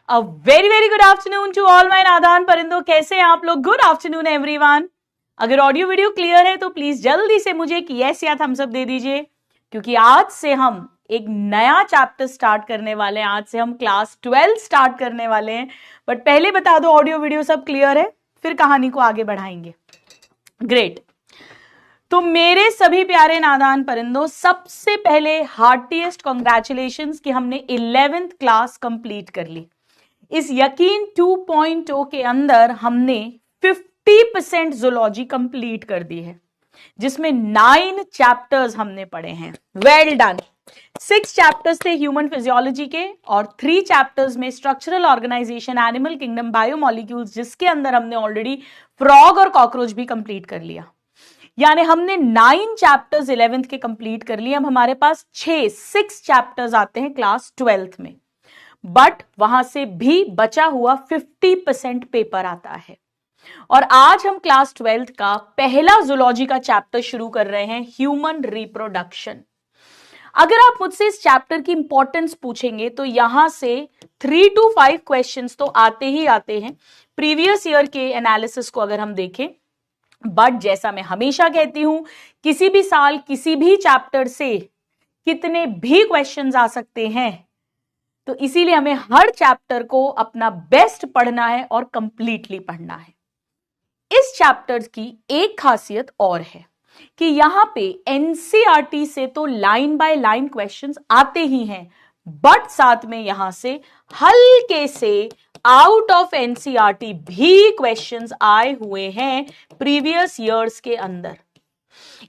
A very very good afternoon to all my नादान परिंदों. कैसे हैं आप लोग? Good afternoon everyone. अगर ऑडियो वीडियो क्लियर है तो प्लीज जल्दी से मुझे एक यस या थम्स अप दे दीजिए, क्योंकि आज से हम एक नया चैप्टर स्टार्ट करने वाले हैं. आज से हम क्लास 12 स्टार्ट करने वाले हैं. बट पहले बता दो ऑडियो वीडियो सब क्लियर है, फिर कहानी को आगे बढ़ाएंगे. ग्रेट. तो मेरे सभी प्यारे नादान परिंदों, सबसे पहले हार्टीएस्ट कॉन्ग्रेचुलेशंस कि हमने 11th क्लास कंप्लीट कर ली. इस यकीन 2.0 के अंदर हमने 50% ज़ूलॉजी कंप्लीट कर दी है, जिसमें 9 चैप्टर्स हमने पढ़े हैं. Well done. 6 चैप्टर्स थे ह्यूमन फिजियोलॉजी के और 3 चैप्टर्स में structural organisation, animal kingdom, biomolecules, जिसके अंदर हमने ऑलरेडी फ्रॉग और कॉकरोच भी कंप्लीट कर लिया. यानी हमने 9 चैप्टर्स 11th के कंप्लीट कर लिए. अब हमारे पास 6 चैप्टर्स आते हैं क्लास 12th में, बट वहां से भी बचा हुआ 50% पेपर आता है. और आज हम क्लास 12th का पहला ज़ूलॉजी का चैप्टर शुरू कर रहे हैं, ह्यूमन रिप्रोडक्शन. अगर आप मुझसे इस चैप्टर की इंपॉर्टेंस पूछेंगे तो यहां से 3 to 5 क्वेश्चंस तो आते ही आते हैं प्रीवियस ईयर के एनालिसिस को अगर हम देखें. बट जैसा मैं हमेशा कहती हूं, किसी भी साल किसी भी चैप्टर से कितने भी क्वेश्चंस आ सकते हैं, तो इसीलिए हमें हर चैप्टर को अपना बेस्ट पढ़ना है और कंप्लीटली पढ़ना है. इस चैप्टर की एक खासियत और है कि यहां पे एनसीईआरटी से तो लाइन बाय लाइन क्वेश्चंस आते ही हैं, बट साथ में यहां से हल्के से आउट ऑफ एनसीईआरटी भी क्वेश्चंस आए हुए हैं प्रीवियस ईयर्स के अंदर.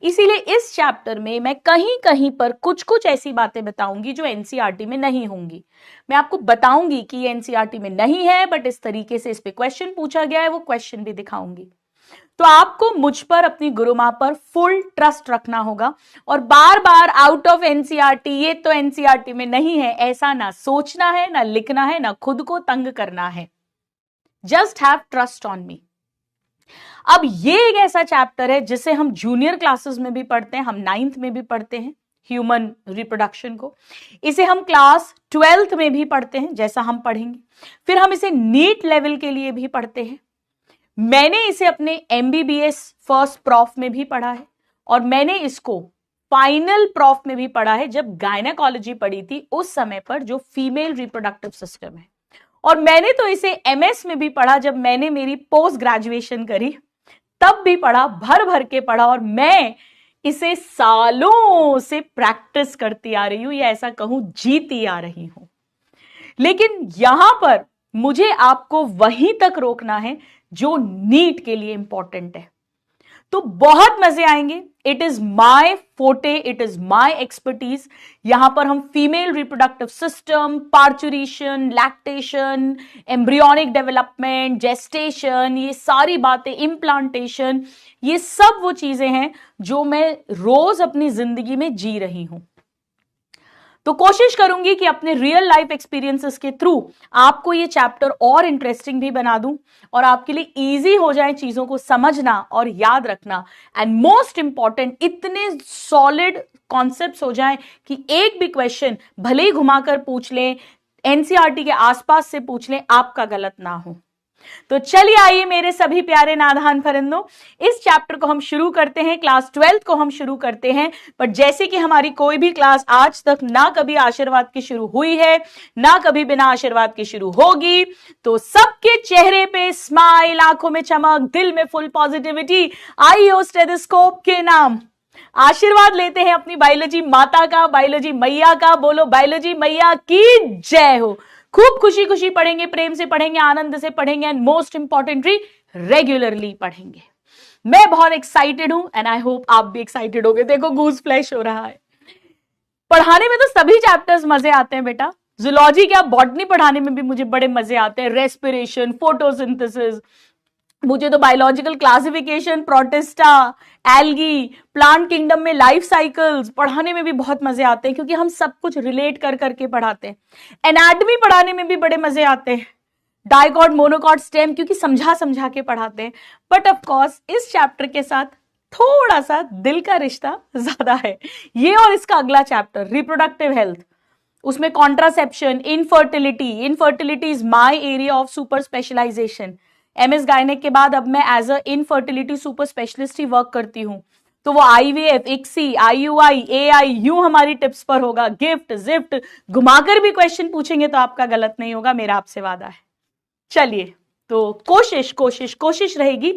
इसीलिए इस चैप्टर में मैं कहीं कहीं पर कुछ कुछ ऐसी बातें बताऊंगी जो एनसीईआरटी में नहीं होंगी. मैं आपको बताऊंगी कि ये एनसीईआरटी में नहीं है, बट इस तरीके से इस पे क्वेश्चन पूछा गया है, वो क्वेश्चन भी दिखाऊंगी. तो आपको मुझ पर, अपनी गुरु मां पर फुल ट्रस्ट रखना होगा और बार बार आउट ऑफ एनसीईआरटी, ये तो एनसीईआरटी में नहीं है, ऐसा ना सोचना है, ना लिखना है, ना खुद को तंग करना है. Just have trust on me. अब ये एक ऐसा चैप्टर है जिसे हम जूनियर क्लासेस में भी पढ़ते हैं, हम 9th में भी पढ़ते हैं ह्यूमन रिप्रोडक्शन को. इसे हम क्लास 12th में भी पढ़ते हैं, जैसा हम पढ़ेंगे. फिर हम इसे नीट लेवल के लिए भी पढ़ते हैं. मैंने इसे अपने एमबीबीएस फर्स्ट प्रॉफ में भी पढ़ा है और मैंने इसको फाइनल प्रॉफ में भी पढ़ा है जब गायनेकोलॉजी पढ़ी थी उस समय पर, जो फीमेल रिप्रोडक्टिव सिस्टम है. और मैंने तो इसे एमएस में भी पढ़ा जब मैंने मेरी पोस्ट ग्रेजुएशन करी, तब भी पढ़ा, भर भर के पढ़ा. और मैं इसे सालों से प्रैक्टिस करती आ रही हूं, या ऐसा कहूं जीती आ रही हूं. लेकिन यहां पर मुझे आपको वहीं तक रोकना है जो नीट के लिए इंपॉर्टेंट है. तो बहुत मजे आएंगे. इट इज माय फोटे, इट इज माय एक्सपर्टीज. यहां पर हम female reproductive system, parturition, lactation, embryonic development, gestation, ये सारी बातें, इम्प्लांटेशन, ये सब वो चीजें हैं जो मैं रोज अपनी जिंदगी में जी रही हूं. तो कोशिश करूंगी कि अपने रियल लाइफ एक्सपीरियंसेस के थ्रू आपको ये चैप्टर और इंटरेस्टिंग भी बना दूं और आपके लिए इजी हो जाए चीजों को समझना और याद रखना. एंड मोस्ट इंपॉर्टेंट, इतने सॉलिड कॉन्सेप्ट्स हो जाएं कि एक भी क्वेश्चन भले ही घुमाकर पूछ लें, एनसीईआरटी के आसपास से पूछ लें, आपका गलत ना हो. तो चलिए आइए मेरे सभी प्यारे नादान परिंदों, इस चैप्टर को हम शुरू करते हैं. क्लास 12 को हम शुरू करते हैं. पर जैसे कि हमारी कोई भी क्लास आज तक ना कभी आशीर्वाद की शुरू हुई है, ना कभी बिना आशीर्वाद की शुरू होगी, तो सबके चेहरे पे स्माइल, आंखों में चमक, दिल में फुल पॉजिटिविटी. आइए स्टेथोस्कोप के नाम आशीर्वाद लेते हैं अपनी बायोलॉजी माता का, बायोलॉजी मैया का. बोलो बायोलॉजी मैया की जय हो. खूब खुशी खुशी पढ़ेंगे, प्रेम से पढ़ेंगे, आनंद से पढ़ेंगे एंड मोस्ट इंपॉर्टेंटली रेगुलरली पढ़ेंगे. मैं बहुत एक्साइटेड हूं एंड आई होप आप भी एक्साइटेड होगे. देखो गूज फ्लैश हो रहा है. पढ़ाने में तो सभी चैप्टर्स मजे आते हैं बेटा. जूलॉजी क्या, बॉटनी पढ़ाने में भी मुझे बड़े मजे आते हैं. रेस्पिरेशन, फोटोसिंथेसिस, मुझे तो biological classification, protista, algae, plant kingdom में लाइफ साइकिल्स पढ़ाने में भी बहुत मजे आते हैं, क्योंकि हम सब कुछ रिलेट कर करके पढ़ाते हैं. एनाटॉमी पढ़ाने में भी बड़े मजे आते हैं. डाइकॉट, मोनोकॉट, स्टेम, क्योंकि समझा समझा के पढ़ाते हैं. बट ऑफ कोर्स इस चैप्टर के साथ थोड़ा सा दिल का रिश्ता ज्यादा है. ये और इसका अगला चैप्टर रिप्रोडक्टिव हेल्थ, उसमें contraception, infertility, infertility is my area of super specialisation. MS gynaec के बाद अब मैं as a infertility super specialist ही वर्क करती हूँ। तो वो आईवीएफ, इक्सी, आईयूआई, एआई, यूं हमारी टिप्स पर होगा। गिफ्ट जिफ्ट घुमाकर भी क्वेश्चन पूछेंगे तो आपका गलत नहीं होगा, मेरा आपसे वादा है। चलिए, तो कोशिश रहेगी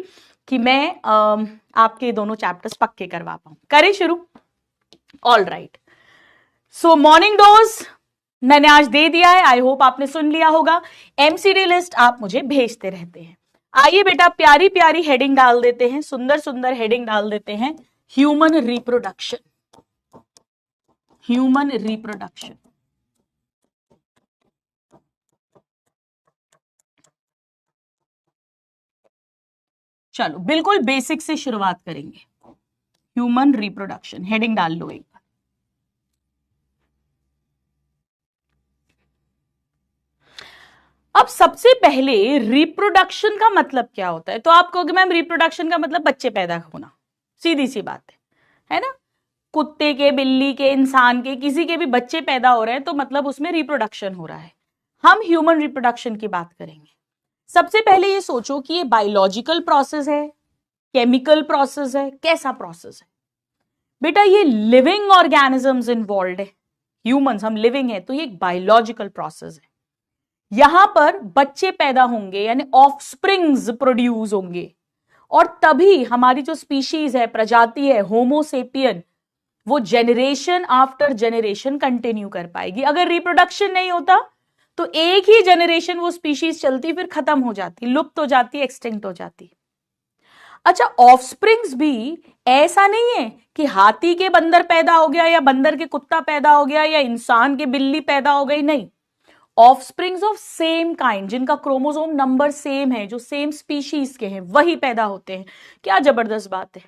कि मैं आपके दोनों चैप्टर्स पक्के करवा पाऊं। करें शुरू? ऑल राइट, सो मॉर्निंग डोज मैंने आज दे दिया है, आई होप आपने सुन लिया होगा। एमसीडी लिस्ट आप मुझे भेजते रहते हैं। आइए बेटा, प्यारी प्यारी हेडिंग डाल देते हैं, सुंदर सुंदर हेडिंग डाल देते हैं। Human reproduction, human reproduction. चलो बिल्कुल बेसिक से शुरुआत करेंगे। ह्यूमन रिप्रोडक्शन हेडिंग डाल लो एक बार। अब सबसे पहले रिप्रोडक्शन का मतलब क्या होता है? तो आप कहोगे मैम रिप्रोडक्शन का मतलब बच्चे पैदा होना, सीधी सी बात है ना? कुत्ते के, बिल्ली के, इंसान के, किसी के भी बच्चे पैदा हो रहे हैं तो मतलब उसमें रिप्रोडक्शन हो रहा है। हम ह्यूमन रिप्रोडक्शन की बात करेंगे। सबसे पहले ये सोचो कि ये बायोलॉजिकल प्रोसेस है, केमिकल प्रोसेस है, कैसा प्रोसेस है? बेटा ये लिविंग ऑर्गेनिजम्स इन्वॉल्व है। ह्यूमंस, हम लिविंग है तो ये एक बायोलॉजिकल प्रोसेस है। यहां पर बच्चे पैदा होंगे यानी ऑफस्प्रिंग्स प्रोड्यूस होंगे, और तभी हमारी जो स्पीशीज है, प्रजाति है, होमोसेपियन, वो जेनरेशन आफ्टर जेनरेशन कंटिन्यू कर पाएगी। अगर रिप्रोडक्शन नहीं होता तो एक ही जेनरेशन वो स्पीशीज चलती, फिर खत्म हो जाती, लुप्त हो जाती, एक्सटिंक्ट हो जाती। अच्छा, ऑफस्प्रिंग्स भी ऐसा नहीं है कि हाथी के बंदर पैदा हो गया या बंदर के कुत्ता पैदा हो गया या इंसान के बिल्ली पैदा हो गई, नहीं। ऑफस्प्रिंग्स ऑफ सेम काइंड, जिनका क्रोमोसोम नंबर सेम है, जो सेम स्पीशीज के हैं, वही पैदा होते हैं। क्या जबरदस्त बात है।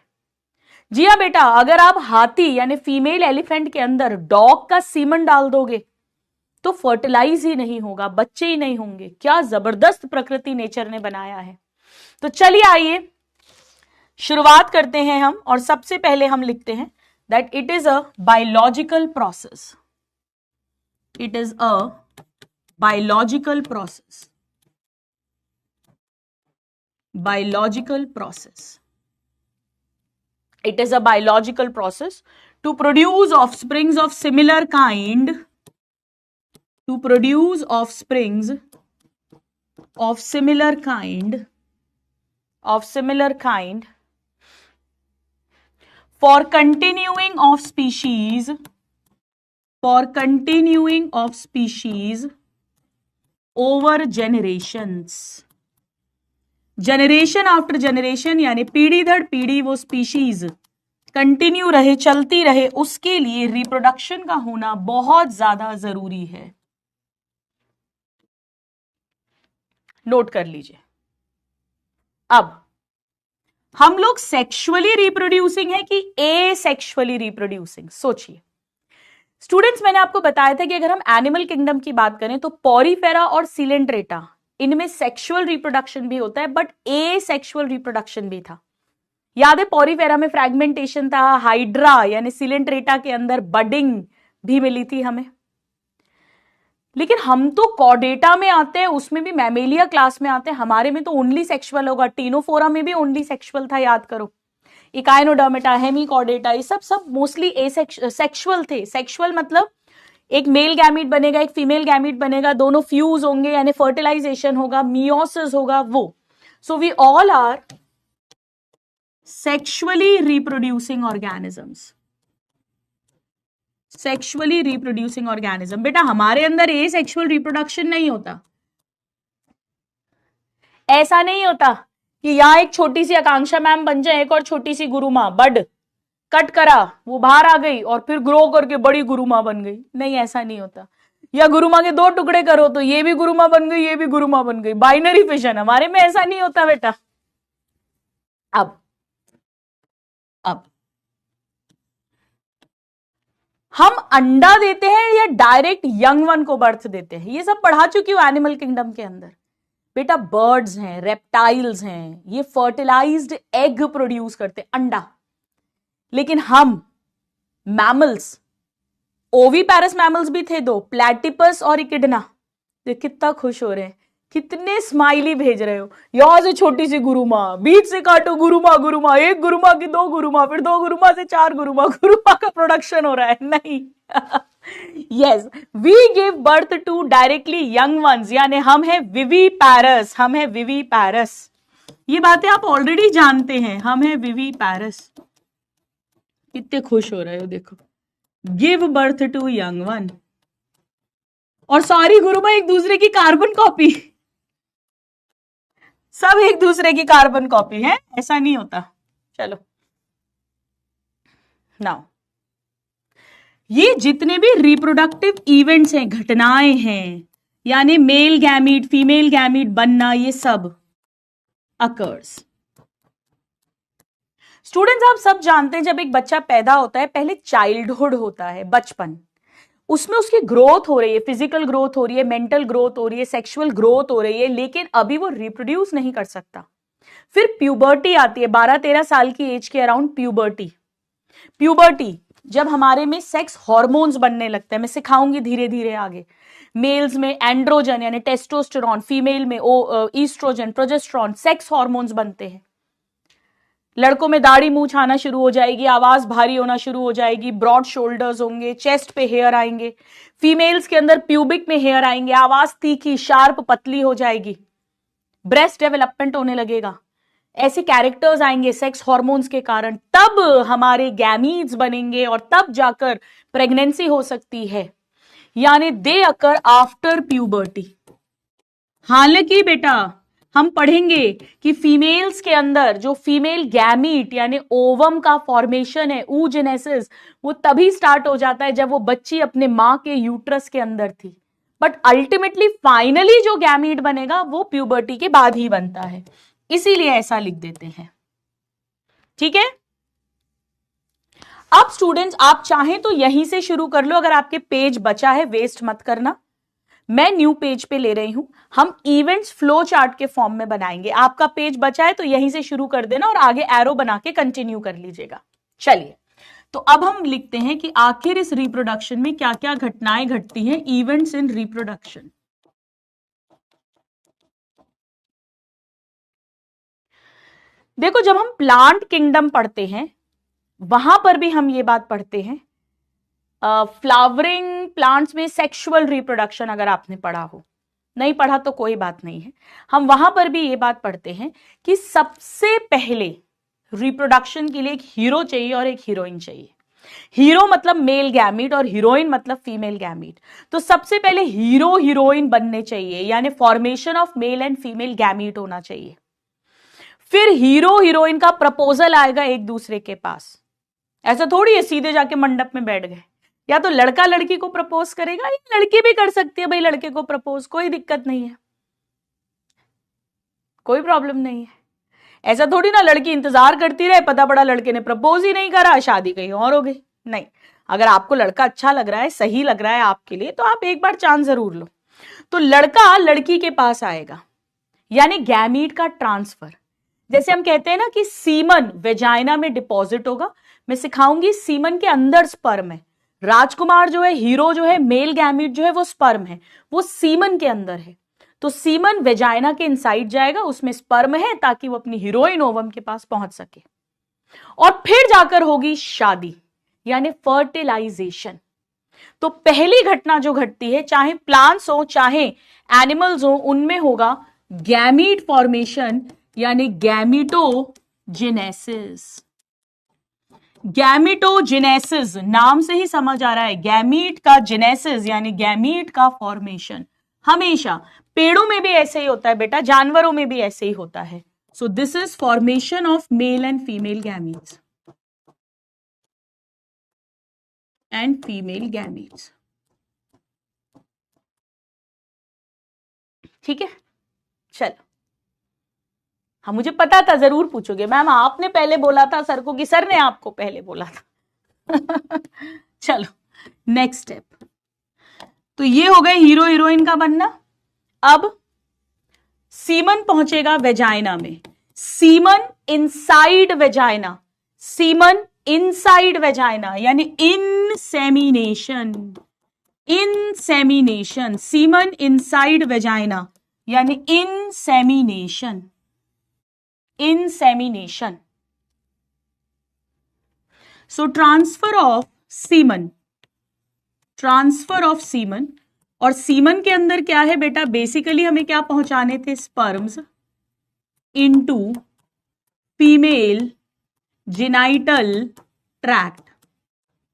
जी हाँ बेटा, अगर आप हाथी यानी फीमेल एलिफेंट के अंदर डॉग का सीमन डाल दोगे तो फर्टिलाइज ही नहीं होगा, बच्चे ही नहीं होंगे। क्या जबरदस्त प्रकृति नेचर ने बनाया है। तो चलिए आइए शुरुआत करते हैं हम, और सबसे पहले हम लिखते हैं that it is a biological process. It is a biological process, biological process. It is a biological process to produce offsprings of similar kind, to produce offsprings of similar kind, for continuing of species, for continuing of species over generations. Generation after generation यानी पीढ़ी दर पीढ़ी वो species continue रहे, चलती रहे, उसके लिए reproduction का होना बहुत ज्यादा जरूरी है। नोट कर लीजिए। अब हम लोग सेक्सुअली रिप्रोड्यूसिंग है कि एसेक्सुअली रिप्रोड्यूसिंग? सोचिए स्टूडेंट्स, मैंने आपको बताया था कि अगर हम एनिमल किंगडम की बात करें तो पॉरीफेरा और सिलेंट्रेटा, इनमें सेक्सुअल रिप्रोडक्शन भी होता है बट एसेक्सुअल रिप्रोडक्शन भी था। याद है, पॉरीफेरा में फ्रैगमेंटेशन था, हाइड्रा यानी सिलेंट्रेटा के अंदर बडिंग भी मिली थी हमें। लेकिन हम तो कॉर्डेटा में आते हैं, उसमें भी मैमेलिया क्लास में आते हैं, हमारे में तो ओनली सेक्सुअल होगा। टीनोफोरा में भी ओनली सेक्सुअल था, याद करो। इकाइनोडर्मेटा, हेमिकॉर्डेटा, ये सब मोस्टली सेक्सुअल थे। सेक्सुअल मतलब एक मेल गैमीट बनेगा, एक फीमेल गैमीट बनेगा, दोनों फ्यूज होंगे यानी फर्टिलाइजेशन होगा, मियोसिस होगा, वो। So we all are sexually reproducing organisms, sexually reproducing organism. बेटा हमारे अंदर ए सेक्सुअल रिप्रोडक्शन नहीं होता। ऐसा नहीं होता कि यहां एक छोटी सी आकांक्षा मैम बन जाए, एक और छोटी सी गुरु मां, बड कट करा, वो बाहर आ गई और फिर ग्रो करके बड़ी गुरु मां बन गई। नहीं, ऐसा नहीं होता। या गुरु मां के दो टुकड़े करो तो ये भी गुरु मां बन गई, ये भी गुरु मां बन गई। बाइनरी फिशन, हमारे में ऐसा नहीं होता बेटा। अब हम अंडा देते हैं या डायरेक्ट यंग वन को बर्थ देते हैं, ये सब पढ़ा चुकी हूं एनिमल किंगडम के अंदर। बेटा बर्ड्स हैं, रेप्टाइल्स हैं, ये फर्टिलाइज्ड एग प्रोड्यूस करते, अंडा। लेकिन हम मैमल्स ओवीपैरस मैमल्स भी थे दो, प्लैटिपस और इकिडना। कितना खुश हो रहे हैं, कितने स्माइली भेज रहे हो। यहां से छोटी सी गुरुमा, बीच से काटो गुरुमा, गुरुमा, एक गुरुमा की दो गुरुमा, फिर दो गुरुमा से चार गुरुमा, गुरुमा का प्रोडक्शन हो रहा है। नहीं yes, we give birth to directly young ones, यानी हम है विवीपैरस, हम है विवीपैरस। ये बातें आप ऑलरेडी जानते हैं, हम है विवीपैरस। कितने खुश हो रहे हो, देखो, give birth to young one. और सारी गुरुमा एक दूसरे की कार्बन कॉपी, सब एक दूसरे की कार्बन कॉपी है, ऐसा नहीं होता। चलो नाउ, ये जितने भी रिप्रोडक्टिव इवेंट्स हैं, घटनाएं हैं, यानी मेल गैमीट फीमेल गैमीट बनना, ये सब अकर्स। स्टूडेंट्स, आप सब जानते हैं जब एक बच्चा पैदा होता है, पहले चाइल्डहुड होता है, बचपन, उसमें उसकी ग्रोथ हो रही है, फिजिकल ग्रोथ हो रही है, मेंटल ग्रोथ हो रही है, सेक्सुअल ग्रोथ हो रही है, लेकिन अभी वो रिप्रोड्यूस नहीं कर सकता। फिर प्यूबर्टी आती है, 12-13 साल की एज के अराउंड प्यूबर्टी। प्यूबर्टी जब हमारे में सेक्स हार्मोन्स बनने लगते हैं, मैं सिखाऊंगी धीरे धीरे आगे। मेल्स में एंड्रोजन यानी टेस्टोस्टेरोन, फीमेल में ईस्ट्रोजन, प्रोजेस्टेरोन, सेक्स हार्मोन्स बनते हैं। लड़कों में दाढ़ी मूंछ आना शुरू हो जाएगी, आवाज भारी होना शुरू हो जाएगी, ब्रॉड शोल्डर्स होंगे, चेस्ट पे हेयर आएंगे। फीमेल्स के अंदर प्यूबिक में हेयर आएंगे, आवाज तीखी, शार्प, पतली हो जाएगी, ब्रेस्ट डेवलपमेंट होने लगेगा। ऐसे कैरेक्टर्स आएंगे सेक्स हार्मोन्स के कारण, तब हमारे गैमीट्स बनेंगे और तब जाकर प्रेगनेंसी हो सकती है, यानी दे अकर आफ्टर प्यूबर्टी। हालांकि बेटा हम पढ़ेंगे कि फीमेल्स के अंदर जो फीमेल गैमीट यानी ओवम का फॉर्मेशन है, oogenesis, वो तभी स्टार्ट हो जाता है जब वो बच्ची अपने मां के यूट्रस के अंदर थी। बट अल्टीमेटली फाइनली जो गैमीट बनेगा वो प्यूबर्टी के बाद ही बनता है, इसीलिए ऐसा लिख देते हैं। ठीक है, अब स्टूडेंट्स आप चाहें तो यहीं से शुरू कर लो, अगर आपके पेज बचा है वेस्ट मत करना। मैं न्यू पेज पे ले रही हूं, हम इवेंट्स फ्लो चार्ट के फॉर्म में बनाएंगे। आपका पेज बचा है तो यहीं से शुरू कर देना और आगे एरो बना के कंटिन्यू कर लीजिएगा। चलिए, तो अब हम लिखते हैं कि आखिर इस रिप्रोडक्शन में क्या क्या घटनाएं घटती हैं, इवेंट्स इन रिप्रोडक्शन। देखो, जब हम प्लांट किंगडम पढ़ते हैं वहां पर भी हम ये बात पढ़ते हैं, फ्लावरिंग प्लांट्स में सेक्सुअल रिप्रोडक्शन, अगर आपने पढ़ा हो, नहीं पढ़ा तो कोई बात नहीं है, हम वहां पर भी ये बात पढ़ते हैं कि सबसे पहले रिप्रोडक्शन के लिए एक हीरो चाहिए और एक हीरोइन चाहिए। हीरो मतलब मेल गैमीट और हीरोइन मतलब फीमेल गैमीट। तो सबसे पहले हीरो हीरोइन बनने चाहिए, यानी formation of male and female gamete होना चाहिए। फिर हीरो हीरोइन का प्रपोजल आएगा एक दूसरे के पास। ऐसा थोड़ी है सीधे जाके मंडप में बैठ गए, या तो लड़का लड़की को प्रपोज करेगा, या लड़की भी कर सकती है भाई लड़के को प्रपोज, कोई दिक्कत नहीं है, कोई प्रॉब्लम नहीं है। ऐसा थोड़ी ना लड़की इंतजार करती रहे, पता पड़ा लड़के ने प्रपोज ही नहीं करा, शादी कहीं और हो गई। नहीं, अगर आपको लड़का अच्छा लग रहा है, सही लग रहा है आपके लिए, तो आप एक बार चांस जरूर लो। तो लड़का लड़की के पास आएगा, यानी गैमीट का ट्रांसफर। जैसे हम कहते हैं ना कि सीमन वेजाइना में डिपॉजिट होगा, मैं सिखाऊंगी सीमन के अंदर स्पर्म है। राजकुमार जो है, हीरो जो है, मेल गैमीट जो है वो स्पर्म है, वो सीमन के अंदर है। तो सीमन वेजाइना के इनसाइड जाएगा, उसमें स्पर्म है ताकि वो अपनी हीरोइन ओवम के पास पहुंच सके, और फिर जाकर होगी शादी, यानी फर्टिलाइजेशन। तो पहली घटना जो घटती है, चाहे प्लांट्स हो चाहे एनिमल्स हो, उनमें होगा गैमीट फॉर्मेशन, यानी गैमीटोजेनेसिस। गैमीटोजेनेसिस नाम से ही समझ आ रहा है, गैमीट का जेनेसिस यानी गैमीट का फॉर्मेशन। हमेशा पेड़ों में भी ऐसे ही होता है बेटा, जानवरों में भी ऐसे ही होता है। So this is formation of male and female gametes and female gametes. ठीक है, चलो। हाँ, मुझे पता था जरूर पूछोगे, मैम आपने पहले बोला था सर को कि सर ने आपको पहले बोला था। चलो नेक्स्ट स्टेप। तो ये हो गए हीरो हीरोइन का बनना। अब सीमन पहुंचेगा वेजाइना में, semen inside vagina, semen inside vagina यानी insemination, insemination, semen inside vagina यानी insemination, insemination. So transfer of semen, transfer of semen, और सीमन के अंदर क्या है बेटा, बेसिकली हमें क्या पहुंचाने थे, sperms into female genital tract,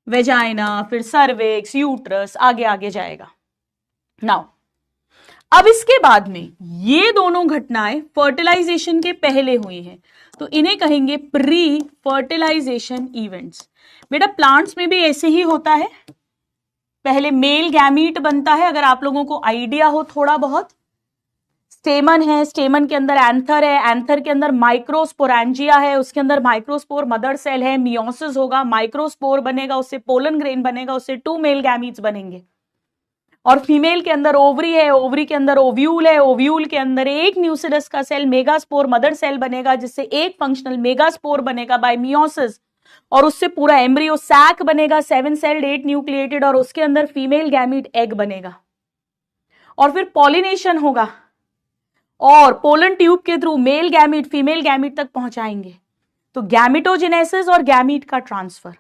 vagina, फिर सर्विक्स, यूट्रस, आगे आगे जाएगा। नाउ अब इसके बाद में ये दोनों घटनाएं फर्टिलाइजेशन के पहले हुई हैं, तो इन्हें कहेंगे प्री फर्टिलाइजेशन इवेंट्स। बेटा प्लांट्स में भी ऐसे ही होता है, पहले मेल गैमीट बनता है, अगर आप लोगों को आइडिया हो थोड़ा बहुत। स्टेमन है, स्टेमन के अंदर एंथर है, एंथर के अंदर माइक्रोस्पोरेंजिया है, उसके अंदर माइक्रोस्पोर मदर सेल है, मियोसिस होगा, माइक्रोस्पोर बनेगा, उससे पोलन ग्रेन बनेगा, उससे 2 मेल गैमीट्स बनेंगे। और फीमेल के अंदर ओवरी है, ओवरी के अंदर ओव्यूल है, ओव्यूल के अंदर एक न्यूसिडस का सेल मेगास्पोर मदर सेल बनेगा, जिससे एक फंक्शनल मेगास्पोर बनेगा बाय मियोसिस, और उससे पूरा एम्ब्रियो सैक बनेगा, 7 सेल्ड 8 न्यूक्लिएटेड, और उसके अंदर फीमेल गैमीट एग बनेगा। और फिर पॉलिनेशन होगा, और पोलन ट्यूब के through male gamete female gamete तक पहुंचाएंगे। तो गैमिटोजेनेसिस और गैमीट का ट्रांसफर,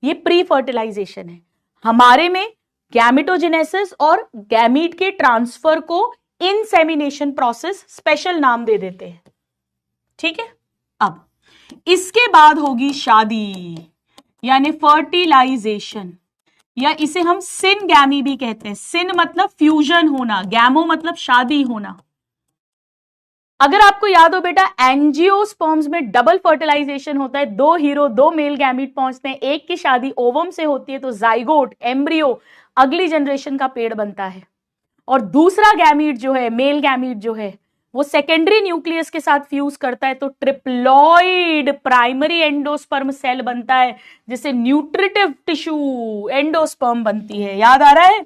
ये प्री फर्टिलाइजेशन है। हमारे में गैमिटोजेनेसिस और गैमीट के ट्रांसफर को इनसेमिनेशन प्रोसेस स्पेशल नाम दे देते हैं, ठीक है। अब इसके बाद होगी शादी यानी फर्टिलाइजेशन, या इसे हम सिनगैमी भी कहते हैं। सिन मतलब फ्यूजन होना, गैमो मतलब शादी होना। अगर आपको याद हो बेटा, एंजियोस्पर्म्स में डबल फर्टिलाइजेशन होता है, 2 हीरो 2 मेल गैमीट पहुंचते हैं, एक की शादी ओवम से होती है तो जाइगोट एम्ब्रियो अगली जनरेशन का पेड़ बनता है, और दूसरा गैमीट जो है, मेल गैमीट जो है, वो सेकेंडरी न्यूक्लियस के साथ फ्यूज करता है तो ट्रिप्लॉइड प्राइमरी एंडोस्पर्म सेल बनता है, जिससे न्यूट्रिटिव टिश्यू एंडोस्पर्म बनती है। याद आ रहा है?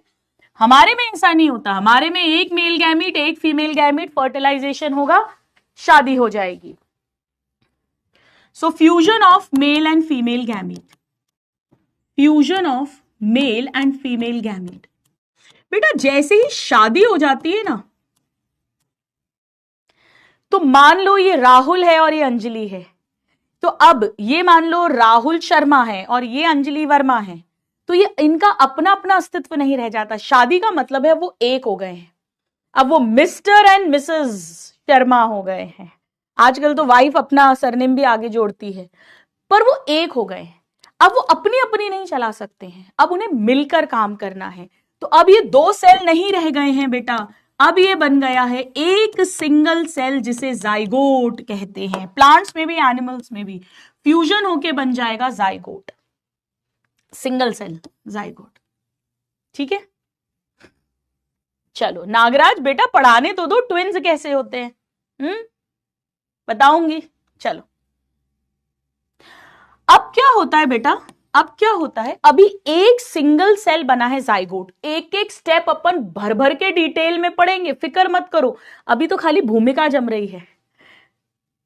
हमारे में ऐसा नहीं होता, हमारे में एक मेल गैमीट एक फीमेल गैमीट, फर्टिलाइजेशन होगा, शादी हो जाएगी। So fusion of male and female gamete, fusion of male and female gamete. बेटा जैसे ही शादी हो जाती है ना, तो मान लो ये राहुल है और ये अंजलि है, तो अब ये मान लो राहुल शर्मा है और ये अंजलि वर्मा है, तो ये इनका अपना अपना अस्तित्व नहीं रह जाता। शादी का मतलब है वो एक हो गए हैं, अब वो मिस्टर एंड मिसेस शर्मा हो गए हैं। आजकल तो वाइफ अपना सरनेम भी आगे जोड़ती है, पर वो एक हो गए हैं। अब वो अपनी अपनी नहीं चला सकते हैं, अब उन्हें मिलकर काम करना है। तो अब ये 2 सेल नहीं रह गए हैं बेटा, अब ये बन गया है एक सिंगल सेल, जिसे जाइगोट कहते हैं। प्लांट्स में भी एनिमल्स में भी फ्यूजन होके बन जाएगा जाइगोट, सिंगल सेल जाइगोट, ठीक है। चलो नागराज बेटा पढ़ाने तो दो, ट्विन्स कैसे होते हैं बताऊंगी। चलो अब क्या होता है बेटा, अब क्या होता है, अभी एक सिंगल सेल बना है जाइगोट। एक एक स्टेप अपन भर भर के डिटेल में पढ़ेंगे, फिक्र मत करो, अभी तो खाली भूमिका जम रही है,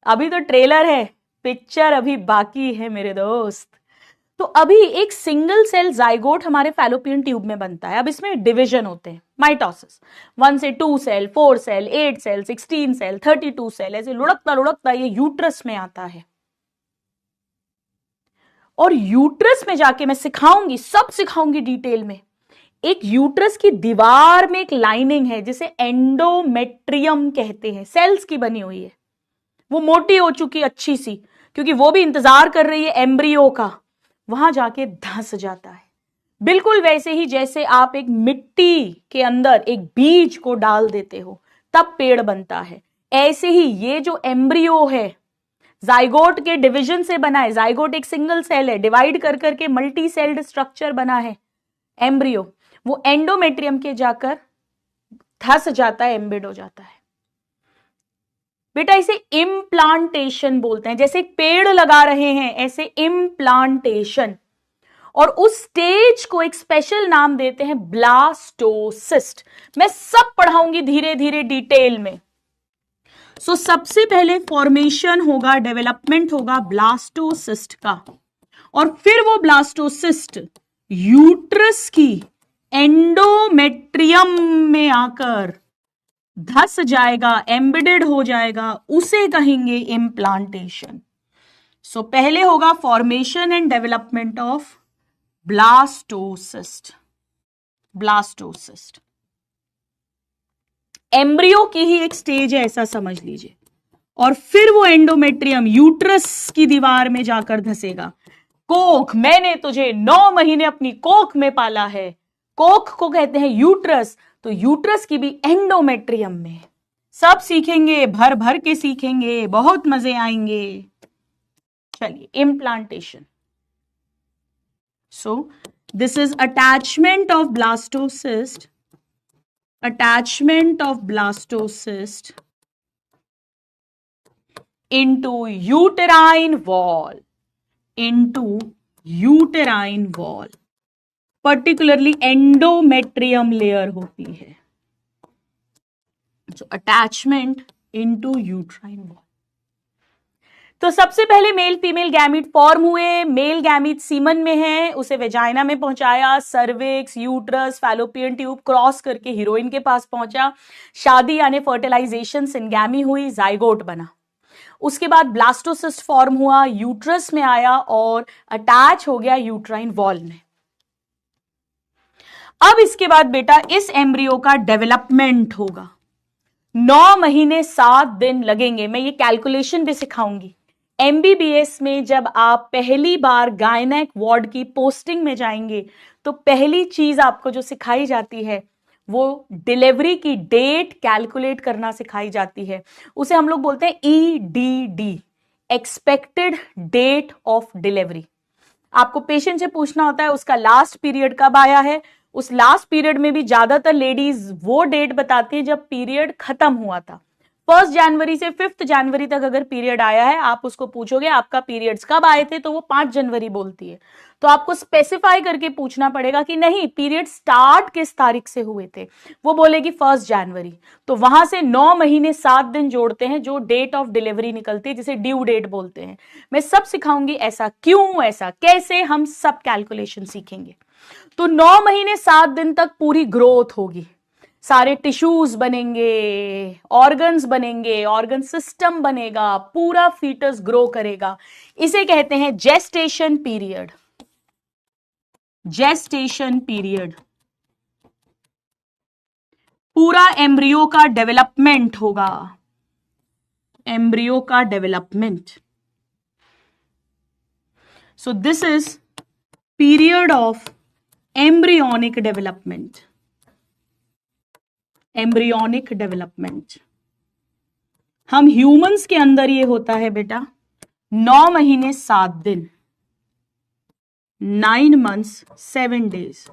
अभी तो ट्रेलर है, पिक्चर अभी बाकी है मेरे दोस्त। तो अभी एक सिंगल सेल जाइगोट हमारे फैलोपियन ट्यूब में बनता है। अब इसमें डिवीजन होते हैं, माइटोसिस, 1 से 2 cell, 4 cell, 8 cell, 16 cell, 32 cell, ऐसे लुढ़कता लुढ़कता ये यूट्रस में आता है। और यूट्रस में जाके मैं सिखाऊंगी, सब सिखाऊंगी डिटेल में। एक यूट्रस की दीवार में एक लाइनिंग है जिसे एंडोमेट्रियम कहते हैं, सेल्स की बनी हुई है। वो मोटी हो चुकी अच्छी सी, क्योंकि वो भी इंतजार कर रही है एम्ब्रियो का, वहां जाके धंस जाता है। बिल्कुल वैसे ही जैसे आप एक मिट्टी के अंदर एक बीज को डाल देते हो तब पेड़ बनता है, ऐसे ही ये जो एम्ब्रियो है जाइगोट के डिवीजन से बना है। जाइगोट एक सिंगल सेल है, डिवाइड कर करके मल्टी सेल्ड स्ट्रक्चर बना है एम्ब्रियो, वो एंडोमेट्रियम के जाकर धंस जाता है, एम्बेड हो जाता है। बेटा इसे इम्प्लांटेशन बोलते हैं, जैसे एक पेड़ लगा रहे हैं ऐसे इम्प्लांटेशन। और उस स्टेज को एक स्पेशल नाम देते हैं ब्लास्टोसिस्ट। मैं सब पढ़ाऊंगी धीरे धीरे डिटेल में। सो सबसे पहले फॉर्मेशन होगा, डेवलपमेंट होगा ब्लास्टोसिस्ट का, और फिर वो ब्लास्टोसिस्ट यूट्रस की एंडोमेट्रियम में आकर धस जाएगा, एम्बेडेड हो जाएगा, उसे कहेंगे इम्प्लांटेशन। सो पहले होगा formation and development of blastocyst. Blastocyst embryo की ही एक स्टेज है, ऐसा समझ लीजिए, और फिर वो एंडोमेट्रियम यूट्रस की दीवार में जाकर धसेगा। कोख, मैंने तुझे 9 महीने अपनी कोख में पाला है, कोख को कहते हैं यूट्रस, तो यूट्रस की भी एंडोमेट्रियम में। सब सीखेंगे, भर भर के सीखेंगे, बहुत मजे आएंगे। चलिए, implantation. So this is attachment of blastocyst, attachment of blastocyst into uterine wall, particularly endometrium layer होती है। So attachment into uterine wall। तो सबसे पहले मेल फीमेल गैमीट फॉर्म हुए, मेल गैमीट सीमन में है, उसे वेजाइना में पहुंचाया, cervix, uterus, fallopian tube cross करके हीरोइन के पास पहुंचा, शादी यानी फर्टिलाइजेशन, सिनगैमी हुई, जाइगोट बना। उसके बाद ब्लास्टोसिस्ट फॉर्म हुआ, यूट्रस में आया और अटैच हो गया यूट्राइन वॉल में। अब इसके बाद बेटा इस एम्ब्रियो का डेवलपमेंट होगा। 9 महीने 7 दिन लगेंगे। मैं ये कैलकुलेशन भी सिखाऊंगी। एमबीबीएस में जब आप पहली बार गायनेक वार्ड की पोस्टिंग में जाएंगे तो पहली चीज आपको जो सिखाई जाती है वो डिलीवरी की डेट कैलकुलेट करना सिखाई जाती है। उसे हम लोग बोलते हैं EDD, expected date of delivery. आपको पेशेंट से पूछना होता है उसका लास्ट पीरियड कब आया है। उस लास्ट पीरियड में भी ज्यादातर लेडीज वो डेट बताती है जब पीरियड खत्म हुआ था। 1 जनवरी से 5 जनवरी तक अगर पीरियड आया है, आप उसको पूछोगे आपका पीरियड्स कब आए थे, तो वो 5 जनवरी बोलती है। तो आपको स्पेसिफाई करके पूछना पड़ेगा कि नहीं, पीरियड स्टार्ट किस तारीख से हुए थे। वो बोलेगी 1 जनवरी। तो वहां से 9 महीने 7 दिन जोड़ते हैं जो डेट ऑफ डिलीवरी निकलती है, जिसे ड्यू डेट बोलते हैं। मैं सब सिखाऊंगी, ऐसा क्यों, ऐसा कैसे, हम सब कैलकुलेशन सीखेंगे। तो 9 महीने 7 दिन तक पूरी ग्रोथ होगी, सारे टिश्यूज बनेंगे, ऑर्गन्स बनेंगे, ऑर्गन सिस्टम बनेगा, पूरा फीटस ग्रो करेगा। इसे कहते हैं जेस्टेशन पीरियड। जेस्टेशन पीरियड, पूरा एम्ब्रियो का डेवलपमेंट होगा, एम्ब्रियो का development. So this is period of embryonic development. Embryonic development हम ह्यूमंस के अंदर ये होता है बेटा 9 महीने 7 दिन, 9 months 7 days।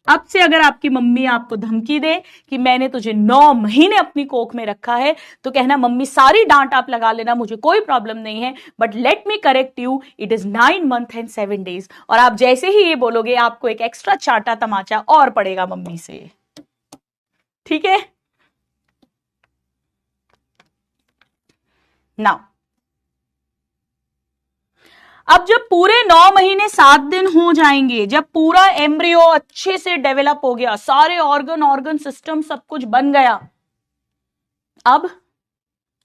अब से अगर आपकी मम्मी आपको धमकी दे कि मैंने तुझे 9 महीने अपनी कोख में रखा है, तो कहना मम्मी सारी डांट आप लगा लेना, मुझे कोई प्रॉब्लम नहीं है, but let me correct you, it is 9 months and 7 days। और आप जैसे ही ये बोलोगे आपको एक एक्स्ट्रा चाटा तमाचा और पड़ेगा मम्मी से, ठीक है। नाउ अब जब पूरे 9 महीने 7 दिन हो जाएंगे, जब पूरा एम्ब्रियो अच्छे से डेवलप हो गया, सारे ऑर्गन सिस्टम सब कुछ बन गया, अब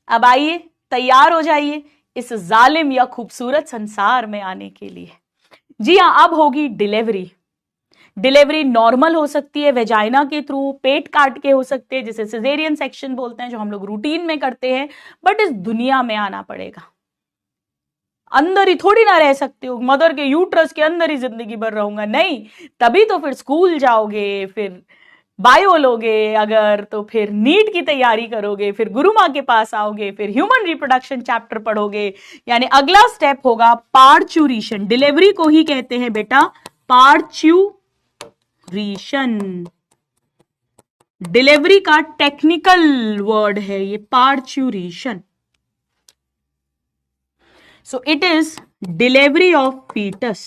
आइए, तैयार हो जाइए इस जालिम या खूबसूरत संसार में आने के लिए। जी हां, अब होगी डिलीवरी। डिलीवरी नॉर्मल हो सकती है, वेजाइना के थ्रू, पेट काट के हो सकते हैं, जिसे सिजेरियन सेक्शन बोलते हैं, जो हम लोग रूटीन में करते हैं, बट इस दुनिया में आना पड़ेगा। अंदर ही थोड़ी ना रह सकते हो, मदर के यूट्रस के अंदर ही जिंदगी भर रहूंगा, नहीं, तभी तो फिर स्कूल जाओगे, फिर बायो लोगे, अगर तो फिर नीट की तैयारी करोगे, फिर गुरु माँ के पास आओगे, फिर ह्यूमन रिप्रोडक्शन चैप्टर पढ़ोगे, यानी अगला स्टेप होगा पार्चुरेशन। डिलीवरी को ही कहते हैं बेटा पार्चुरेशन। डिलीवरी का टेक्निकल वर्ड है ये parturition. So it is delivery of fetus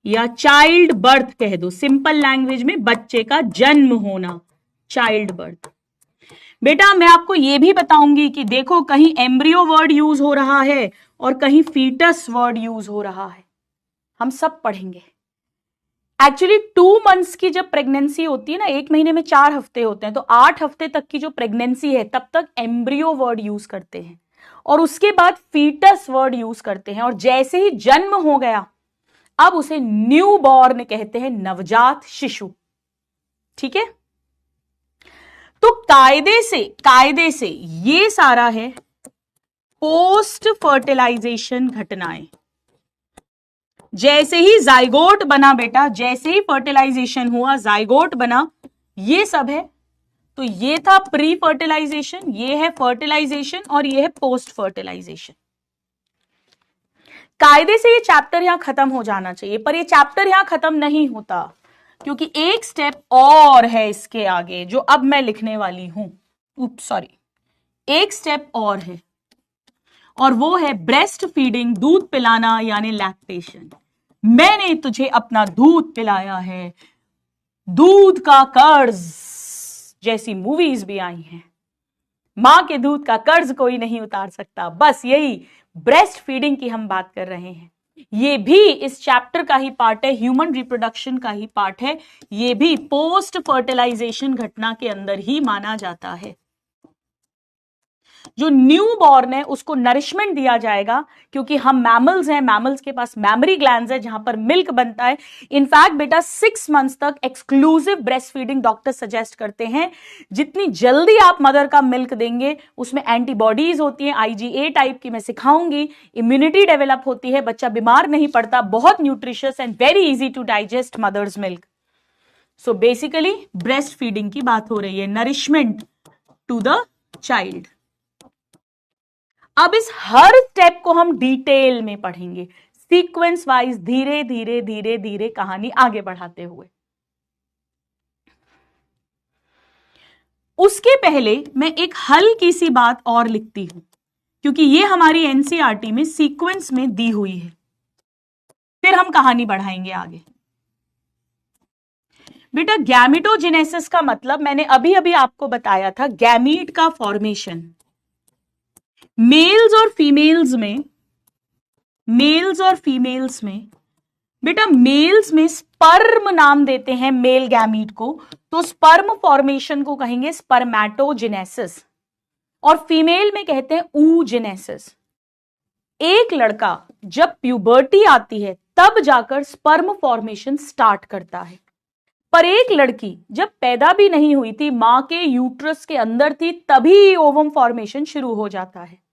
या चाइल्ड बर्थ कह दो, सिंपल लैंग्वेज में बच्चे का जन्म होना, चाइल्ड बर्थ। बेटा मैं आपको यह भी बताऊंगी कि देखो कहीं एम्ब्रियो वर्ड यूज हो रहा है और कहीं फीटस वर्ड यूज हो रहा है, हम सब पढ़ेंगे। एक्चुअली 2 मंथ्स की जब प्रेगनेंसी होती है ना, 1 महीने में 4 हफ्ते होते हैं, तो 8 हफ्ते तक की जो प्रेगनेंसी है तब तक एम्ब्रियो वर्ड यूज करते हैं और उसके बाद फीटस वर्ड यूज करते हैं, और जैसे ही जन्म हो गया अब उसे न्यू बॉर्न कहते हैं, नवजात शिशु। ठीक है, तो कायदे से ये सारा है पोस्ट फर्टिलाइजेशन घटनाएं। जैसे ही जाइगोट बना बेटा, जैसे ही फर्टिलाइजेशन हुआ जाइगोट बना, ये सब है। तो ये था प्री फर्टिलाइजेशन, ये है फर्टिलाइजेशन और ये है पोस्ट फर्टिलाइजेशन। कायदे से ये चैप्टर यहां खत्म हो जाना चाहिए, पर ये चैप्टर यहां खत्म नहीं होता, क्योंकि एक स्टेप और है इसके आगे जो अब मैं लिखने वाली हूं। एक स्टेप और है, और वो है ब्रेस्ट फीडिंग, दूध पिलाना यानी लैक्टेशन। मैंने तुझे अपना दूध पिलाया है, दूध का कर्ज जैसी मूवीज भी आई हैं। मां के दूध का कर्ज कोई नहीं उतार सकता, बस यही ब्रेस्ट फीडिंग की हम बात कर रहे हैं। ये भी इस चैप्टर का ही पार्ट है, ह्यूमन रिप्रोडक्शन का ही पार्ट है, ये भी पोस्ट फर्टिलाइजेशन घटना के अंदर ही माना जाता है। जो न्यू बॉर्न है उसको नरिशमेंट दिया जाएगा, क्योंकि हम मैमल्स हैं, मैमल्स के पास मैमरी ग्लैंड्स है जहां पर मिल्क बनता है। इनफैक्ट बेटा 6 मंथ्स तक exclusive breast feeding doctor suggest करते हैं। जितनी जल्दी आप मदर का मिल्क देंगे उसमें एंटीबॉडीज होती हैं, IgA टाइप की मैं सिखाऊंगी, इम्यूनिटी डेवलप होती है, बच्चा बीमार नहीं पड़ता, बहुत nutritious and very easy to digest mother's milk. So basically breast feeding की बात हो रही है, नरिशमेंट टू द चाइल्ड। अब इस हर स्टेप को हम डिटेल में पढ़ेंगे, सीक्वेंस वाइज, धीरे धीरे धीरे धीरे कहानी आगे बढ़ाते हुए। उसके पहले मैं एक हल्की सी बात और लिखती हूं, क्योंकि ये हमारी एनसीईआरटी में सीक्वेंस में दी हुई है, फिर हम कहानी बढ़ाएंगे आगे। बेटा गैमेटोजेनेसिस का मतलब मैंने अभी अभी आपको बताया था, गैमीट का फॉर्मेशन। मेल्स और फीमेल्स में बेटा मेल्स में स्पर्म नाम देते हैं मेल गैमीट को, तो स्पर्म फॉर्मेशन को कहेंगे स्पर्मेटोजेनेसिस, और फीमेल में कहते हैं oogenesis। एक लड़का जब प्यूबर्टी आती है तब जाकर स्पर्म फॉर्मेशन स्टार्ट करता है, पर एक लड़की जब पैदा भी नहीं हुई थी, मां के यूट्रस के अंदर थी, तभी ओवम फॉर्मेशन शुरू हो जाता है।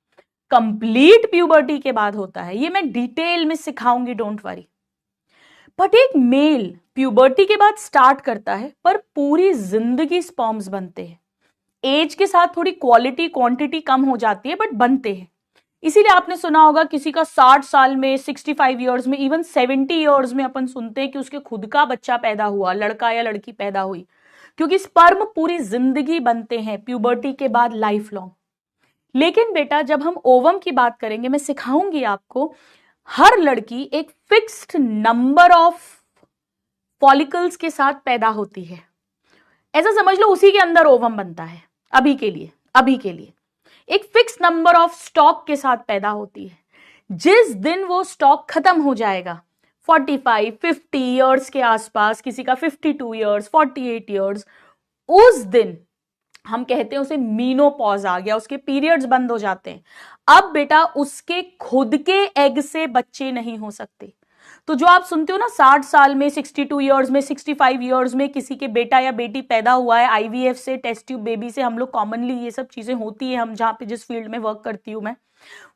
कंप्लीट प्यूबर्टी के बाद होता है, ये मैं डिटेल में सिखाऊंगी, डोंट वरी। बट एक मेल प्यूबर्टी के बाद स्टार्ट करता है, पर पूरी जिंदगी स्पर्म्स बनते हैं। एज के साथ थोड़ी क्वालिटी क्वांटिटी कम हो जाती है, बट बनते हैं। इसीलिए आपने सुना होगा किसी का 60 साल में, 65 ईयर्स में, इवन 70 ईयर्स में अपन सुनते हैं कि उसके खुद का बच्चा पैदा हुआ, लड़का या लड़की पैदा हुई, क्योंकि स्पर्म पूरी जिंदगी बनते हैं, प्यूबर्टी के बाद लाइफ लॉन्ग। लेकिन बेटा जब हम ओवम की बात करेंगे, मैं सिखाऊंगी आपको, हर लड़की एक फिक्स्ड नंबर ऑफ फॉलिकल्स के साथ पैदा होती है। ऐसा समझ लो उसी के अंदर ओवम बनता है। अभी के लिए एक फिक्स नंबर ऑफ स्टॉक के साथ पैदा होती है। जिस दिन वो स्टॉक खत्म हो जाएगा, 45-50 ईयर्स के आसपास, किसी का 52 ईयर्स, 48 ईयर्स, उस दिन हम कहते हैं उसे मीनोपॉज आ गया, उसके पीरियड्स बंद हो जाते हैं। अब बेटा उसके खुद के एग से बच्चे नहीं हो सकते। तो जो आप सुनते हो ना 60 साल में, 62 ईयर्स में, 65 ईयर्स में किसी के बेटा या बेटी पैदा हुआ है IVF से, टेस्ट ट्यूब बेबी से, हम लोग कॉमनली ये सब चीजें होती है, हम जहां पे जिस फील्ड में वर्क करती हूं मैं,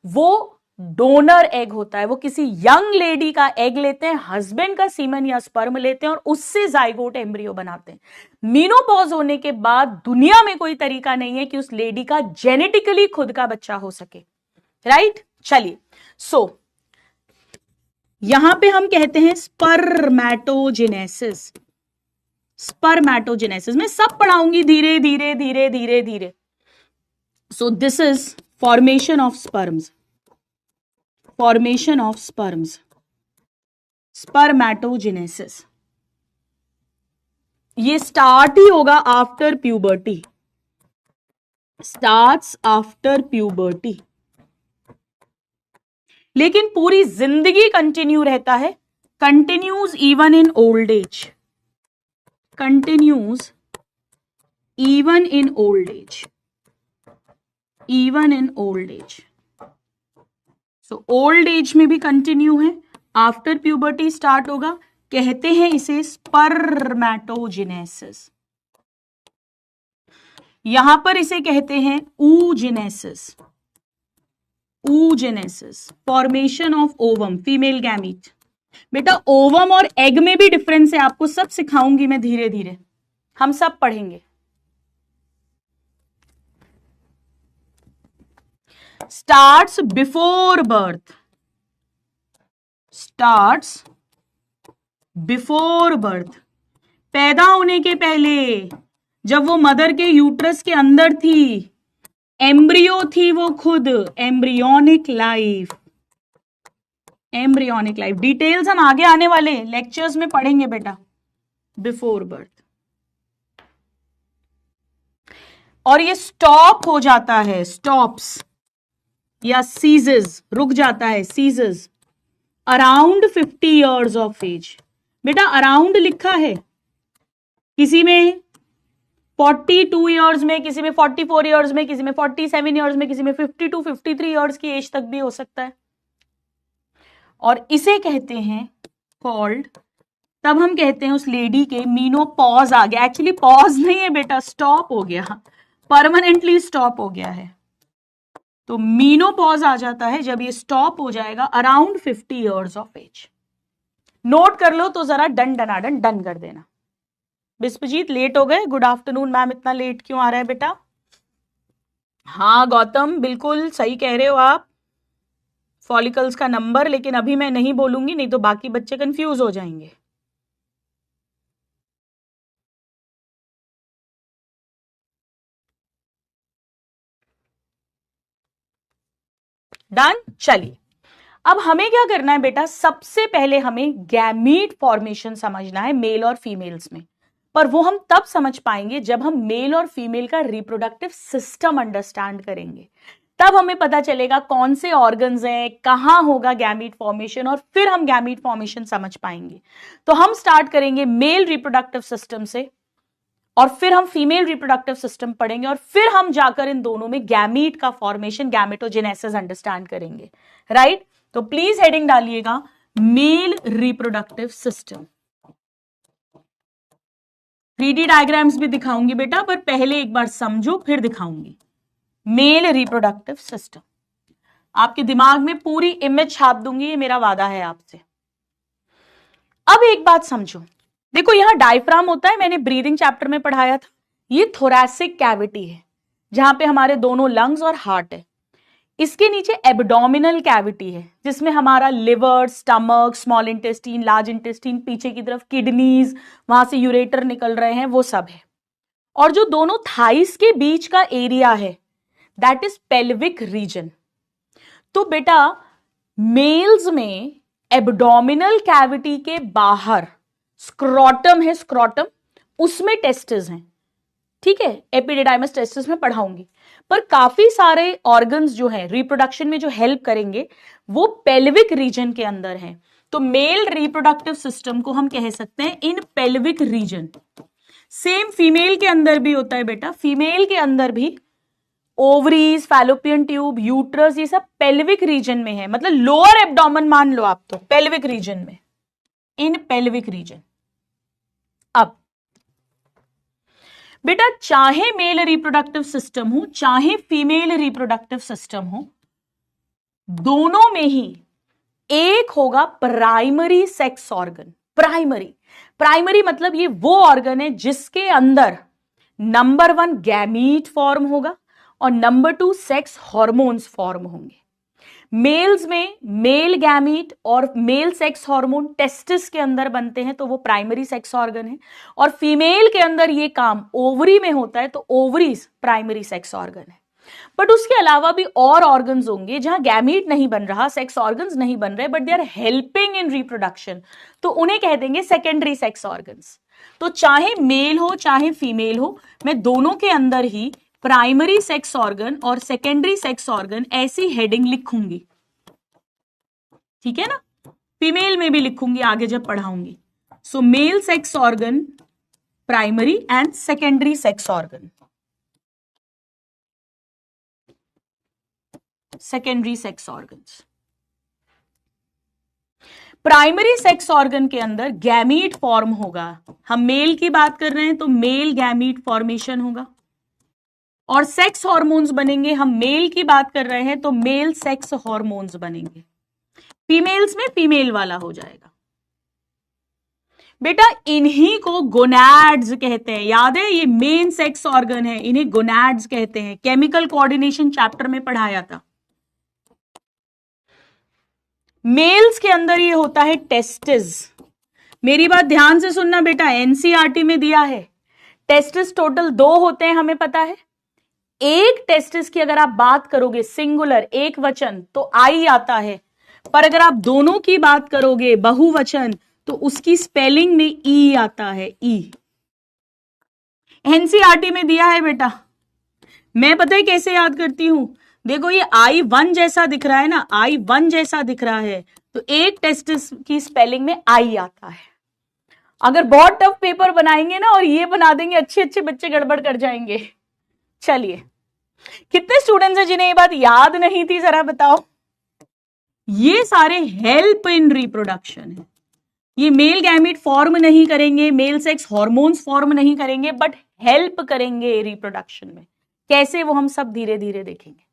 वो डोनर एग होता है। वो किसी यंग लेडी का एग लेते हैं, हस्बैंड का सीमन या स्पर्म लेते हैं और उससे जाइगोट एम्ब्रियो बनाते हैं। मीनोपॉज होने के बाद दुनिया में कोई तरीका नहीं है कि उस लेडी का जेनेटिकली खुद का बच्चा हो सके, राइट? चलिए, सो यहां पे हम कहते हैं स्पर्मेटोजेनेसिस। मैं सब पढ़ाऊंगी धीरे धीरे धीरे धीरे धीरे। So this is formation of sperms, spermatogenesis. ये स्टार्ट ही होगा after puberty. Starts after puberty, लेकिन पूरी जिंदगी कंटिन्यू रहता है, continues even in old age, continues even in old age, even in old age. So old age में भी continue है, आफ्टर प्यूबर्टी स्टार्ट होगा, कहते हैं इसे स्पर्मेटोजेनेसिस, यहां पर इसे कहते हैं oogenesis, oogenesis, formation of ovum, female gamete. बेटा ओवम और एग में भी डिफरेंस है, आपको सब सिखाऊंगी मैं धीरे धीरे, हम सब पढ़ेंगे। Starts before birth, starts before birth, पैदा होने के पहले, जब वो मदर के यूट्रस के अंदर थी, एम्ब्रियो थी वो खुद, embryonic life, embryonic life. Details हम आगे आने वाले लेक्चर्स में पढ़ेंगे बेटा, बिफोर बर्थ। और ये स्टॉप हो जाता है, स्टॉप्स या सीजेस, रुक जाता है, ceases around 50 years of age. बेटा अराउंड लिखा है, किसी में 42 इयर्स में, किसी में 44 इयर्स में, किसी में 47 इयर्स में, किसी में 52 53 इयर्स की एज तक भी हो सकता है। और इसे कहते हैं कॉल्ड, तब हम कहते हैं उस लेडी के मीनोपॉज आ गया, एक्चुअली पॉज नहीं है बेटा, स्टॉप हो गया, परमानेंटली स्टॉप हो गया है। तो मीनोपॉज आ जाता है जब ये स्टॉप हो जाएगा around 50 years of age. Note कर लो तो जरा डन डनाडन डन कर देना। बिस्वजीत लेट हो गए, गुड आफ्टरनून मैम, इतना लेट क्यों आ रहा है बेटा? हाँ गौतम बिल्कुल सही कह रहे हो आप, फॉलिकल्स का नंबर, लेकिन अभी मैं नहीं बोलूंगी, नहीं तो बाकी बच्चे कंफ्यूज हो जाएंगे। डन, चलिए अब हमें क्या करना है बेटा, सबसे पहले हमें गैमीट फॉर्मेशन समझना है मेल और फीमेल्स में, पर वो हम तब समझ पाएंगे जब हम मेल और फीमेल का रिप्रोडक्टिव सिस्टम अंडरस्टैंड करेंगे, तब हमें पता चलेगा कौन से ऑर्गन्स हैं, कहां होगा गैमीट फॉर्मेशन, और फिर हम गैमीट फॉर्मेशन समझ पाएंगे। तो हम स्टार्ट करेंगे मेल रिप्रोडक्टिव सिस्टम से, और फिर हम फीमेल रिप्रोडक्टिव सिस्टम पढ़ेंगे, और फिर हम जाकर इन दोनों में गैमीट का फॉर्मेशन, गैमेटोजेनेसिस अंडरस्टैंड करेंगे, राइट? तो प्लीज हेडिंग डालिएगा male reproductive system. 3D diagrams भी दिखाऊंगी बेटा, पर पहले एक बार समझो फिर दिखाऊंगी। मेल रिप्रोडक्टिव सिस्टम, आपके दिमाग में पूरी इमेज छाप दूंगी, ये मेरा वादा है आपसे। अब एक बात समझो, देखो यहां डायफ्राम होता है, मैंने ब्रीदिंग चैप्टर में पढ़ाया था, ये थोरैसिक कैविटी है जहां पे हमारे दोनों लंग्स और हार्ट है। इसके नीचे एब्डोमिनल कैविटी है जिसमें हमारा liver, stomach, small intestine, large intestine, पीछे की तरफ किडनीज, वहां से यूरेटर निकल रहे हैं, वो सब है। और जो दोनों थाइस के बीच का एरिया है दैट इज पेल्विक रीजन। तो बेटा मेल्स में एब्डोमिनल कैविटी के बाहर स्क्रोटम है, स्क्रोटम, उसमें टेस्टिस हैं, ठीक है, एपिडिडाइमस टेस्टिस में पढ़ाऊंगी। पर काफी सारे ऑर्गन्स जो हैं रिप्रोडक्शन में जो हेल्प करेंगे वो पेल्विक रीजन के अंदर हैं। तो मेल रिप्रोडक्टिव सिस्टम को हम कह सकते हैं इन पेल्विक रीजन। सेम फीमेल के अंदर भी होता है बेटा, फीमेल के अंदर भी ओवरीज, फैलोपियन ट्यूब, यूट्रस, ये सब पेल्विक रीजन में है, मतलब लोअर एब्डोमेन मान लो आप, तो पेल्विक रीजन में, इन पेल्विक रीजन। अब बेटा चाहे मेल रिप्रोडक्टिव सिस्टम हो चाहे फीमेल रिप्रोडक्टिव सिस्टम हो, दोनों में ही एक होगा प्राइमरी सेक्स ऑर्गन। प्राइमरी मतलब ये वो ऑर्गन है जिसके अंदर नंबर 1 गैमीट फॉर्म होगा और नंबर 2 सेक्स हार्मोन्स फॉर्म होंगे। मेल्स में मेल गैमीट और मेल सेक्स हार्मोन टेस्टिस के अंदर बनते हैं, तो वो प्राइमरी सेक्स ऑर्गन है। और फीमेल के अंदर ये काम ओवरी में होता है, तो ओवरीज प्राइमरी सेक्स ऑर्गन है। बट उसके अलावा भी और ऑर्गन्स होंगे जहां गैमीट नहीं बन रहा, सेक्स ऑर्गन्स नहीं बन रहे, but they are helping in reproduction, तो उन्हें कह देंगे सेकेंडरी सेक्स ऑर्गन्स। तो चाहे मेल हो चाहे फीमेल हो, मैं दोनों के अंदर ही प्राइमरी सेक्स ऑर्गन और सेकेंडरी सेक्स ऑर्गन ऐसी हेडिंग लिखूंगी, ठीक है ना, फीमेल में भी लिखूंगी आगे जब पढ़ाऊंगी. So male sex organ, primary and secondary sex organ. Secondary sex organs. Primary sex organ के अंदर गैमीट फॉर्म होगा. हम मेल की बात कर रहे हैं तो मेल गैमीट फॉर्मेशन होगा. और सेक्स हार्मोन्स बनेंगे, हम मेल की बात कर रहे हैं तो मेल सेक्स हार्मोन्स बनेंगे. फीमेल्स में फीमेल वाला हो जाएगा. बेटा इन्हीं को गोनैड्स कहते हैं. याद है, ये मेन सेक्स ऑर्गन है, इन्हें गोनैड्स कहते हैं. केमिकल कोऑर्डिनेशन चैप्टर में पढ़ाया था. मेल्स के अंदर ये होता है टेस्टिस. मेरी बात ध्यान से सुनना बेटा, एनसीईआरटी में दिया है. टेस्टिस टोटल 2 होते हैं, हमें पता है. एक टेस्टिस की अगर आप बात करोगे सिंगुलर, एक वचन, तो आई आता है. पर अगर आप दोनों की बात करोगे बहुवचन, तो उसकी स्पेलिंग में ई आता है. ई एनसीईआरटी में दिया है बेटा. मैं पता है कैसे याद करती हूं. देखो ये I1 जैसा दिख रहा है ना, I1 जैसा दिख रहा है, तो एक टेस्टिस की स्पेलिंग में आई आता है. अगर बहुत टफ पेपर बनाएंगे ना और ये बना देंगे, अच्छे अच्छे बच्चे गड़बड़ कर जाएंगे. चलिए, कितने स्टूडेंट्स हैं जिन्हें ये बात याद नहीं थी, जरा बताओ. ये सारे हेल्प इन रिप्रोडक्शन है. ये मेल गैमीट फॉर्म नहीं करेंगे, मेल सेक्स हार्मोन्स फॉर्म नहीं करेंगे, बट हेल्प करेंगे रिप्रोडक्शन में. कैसे, वो हम सब धीरे धीरे देखेंगे.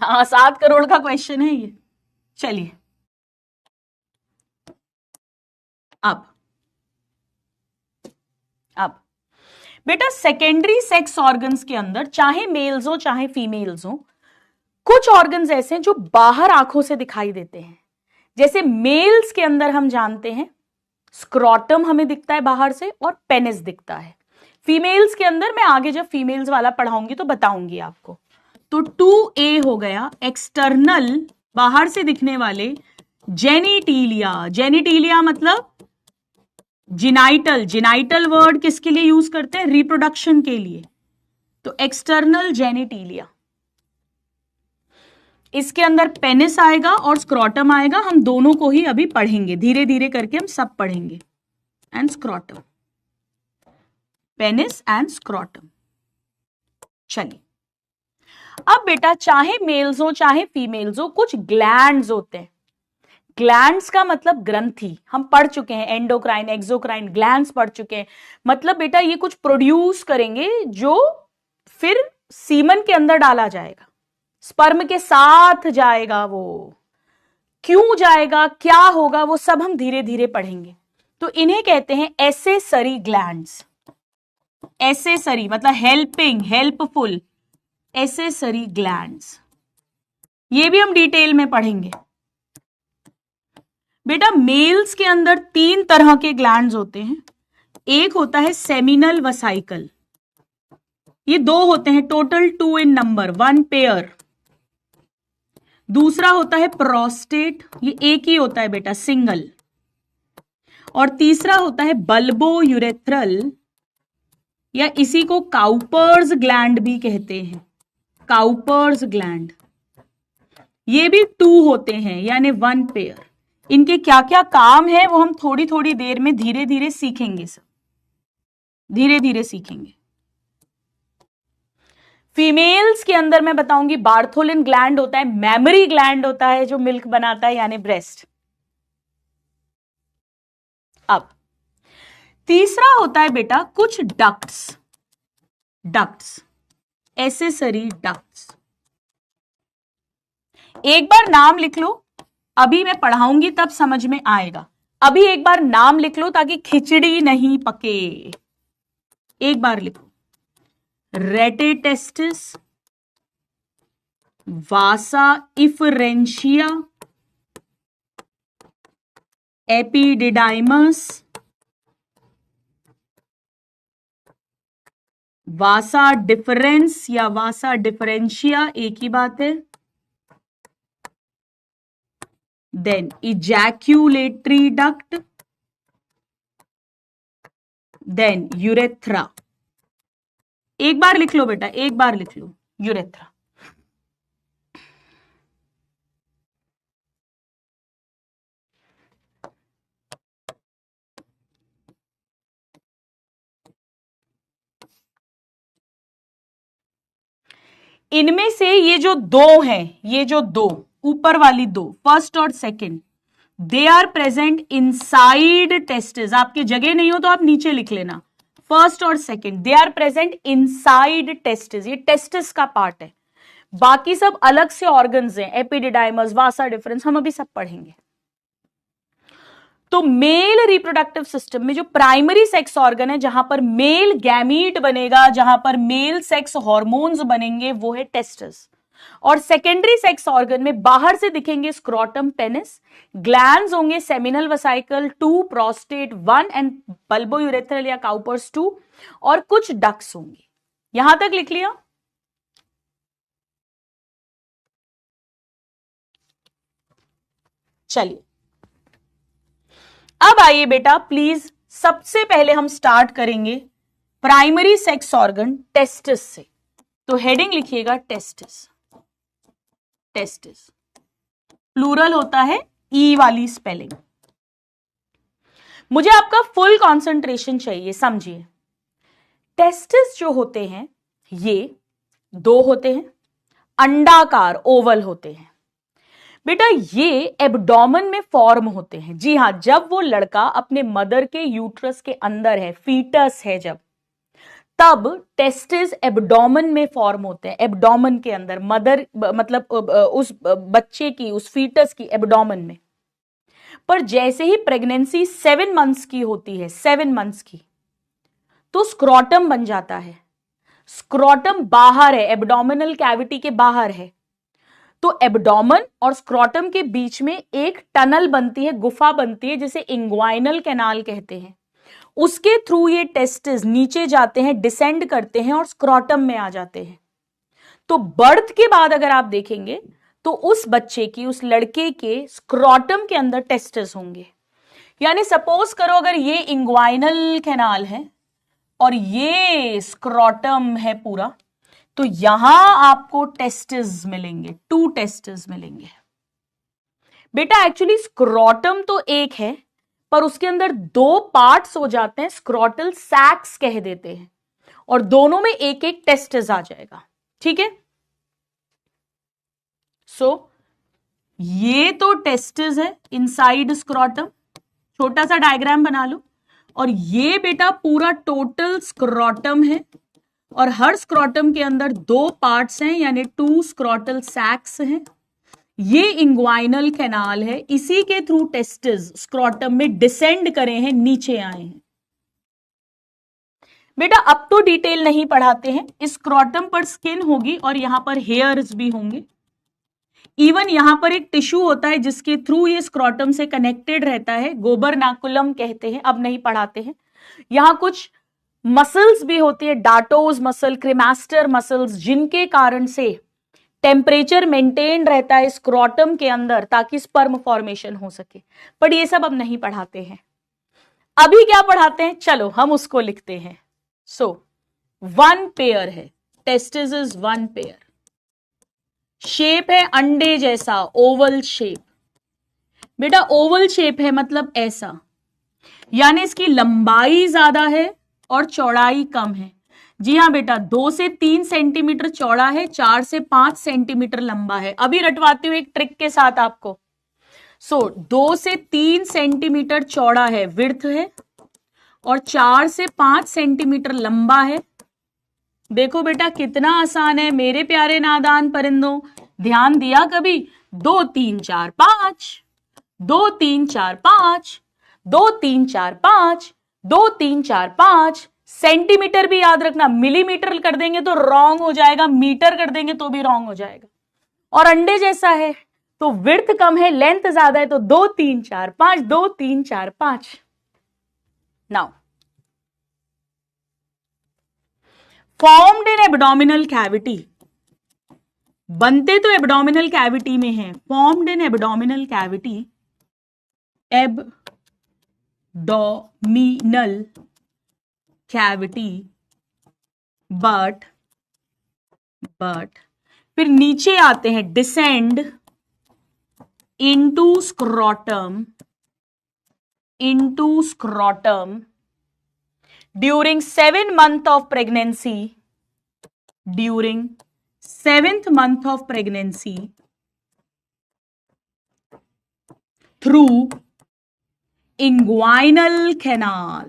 हाँ, 7 करोड़ का क्वेश्चन है ये. चलिए, अब बेटा सेकेंडरी सेक्स ऑर्गन्स के अंदर चाहे मेल्स हो चाहे फीमेल्स हो, कुछ ऑर्गन्स ऐसे हैं जो बाहर आंखों से दिखाई देते हैं. जैसे मेल्स के अंदर हम जानते हैं स्क्रोटम हमें दिखता है बाहर से और पेनिस दिखता है. फीमेल्स के अंदर मैं आगे जब फीमेल्स वाला पढ़ाऊंगी तो बताऊंगी आपको. तो 2A हो गया एक्सटर्नल, बाहर से दिखने वाले जेनिटीलिया. जेनिटीलिया मतलब जिनाइटल. जिनाइटल वर्ड किसके लिए यूज करते हैं? रिप्रोडक्शन के लिए. तो एक्सटर्नल जेनिटीलिया, इसके अंदर पेनिस आएगा और स्क्रोटम आएगा. हम दोनों को ही अभी पढ़ेंगे, धीरे धीरे करके हम सब पढ़ेंगे. And scrotum, penis and scrotum. चलिए, अब बेटा चाहे मेल्स हो चाहे फीमेल्स हो, कुछ ग्लैंड्स होते हैं. ग्लैंड्स का मतलब ग्रंथि, हम पढ़ चुके हैं. एंडोक्राइन, एक्सोक्राइन, ग्लैंड्स पढ़ चुके हैं. मतलब बेटा ये कुछ प्रोड्यूस करेंगे जो फिर सीमन के अंदर डाला जाएगा, स्पर्म के साथ जाएगा. वो क्यों जाएगा, क्या होगा, वो सब हम धीरे धीरे पढ़ेंगे. तो इन्हें कहते हैं एसेसरी ग्लैंड्स. एसेसरी मतलब हेल्पिंग, हेल्पफुल, एसेसरी ग्लैंड्स. ये भी हम डिटेल में पढ़ेंगे. बेटा मेल्स के अंदर 3 तरह के ग्लैंड्स होते हैं. एक होता है सेमिनल वसाइकल, ये 2 होते हैं, टोटल 2 इन नंबर, 1 पेयर. दूसरा होता है प्रोस्टेट, ये एक ही होता है बेटा, सिंगल. और तीसरा होता है बल्बो यूरेथ्रल, या इसी को काउपर्स ग्लैंड भी कहते हैं. काउपर्स ग्लैंड, ये भी 2 होते हैं, यानी 1 पेयर. इनके क्या क्या काम है वो हम थोड़ी थोड़ी देर में धीरे धीरे सीखेंगे. सब धीरे धीरे सीखेंगे. फीमेल्स के अंदर मैं बताऊंगी बार्थोलिन ग्लैंड होता है, मैमरी ग्लैंड होता है जो मिल्क बनाता है, यानी ब्रेस्ट. अब तीसरा होता है बेटा कुछ डक्ट्स. Ducts, accessory ducts. एक बार नाम लिख लो, अभी मैं पढ़ाऊंगी तब समझ में आएगा. अभी एक बार नाम लिख लो ताकि खिचड़ी नहीं पके. एक बार लिखो, rete testis, vasa efferentia, epididymis, vasa deferens या वासा डिफरेंशिया, एक ही बात है. Then ejaculatory duct, then urethra. एक बार लिख लो बेटा, एक बार लिख लो, यूरेथ्रा। इनमें से ये जो दो हैं, ये जो दो ऊपर वाली दो, फर्स्ट और second, they are present inside testis. आपकी जगह नहीं हो तो आप नीचे लिख लेना, फर्स्ट और second they are present inside testis. ये टेस्टिस का पार्ट है, बाकी सब अलग से ऑर्गन्स हैं, एपिडिडाइमस, वासा डिफरेंस, हम अभी सब पढ़ेंगे। तो मेल रिप्रोडक्टिव सिस्टम में जो प्राइमरी सेक्स ऑर्गन है, जहां पर मेल गैमीट बनेगा, जहां पर मेल सेक्स हॉर्मोन्स बनेंगे, वो है टेस्टिस। और सेकेंडरी सेक्स ऑर्गन में बाहर से दिखेंगे स्क्रोटम, पेनिस, ग्लैंड्स होंगे seminal vesicle 2, prostate 1 and bulbourethral या काउपर्स 2, और कुछ डक्स होंगे। यहां तक लिख लिया? चलिए अब आइए बेटा, प्लीज सबसे पहले हम स्टार्ट करेंगे प्राइमरी सेक्स ऑर्गन टेस्टिस से। तो हेडिंग लिखिएगा टेस्टिस। टेस्टिस प्लूरल होता है, ई वाली स्पेलिंग। मुझे आपका फुल कंसंट्रेशन चाहिए, समझिए। टेस्टिस जो होते हैं ये दो होते हैं, अंडाकार ओवल होते हैं बेटा। ये एब्डोमेन में फॉर्म होते हैं। जी हां, जब वो लड़का अपने मदर के यूट्रस के अंदर है, फीटस है जब, तब टेस्टिस एब्डोमेन में फॉर्म होते हैं। एब्डोमेन के अंदर, मदर मतलब उस बच्चे की, उस फीटस की एब्डोमेन में। पर जैसे ही प्रेगनेंसी 7 मंथ्स की होती है, 7 मंथ्स की, तो स्क्रोटम बन जाता है। स्क्रोटम बाहर है, एब्डोमिनल कैविटी के बाहर है। तो एब्डोमेन और स्क्रोटम के बीच में एक टनल बनती है, गुफा बनती है, जिसे इंग्वाइनल कैनाल कहते हैं। उसके थ्रू ये टेस्टिस नीचे जाते हैं, डिसेंड करते हैं और स्क्रोटम में आ जाते हैं। तो बर्थ के बाद अगर आप देखेंगे तो उस बच्चे की, उस लड़के के स्क्रोटम के अंदर टेस्टिस होंगे। यानी सपोज करो अगर ये इंग्वाइनल कैनाल है और ये स्क्रोटम है पूरा, तो यहां आपको टेस्टिस मिलेंगे, 2 टेस्टिस मिलेंगे बेटा। एक्चुअली स्क्रोटम तो एक है, पर उसके अंदर 2 पार्ट्स हो जाते हैं, स्क्रोटल सैक्स कह देते हैं, और दोनों में एक एक टेस्टिस आ जाएगा। ठीक है, सो ये तो टेस्टिस है इनसाइड स्क्रोटम, छोटा सा डायग्राम बना लो। और ये बेटा पूरा टोटल स्क्रोटम है, और हर स्क्रोटम के अंदर 2 पार्ट्स हैं, यानी 2 स्क्रोटल सैक्स हैं। ये इंग्वाइनल कैनाल है, इसी के थ्रू टेस्टिस स्क्रोटम में डिसेंड करे हैं, नीचे आए हैं बेटा। अब तो डिटेल नहीं पढ़ाते हैं। इस स्क्रोटम पर स्किन होगी और यहां पर हेयर्स भी होंगे। इवन यहां पर एक टिश्यू होता है जिसके थ्रू ये स्क्रोटम से कनेक्टेड रहता है, गोबरनाकुलम कहते हैं, अब नहीं पढ़ाते हैं। यहां कुछ मसल्स भी होती है, डाटोज मसल, क्रेमास्टर मसल्स, जिनके कारण से टेम्परेचर मेंटेन रहता है स्क्रोटम के अंदर, ताकि स्पर्म फॉर्मेशन हो सके। पर ये सब अब नहीं पढ़ाते हैं। अभी क्या पढ़ाते हैं, चलो हम उसको लिखते हैं। सो 1 पेयर है, टेस्टिस इज 1 पेयर। शेप है अंडे जैसा, ओवल शेप बेटा। ओवल शेप है मतलब ऐसा, यानी इसकी लंबाई ज्यादा है और चौड़ाई कम है। जी हां बेटा, 2 से 3 सेंटीमीटर चौड़ा है, 4 से 5 सेंटीमीटर लंबा है। अभी रटवाती हूं एक ट्रिक के साथ आपको। 2 से 3 सेंटीमीटर चौड़ा है, विड्थ है, और 4 से 5 सेंटीमीटर लंबा है। देखो बेटा कितना आसान है मेरे प्यारे नादान परिंदों, ध्यान दिया कभी? 2 3 4 5, 2 3 4 5, 2 3 4 5, 2 3 4 5। सेंटीमीटर भी याद रखना, मिलीमीटर कर देंगे तो रॉन्ग हो जाएगा, मीटर कर देंगे तो भी रॉन्ग हो जाएगा। और अंडे जैसा है तो विड्थ कम है, लेंथ ज्यादा है, तो 2 3 4 5, 2 3 4 5। Now formed in abdominal cavity, बनते तो एब्डोमिनल कैविटी में है, formed in abdominal cavity, abdominal cavity but फिर नीचे आते हैं, descend into scrotum during 7 month of pregnancy, during 7th month of pregnancy through inguinal canal.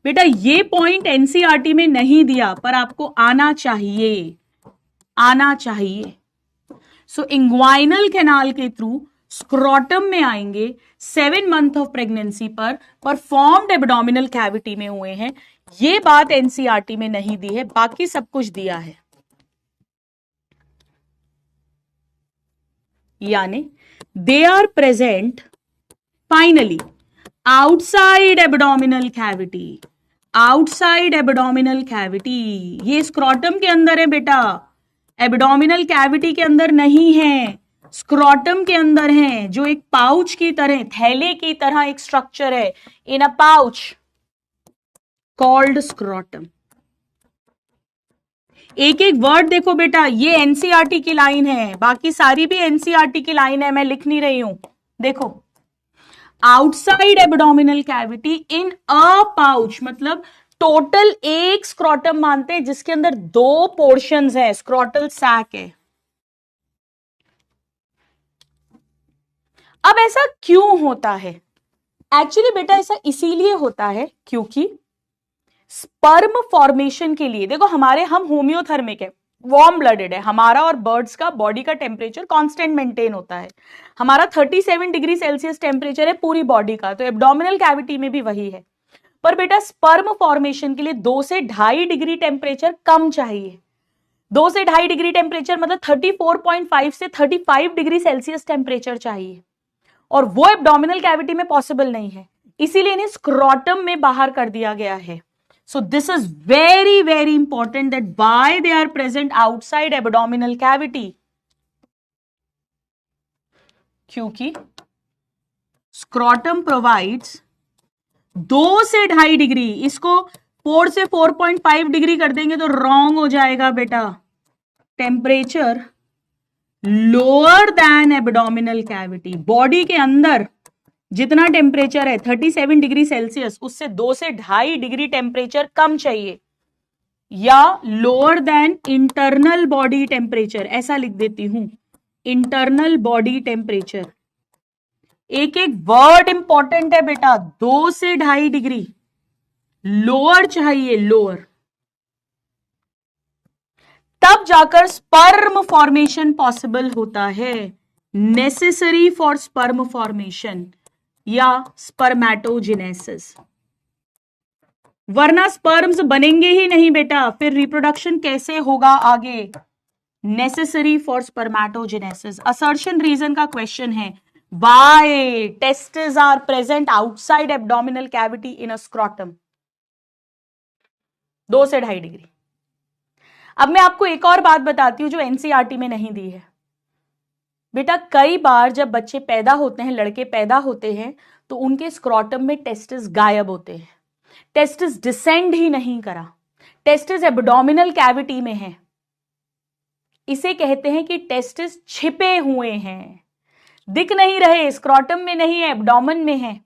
बेटा ये पॉइंट एनसीईआरटी में नहीं दिया, पर आपको आना चाहिए. सो इंग्वाइनल कैनाल के थ्रू स्क्रोटम में आएंगे 7 month ऑफ प्रेगनेंसी पर फॉर्म्ड एब्डोमिनल कैविटी में हुए हैं. ये बात एनसीईआरटी में नहीं दी है, बाकी सब कुछ दिया है. यानी they are present finally outside abdominal cavity. ये स्क्रोटम के अंदर है बेटा, एब्डोमिनल कैविटी के अंदर नहीं है, स्क्रोटम के अंदर है, जो एक पाउच की तरह, थैले की तरह एक स्ट्रक्चर है, इन अ पाउच कॉल्ड स्क्रोटम. एक एक वर्ड देखो बेटा, ये एनसीईआरटी की लाइन है, बाकी सारी भी एनसीईआरटी की लाइन है, मैं लिख नहीं रही हूं. देखो, outside abdominal cavity in a pouch, मतलब टोटल एक स्क्रोटम मानते हैं जिसके अंदर 2 पोर्शंस है, स्क्रोटल सैक है. अब ऐसा क्यों होता है? एक्चुअली बेटा ऐसा इसीलिए होता है क्योंकि स्पर्म फॉर्मेशन के लिए, देखो हम होम्योथर्मिक है, वार्म ब्लडेड है, हमारा और बर्ड्स का बॉडी का टेम्परेचर कांस्टेंट मेंटेन होता है. हमारा 37 डिग्री सेल्सियस टेम्परेचर है पूरी बॉडी का, तो एब्डोमिनल कैविटी में भी वही है. पर बेटा स्पर्म फॉर्मेशन के लिए 2 से 2.5 डिग्री टेम्परेचर कम चाहिए. 2 से 2.5 डिग्री टेम्परेचर मतलब 34.5 से 35 डिग्री सेल्सियस टेम्परेचर चाहिए, और वो एब्डोमिनल कैविटी में पॉसिबल नहीं है, इसीलिए इन्हें स्क्रोटम में बाहर कर दिया गया है. So this is very very important that why they are present outside abdominal cavity. क्योंकि स्क्रोटम प्रोवाइड्स 2 से 2.5 डिग्री, इसको 4 से 4.5 डिग्री कर देंगे तो रॉन्ग हो जाएगा बेटा. Temperature lower than abdominal cavity, body के अंदर जितना टेम्परेचर है 37 डिग्री सेल्सियस, उससे 2 से 2.5 डिग्री टेम्परेचर कम चाहिए, या lower than internal body temperature, ऐसा लिख देती हूं, इंटरनल बॉडी टेम्परेचर. एक एक वर्ड इंपॉर्टेंट है बेटा, 2 से 2.5 डिग्री लोअर चाहिए, लोअर, तब जाकर स्पर्म फॉर्मेशन पॉसिबल होता है. नेसेसरी फॉर स्पर्म फॉर्मेशन या स्पर्मेटोजेनेसिस, वरना स्पर्म्स बनेंगे ही नहीं बेटा, फिर रिप्रोडक्शन कैसे होगा आगे. Necessary for spermatogenesis. Assertion reason का क्वेश्चन है, why testis are present outside abdominal cavity in a scrotum. 2 से 2.5 डिग्री. अब मैं आपको एक और बात बताती हूं जो एनसीईआरटी में नहीं दी है. बेटा कई बार जब बच्चे पैदा होते हैं, लड़के पैदा होते हैं, तो उनके स्क्रोटम में टेस्टिस गायब होते हैं, टेस्टिस डिसेंड ही नहीं करा, टेस्टिस एब्डोमिनल कैविटी में है. इसे कहते हैं कि टेस्टिस छिपे हुए हैं, दिख नहीं रहे, स्क्रोटम में नहीं है, एब्डोमेन में है.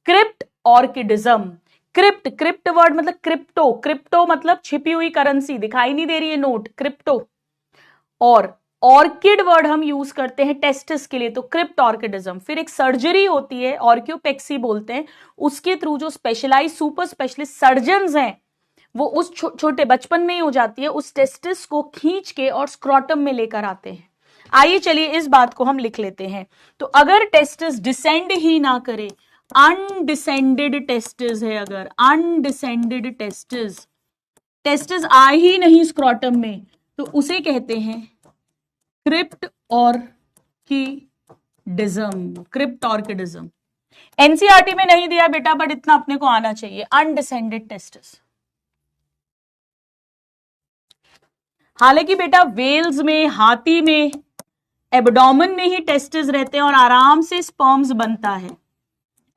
क्रिप्ट ऑर्किडिज्म. क्रिप्ट वर्ड मतलब क्रिप्टो मतलब छिपी हुई करेंसी, दिखाई नहीं दे रही है नोट, क्रिप्टो. और ऑर्किड वर्ड हम यूज करते हैं टेस्टिस के लिए, तो क्रिप्ट ऑर्किडिज्म. फिर एक सर्जरी होती है, ऑर्क्योपेक्सी बोलते हैं, उसके थ्रू जो स्पेशलाइज सुपर स्पेशलिस्ट सर्जन्स हैं, वो उस छोटे बचपन में ही हो जाती है, उस टेस्टिस को खींच के और स्क्रोटम में लेकर आते हैं. आइए चलिए इस बात को हम लिख लेते हैं. तो अगर टेस्टिस डिसेंड ही ना करे, अनडिसेंडेड टेस्टिस है, अगर अनडिसेंडेड टेस्टिस आ ही नहीं स्क्रोटम में, तो उसे कहते हैं क्रिप्ट ऑर्किडिज्म. एनसीईआरटी में नहीं दिया बेटा, बट इतना अपने को आना चाहिए, अनडिसेंडेड टेस्टिस. हालांकि बेटा वेल्स में, हाथी में एब्डोमेन में ही टेस्टिस रहते हैं और आराम से स्पर्म्स बनता है.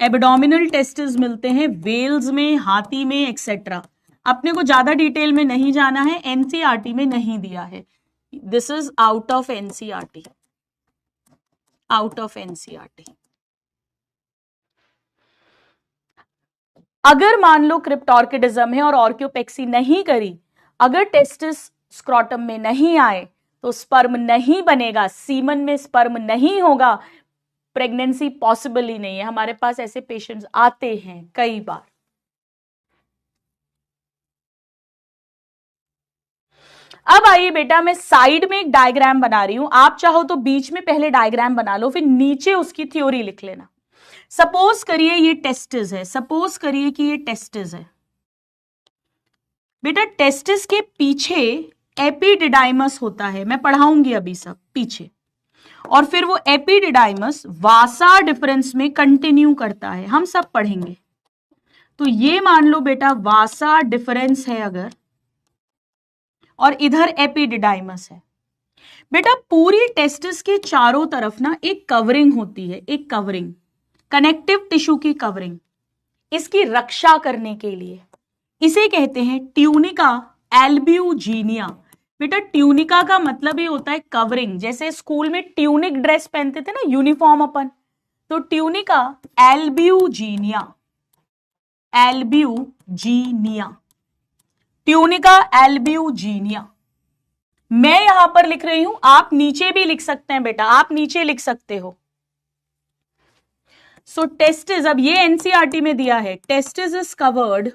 एब्डोमिनल टेस्टिस मिलते हैं वेल्स में, हाथी में, एक्सेट्रा। अपने को ज्यादा डिटेल में नहीं जाना है, एनसीईआरटी में नहीं दिया है। This is out of NCERT, out of NCERT. अगर मान लो क्रिप्टोर्किडिज्म है और ऑर्क्योपेक्सी नहीं करी, अगर टेस्टिस स्क्रोटम में नहीं आए तो स्पर्म नहीं बनेगा, सीमन में स्पर्म नहीं होगा, प्रेगनेंसी पॉसिबल ही नहीं है। हमारे पास ऐसे पेशेंट्स आते हैं कई बार। अब आइए बेटा, मैं साइड में एक डायग्राम बना रही हूं, आप चाहो तो बीच में पहले डायग्राम बना लो, फिर नीचे उसकी थ्योरी लिख लेना। सपोज करिए ये टेस्टिस है, सपोज करिए कि ये टेस्टिस है बेटा। टेस्टिस के पीछे एपिडिडाइमस होता है, मैं पढ़ाऊंगी अभी सब पीछे, और फिर वो एपिडिडाइमस वासा डिफरेंस में कंटिन्यू करता है, हम सब पढ़ेंगे। तो ये मान लो बेटा वासा डिफरेंस है अगर, और इधर एपिडिडाइमस है बेटा। पूरी टेस्टिस के चारों तरफ ना एक कवरिंग होती है, एक कवरिंग, कनेक्टिव टिश्यू की कवरिंग, इसकी रक्षा करने के लिए। इसे कहते हैं ट्यूनिका एल्ब्यूजिनिया। बेटा ट्यूनिका का मतलब ये होता है कवरिंग, जैसे स्कूल में ट्यूनिक ड्रेस पहनते थे ना, यूनिफॉर्म अपन, तो tunica albuginea, albuginea, tunica albuginea. मैं यहां पर लिख रही हूं, आप नीचे भी लिख सकते हैं बेटा, आप नीचे लिख सकते हो। सो टेस्टिस, अब ये एनसीईआरटी में दिया है, testis is covered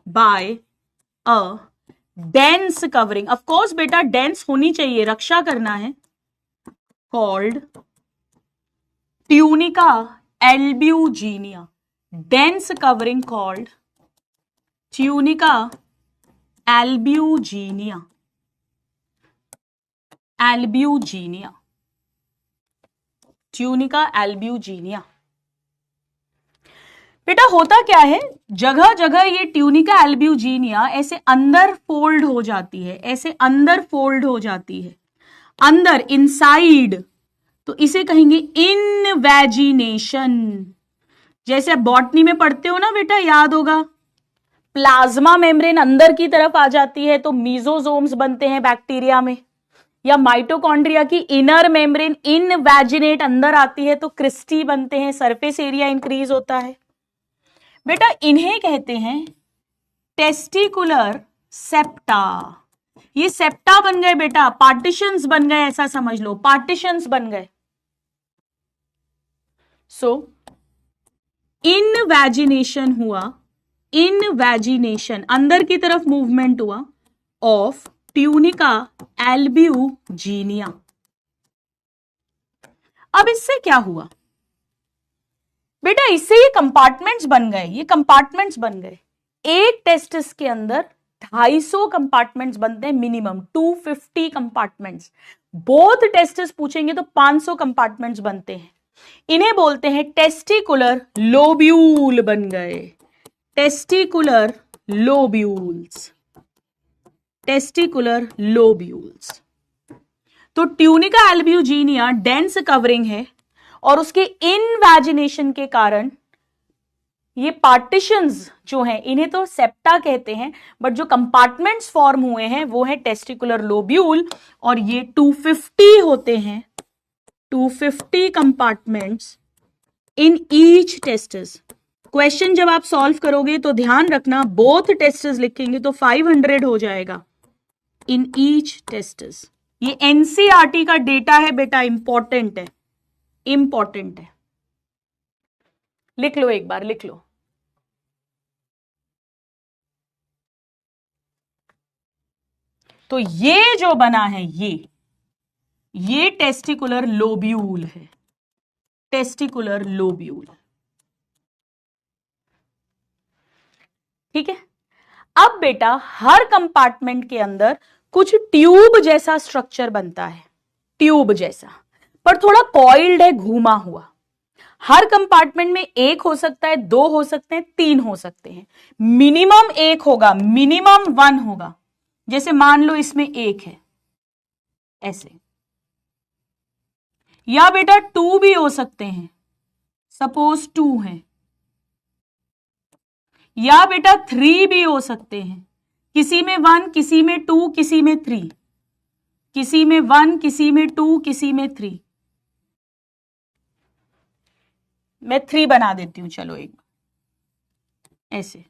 by a dense covering. Of course बेटा डेंस होनी चाहिए, रक्षा करना है, called tunica albuginea, dense covering called tunica albuginea, albuginea, tunica albuginea. बेटा होता क्या है, जगह जगह ये ट्यूनिका एल्ब्यूजिनिया ऐसे अंदर फोल्ड हो जाती है, ऐसे अंदर फोल्ड हो जाती है, अंदर, इनसाइड, तो इसे कहेंगे इनवैजिनेशन। जैसे बॉटनी में पढ़ते हो ना बेटा, याद होगा, प्लाज्मा मेम्ब्रेन अंदर की तरफ आ जाती है तो मीजोजोम्स बनते हैं बैक्टीरिया में, या माइटोकॉन्ड्रिया की इनर मेम्ब्रेन इनवैजिनेट अंदर आती है तो क्रिस्टी बनते हैं, सरफेस एरिया इंक्रीज होता है। बेटा इन्हें कहते हैं टेस्टिकुलर सेप्टा। ये सेप्टा बन गए बेटा, पार्टीशंस बन गए, ऐसा समझ लो, पार्टीशंस बन गए। सो इनवैजिनेशन हुआ, इनवैजिनेशन अंदर की तरफ मूवमेंट हुआ ऑफ ट्यूनिका एल्ब्यूजिनिया। अब इससे क्या हुआ बेटा, इससे ये कंपार्टमेंट्स बन गए, ये कंपार्टमेंट्स बन गए। एक टेस्टिस के अंदर 250 कंपार्टमेंट्स बनते हैं मिनिमम, 250 कंपार्टमेंट्स। बोथ टेस्टिस पूछेंगे तो 500 कंपार्टमेंट्स बनते हैं। इन्हें बोलते हैं टेस्टिकुलर लोब्यूल बन गए, टेस्टिकुलर लोब्यूल्स, टेस्टिकुलर लोब्यूल्स। तो ट्यूनिका एल्ब्यूजिनिया डेंस कवरिंग है और उसके इनवैजिनेशन के कारण ये पार्टीशंस जो हैं, इन्हें तो सेप्टा कहते हैं, बट जो कंपार्टमेंट्स फॉर्म हुए हैं वो है टेस्टिकुलर लोब्यूल, और ये 250 होते हैं, 250 compartments in each testis. Question जब आप सॉल्व करोगे तो ध्यान रखना, बोथ टेस्टिस लिखेंगे तो 500 हो जाएगा इन ईच टेस्टिस। ये एनसीईआरटी का डेटा है बेटा, इंपॉर्टेंट है, इंपॉर्टेंट है, लिख लो, एक बार लिख लो। तो ये जो बना है ये टेस्टिकुलर लोब्यूल है, टेस्टिकुलर लोब्यूल, ठीक है। अब बेटा हर कंपार्टमेंट के अंदर कुछ ट्यूब जैसा स्ट्रक्चर बनता है, ट्यूब जैसा, पर थोड़ा कॉइल्ड है, घूमा हुआ। हर कंपार्टमेंट में एक हो सकता है, दो हो सकते हैं, तीन हो सकते हैं, मिनिमम एक होगा, मिनिमम 1 होगा। जैसे मान लो इसमें एक है ऐसे, या बेटा 2 भी हो सकते हैं, सपोज 2 है, या बेटा 3 भी हो सकते हैं, किसी में 1, किसी में 2, किसी में 3, किसी में 1, किसी में 2, किसी में 3। मैं 3 बना देती हूं, चलो एक ऐसे।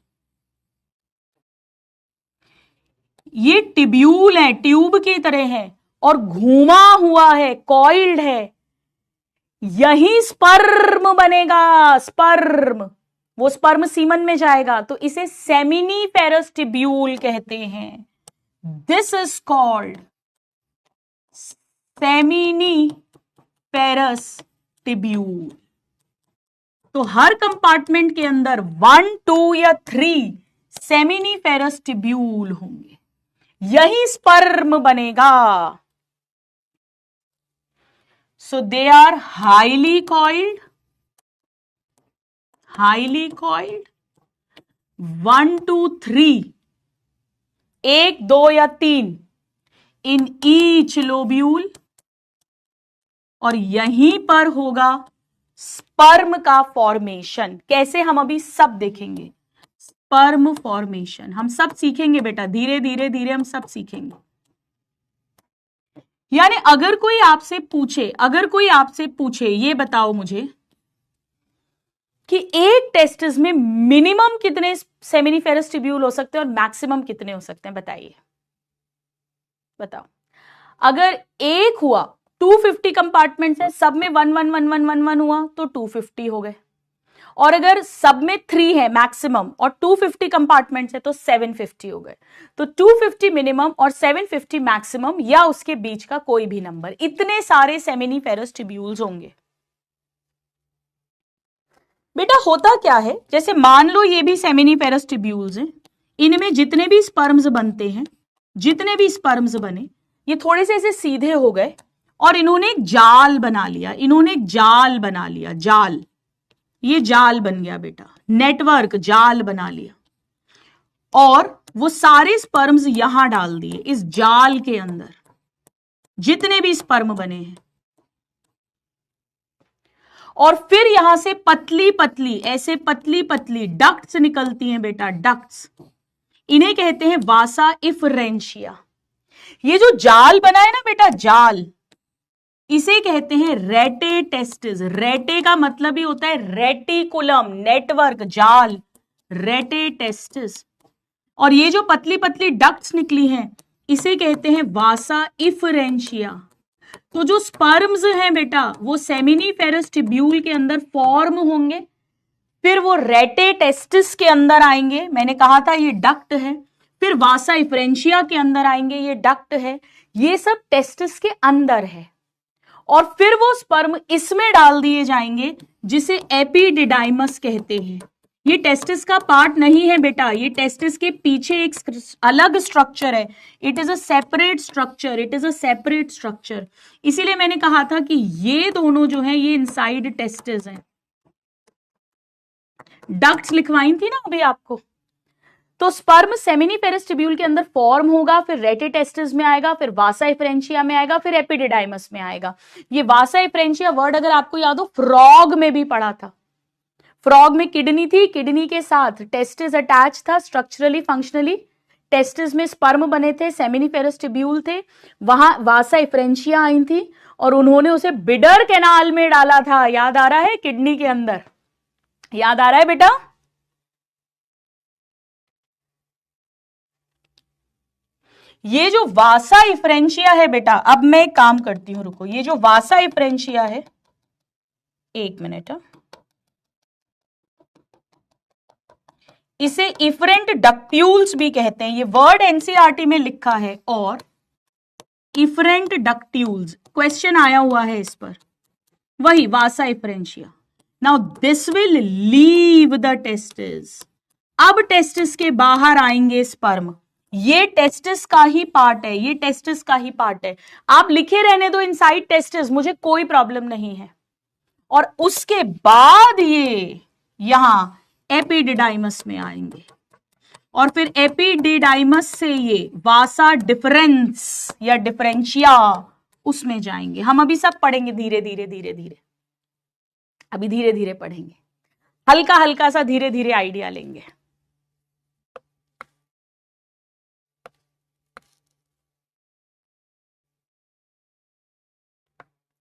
ये टिब्यूल है, ट्यूब की तरह है और घूमा हुआ है, कॉइल्ड है। यही स्पर्म बनेगा, स्पर्म, वो स्पर्म सीमन में जाएगा, तो इसे सेमिनीफेरस टिब्यूल कहते हैं। This is called seminiferous tubule. तो हर कंपार्टमेंट के अंदर 1, 2 या 3 सेमिनीफेरस टिब्यूल होंगे, यही स्पर्म बनेगा। सो दे आर हाईली कॉइल्ड, 1, 2, 3, 1, 2 या 3 इन ईच लोब्यूल, और यहीं पर होगा स्पर्म का फॉर्मेशन। कैसे, हम अभी सब देखेंगे। स्पर्म फॉर्मेशन हम सब सीखेंगे बेटा, धीरे धीरे धीरे हम सब सीखेंगे। यानी अगर कोई आपसे पूछे ये बताओ मुझे कि एक टेस्टिस में मिनिमम कितने सेमिनीफेरस टिब्यूल हो सकते हैं और मैक्सिमम कितने हो सकते हैं, बताइए, बताओ। अगर एक हुआ, 250 कंपार्टमेंट्स हैं, सब में 1 1 1 1 1 1 हुआ तो 250 हो गए। और अगर सब में 3 है मैक्सिमम और 250 कंपार्टमेंट्स है तो 750 हो गए। तो 250 मिनिमम और 750 मैक्सिमम, या उसके बीच का कोई भी नंबर, इतने सारे सेमिनीफेरस टिब्यूल्स होंगे। बेटा होता क्या है, जैसे मान लो ये भी सेमिनीफेरस टिब्यूल्स हैं, इनमें जितने भी स्पर्म्स बनते हैं, जितने भी स्पर्म्स बने, ये थोड़े से ऐसे सीधे हो गए और इन्होंने एक जाल बना लिया, जाल, ये जाल बन गया बेटा, नेटवर्क, जाल बना लिया, और वो सारे स्पर्म्स यहां डाल दिए इस जाल के अंदर, जितने भी स्पर्म बने हैं। और फिर यहां से पतली पतली डक्ट्स निकलती हैं बेटा, डक्ट्स, इन्हें कहते हैं वासा इफरेंशिया। ये जो जाल बना है ना बेटा, जाल, इसे कहते हैं रेटे टेस्टिस। रेटे का मतलब ही होता है रेटिकुलम, नेटवर्क, जाल, रेटे टेस्टिस। और ये जो पतली पतली डक्ट्स निकली हैं, इसे कहते हैं वासा इफरेंशिया। तो जो स्पर्म्स हैं बेटा, वो सेमिनीफेरस टिब्यूल के अंदर फॉर्म होंगे, फिर वो रेटे टेस्टिस के अंदर आएंगे, मैंने कहा था ये डक्ट है, फिर वासा इफरेंशिया के अंदर आएंगे, ये डक्ट है, ये सब टेस्टिस के अंदर है। और फिर वो स्पर्म इसमें डाल दिए जाएंगे, जिसे एपिडिडाइमस कहते हैं। ये टेस्टिस का पार्ट नहीं है बेटा, ये टेस्टिस के पीछे एक अलग स्ट्रक्चर है। It is a separate structure, इसीलिए मैंने कहा था कि ये दोनों जो हैं ये इनसाइड टेस्टिस हैं। डक्ट्स लिखवाई थी ना अभी आपको। तो स्पर्म सेमिनीफेरस टिब्यूल के अंदर फॉर्म होगा, फिर रेटे टेस्टिस में आएगा, फिर वासा इफरेंशिया में आएगा, फिर एपिडिडाइमस में आएगा। ये वासा इफरेंशिया वर्ड अगर आपको याद हो, फ्रॉग में भी पढ़ा था। फ्रॉग में किडनी थी, किडनी के साथ टेस्टिस अटैच था स्ट्रक्चरली फंक्शनली, टेस्टिस में स्पर्म बने थे, सेमिनीफेरस टिब्यूल थे, वहां वासा इफरेंशिया आई थी और उन्होंने उसे बिडर कैनाल में डाला था। याद आ रहा है, किडनी के अंदर, याद आ रहा है बेटा। ये जो वासा इफरेंशिया है बेटा, अब मैं एक काम करती हूं, रुको, ये जो वासा इफरेंशिया है, एक मिनट, इसे इफरेंट डक्ट्यूल्स भी कहते हैं, ये वर्ड एनसीईआरटी में लिखा है। और इफरेंट डक्ट्यूल्स क्वेश्चन आया हुआ है इस पर, वही vasa efferentia. Now this will leave the testis, अब टेस्टिस के बाहर आएंगे स्पर्म, ये टेस्टिस का ही पार्ट है, ये टेस्टिस का ही पार्ट है। आप लिखे रहने दो इनसाइड टेस्टिस, मुझे कोई प्रॉब्लम नहीं है। और उसके बाद ये यहां एपिडिडाइमस में आएंगे, और फिर एपिडिडाइमस से ये वासा डिफरेंस या डिफरेंशिया उसमें जाएंगे। हम अभी सब पढ़ेंगे धीरे धीरे धीरे धीरे। अभी धीरे धीरे पढ़ेंगे, हल्का हल्का सा धीरे धीरे आइडिया लेंगे।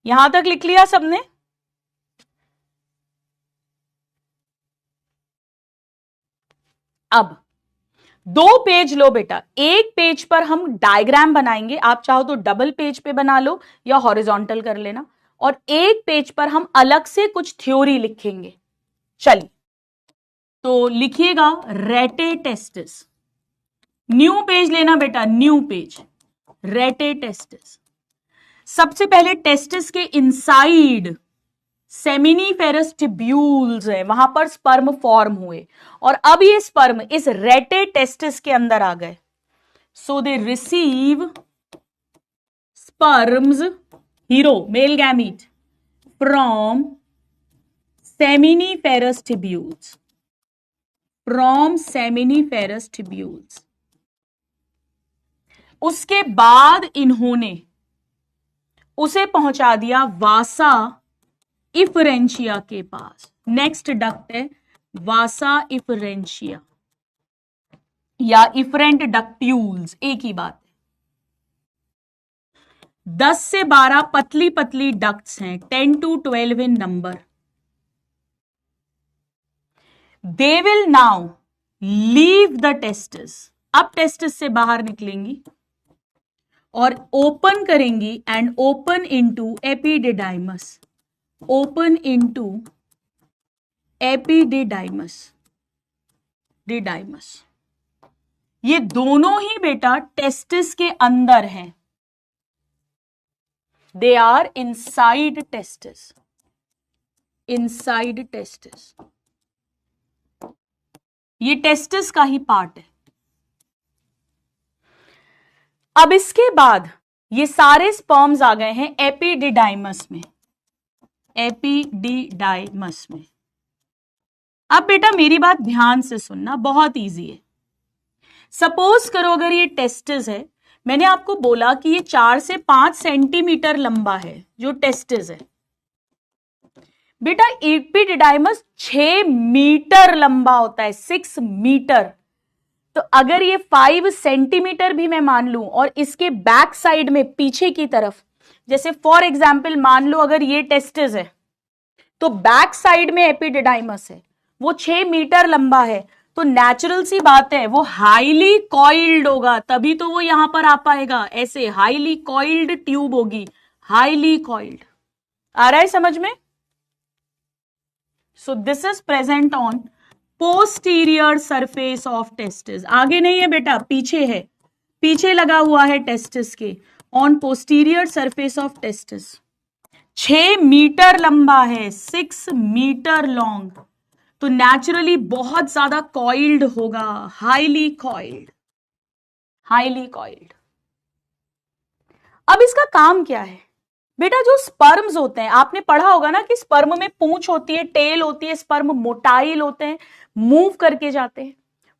यहां तक लिख लिया सबने? अब 2 पेज लो बेटा, एक पेज पर हम डायग्राम बनाएंगे, आप चाहो तो डबल पेज पे बना लो या हॉरिजॉन्टल कर लेना, और एक पेज पर हम अलग से कुछ थ्योरी लिखेंगे। चलिए, तो लिखिएगा रेटे टेस्टिस। न्यू पेज लेना बेटा, न्यू पेज, रेटे टेस्टिस। सबसे पहले टेस्टिस के इनसाइड सेमिनीफेरस टिब्यूल्स है, वहां पर स्पर्म फॉर्म हुए, और अब ये स्पर्म इस रेटे टेस्टिस के अंदर आ गए। So they receive sperms, hero male gamete, from seminiferous tubules, from seminiferous tubules. उसके बाद इन्होंने उसे पहुंचा दिया वासा इफरेंशिया के पास। नेक्स्ट डक्ट है वासा इफरेंशिया या इफरेंट डक्ट्यूल्स, एक ही बात है। 10 से 12 पतली पतली डक्ट्स हैं, 10 to 12 in number. They will now leave the testis, अब टेस्टिस से बाहर निकलेंगी और ओपन करेंगी and open into epididymis, open into epididymis, didymis. ये दोनों ही बेटा टेस्टिस के अंदर हैं, they are inside testis, inside testis. ये टेस्टिस का ही पार्ट है। अब इसके बाद ये सारे स्पर्म्स आ गए हैं एपिडिडाइमस में, एपिडिडाइमस में। अब बेटा मेरी बात ध्यान से सुनना, बहुत इजी है। सपोज करो अगर ये टेस्टिस है, मैंने आपको बोला कि ये 4 से 5 सेंटीमीटर लंबा है जो टेस्टिस है। बेटा एपिडिडाइमस 6 मीटर लंबा होता है, 6 मीटर। तो अगर ये 5 सेंटीमीटर भी मैं मान लूं और इसके बैक साइड में पीछे की तरफ, जैसे फॉर एग्जाम्पल मान लो अगर ये टेस्टिस है तो बैक साइड में एपिडिडाइमस है, वो 6 मीटर लंबा है, तो नेचुरल सी बात है वो हाईली कॉइल्ड होगा, तभी तो वो यहां पर आ पाएगा। ऐसे हाईली कॉइल्ड ट्यूब होगी, हाईली कॉइल्ड। आ रहा है समझ में? So this is present on posterior surface of testis. आगे नहीं है बेटा, पीछे है, पीछे लगा हुआ है टेस्टिस के, on posterior surface of testis. 6 metre लंबा है, 6 मीटर लॉन्ग, तो नेचुरली बहुत ज्यादा कॉइल्ड होगा, हाईली कॉइल्ड, हाईली कॉइल्ड। अब इसका काम क्या है बेटा? जो स्पर्म्स होते हैं, आपने पढ़ा होगा ना कि स्पर्म में पूंछ होती है, टेल होती है, स्पर्म मोटाइल होते हैं, मूव करके जाते हैं।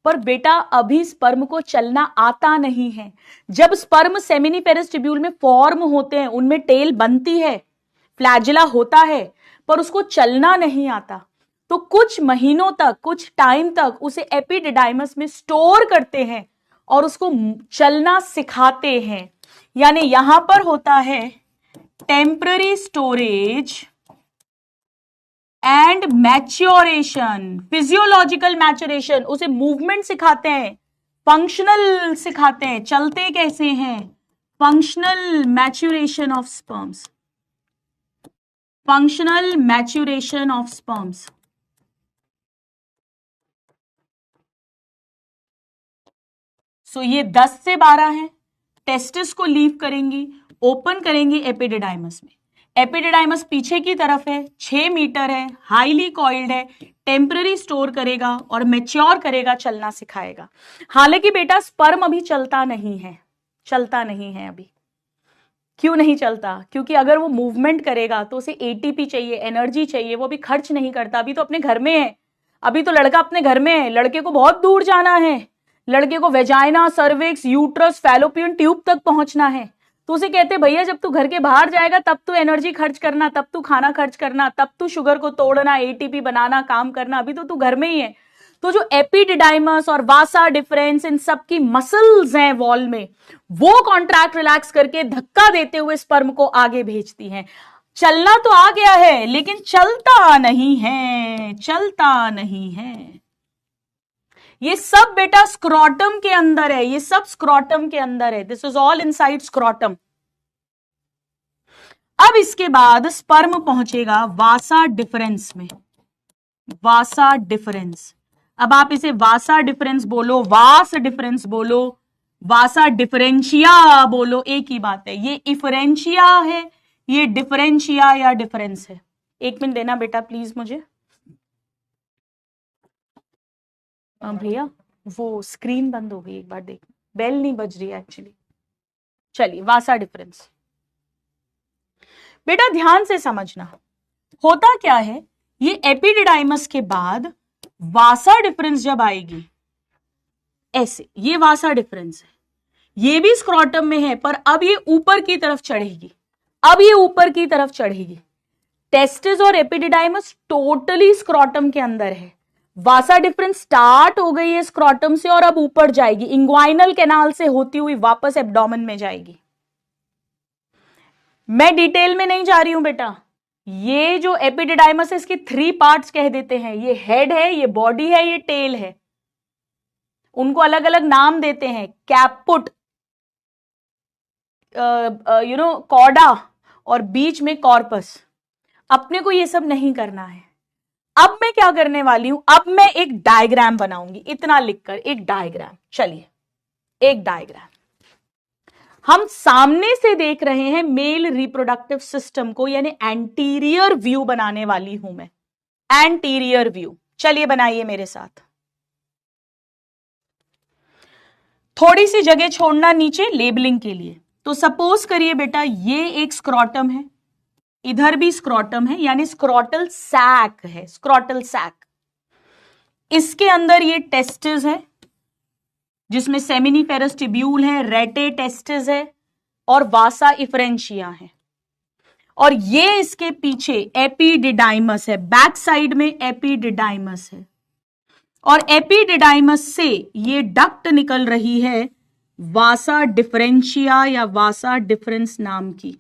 पर बेटा अभी स्पर्म को चलना आता नहीं है। जब स्पर्म सेमिनीफेरस ट्यूब्यूल में फॉर्म होते हैं, उनमें टेल बनती है, फ्लैजिला होता है, पर उसको चलना नहीं आता। तो कुछ महीनों तक, कुछ टाइम तक उसे एपिडिडाइमस में स्टोर करते हैं और उसको चलना सिखाते हैं। यानी यहां पर होता है temporary storage and maturation, physiological maturation, उसे मूवमेंट सिखाते हैं, फंक्शनल सिखाते हैं, चलते कैसे हैं, functional maturation of sperms, functional maturation of sperms. So ये 10 से 12 हैं, टेस्टिस को लीव करेंगी, ओपन करेंगी एपिडिडाइमस में। एपिडिडाइमस पीछे की तरफ है, 6 मीटर है, हाईली कॉइल्ड है, टेम्पररी स्टोर करेगा और मैच्योर करेगा, चलना सिखाएगा। हालांकि बेटा स्पर्म अभी चलता नहीं है, चलता नहीं है अभी। क्यों नहीं चलता? क्योंकि अगर वो मूवमेंट करेगा तो उसे एटीपी चाहिए, एनर्जी चाहिए, वो भी खर्च नहीं करता। अभी तो अपने घर में है, अभी तो लड़का अपने घर में है, लड़के को बहुत दूर जाना है, लड़के को vagina, cervix, uterus, fallopian tube तक पहुंचना है। तो उसे कहते भैया जब तू घर के बाहर जाएगा तब तू एनर्जी खर्च करना, तब तू खाना खर्च करना, तब तू शुगर को तोड़ना, एटीपी बनाना, काम करना, अभी तो तू घर में ही है। तो जो एपिडिडाइमस और वासा डिफरेंस इन सब की मसल्स हैं वॉल में, वो कॉन्ट्रैक्ट रिलैक्स करके धक्का देते हुए स्पर्म को आगे भेजती हैं। चलना तो आ गया है लेकिन चलता नहीं है, चलता नहीं है। ये सब बेटा स्क्रोटम के अंदर है, ये सब स्क्रोटम के अंदर है। This is all inside scrotum. अब इसके बाद स्पर्म पहुंचेगा वासा डिफरेंस में, वासा डिफरेंस। अब आप इसे वासा डिफरेंस बोलो, वास डिफरेंस बोलो, वासा डिफरेंशिया बोलो, एक ही बात है। ये इफरेंशिया है, ये डिफरेंशिया या डिफरेंस है। एक मिनट देना बेटा प्लीज मुझे। भैया वो स्क्रीन बंद हो गई, एक बार देख, बेल नहीं बज रही है एक्चुअली। चलिए, वासा डिफरेंस बेटा ध्यान से समझना। होता क्या है, ये एपिडिडाइमस के बाद वासा डिफरेंस जब आएगी ऐसे, ये वासा डिफरेंस है, ये भी स्क्रोटम में है, पर अब ये ऊपर की तरफ चढ़ेगी, अब ये ऊपर की तरफ चढ़ेगी। टेस्टिस और एपिडिडाइमस टोटली स्क्रोटम के अंदर है। वासा डिफरेंस स्टार्ट हो गई है स्क्रोटम से और अब ऊपर जाएगी, इंग्वाइनल कैनाल से होती हुई वापस एब्डोमेन में जाएगी। मैं डिटेल में नहीं जा रही हूं बेटा। ये जो एपिडिडाइमस है इसके 3 पार्ट्स कह देते हैं। ये हेड है, ये बॉडी है, ये टेल है। उनको अलग अलग नाम देते हैं, कैपुट, कॉर्डा और बीच में कॉर्पस। अपने को ये सब नहीं करना है। अब मैं क्या करने वाली हूं, अब मैं एक डायग्राम बनाऊंगी, इतना लिखकर एक डायग्राम। चलिए, एक डायग्राम। हम सामने से देख रहे हैं मेल रिप्रोडक्टिव सिस्टम को, यानी एंटीरियर व्यू बनाने वाली हूं मैं, एंटीरियर व्यू। चलिए बनाइए मेरे साथ। थोड़ी सी जगह छोड़ना नीचे लेबलिंग के लिए। तो सपोज करिए बेटा ये एक स्क्रोटम है, इधर भी स्क्रोटम है, यानी स्क्रोटल सैक है, स्क्रोटल सैक। इसके अंदर ये टेस्टिस है जिसमें सेमिनिफेरस टिब्यूल है, रेटे टेस्टिस है और वासा इफरेंशिया है। और ये इसके पीछे एपिडिडाइमस है, बैक साइड में एपिडिडाइमस है। और एपिडिडाइमस से ये डक्ट निकल रही है वासा डिफरेंशिया या वासा डिफरेंस नाम की,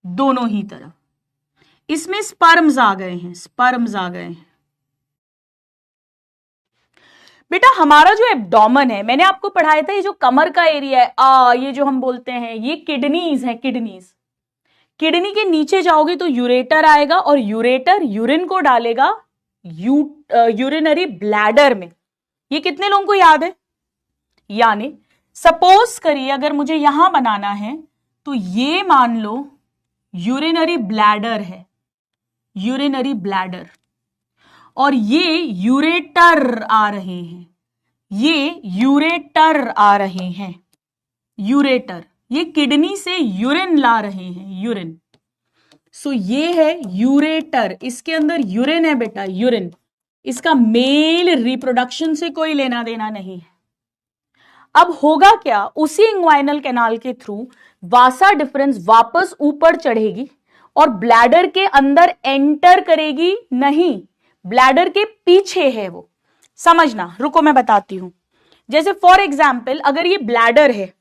दोनों ही तरफ। इसमें स्पर्म्स आ गए हैं, स्पर्म्स आ गए हैं। बेटा हमारा जो एब्डोमेन है, मैंने आपको पढ़ाया था, ये जो कमर का एरिया है, ये जो हम बोलते हैं ये किडनीज है, किडनीज। किडनी के नीचे जाओगे तो यूरेटर आएगा और यूरेटर यूरिन को डालेगा यूरिनरी ब्लैडर में। ये कितने लोगों को याद है? यानी सपोज करिए अगर मुझे यहां बनाना है तो ये मान लो यूरिनरी ब्लैडर है, यूरिनरी ब्लैडर, और ये यूरेटर आ रहे हैं, ये यूरेटर आ रहे हैं, यूरेटर, ये किडनी से यूरिन ला रहे हैं, यूरिन। सो ये है यूरेटर, इसके अंदर यूरिन है बेटा, यूरिन। इसका मेल रिप्रोडक्शन से कोई लेना देना नहीं है। अब होगा क्या, उसी इंग्वाइनल कैनाल के थ्रू वासा डिफरेंस वापस ऊपर चढ़ेगी और ब्लैडर के अंदर एंटर करेगी नहीं, ब्लैडर के पीछे है वो। समझना, रुको मैं बताती हूं। जैसे फॉर एग्जाम्पल अगर ये ब्लैडर है,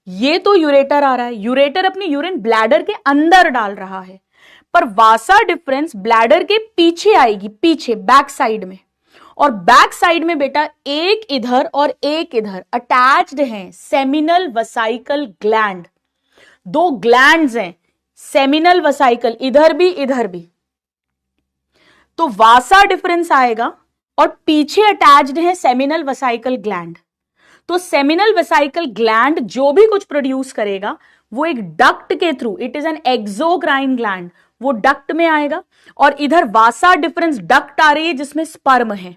ये तो यूरेटर आ रहा है, यूरेटर अपनी यूरिन ब्लैडर के अंदर डाल रहा है, पर वासा डिफरेंस ब्लैडर के पीछे आएगी, पीछे बैक साइड में। और बैक साइड में बेटा एक इधर और एक इधर अटैच्ड हैं सेमिनल वसाइकल ग्लैंड। 2 ग्लैंड्स हैं सेमिनल वसाइकल, इधर भी इधर भी। तो वासा डिफरेंस आएगा और पीछे अटैच्ड है सेमिनल वसाइकल ग्लैंड। तो सेमिनल वसाइकल ग्लैंड जो भी कुछ प्रोड्यूस करेगा वो एक डक्ट के through, it is an exocrine gland, वो डक्ट में आएगा। और इधर वासा डिफरेंस डक्ट आ रही है जिसमें स्पर्म है।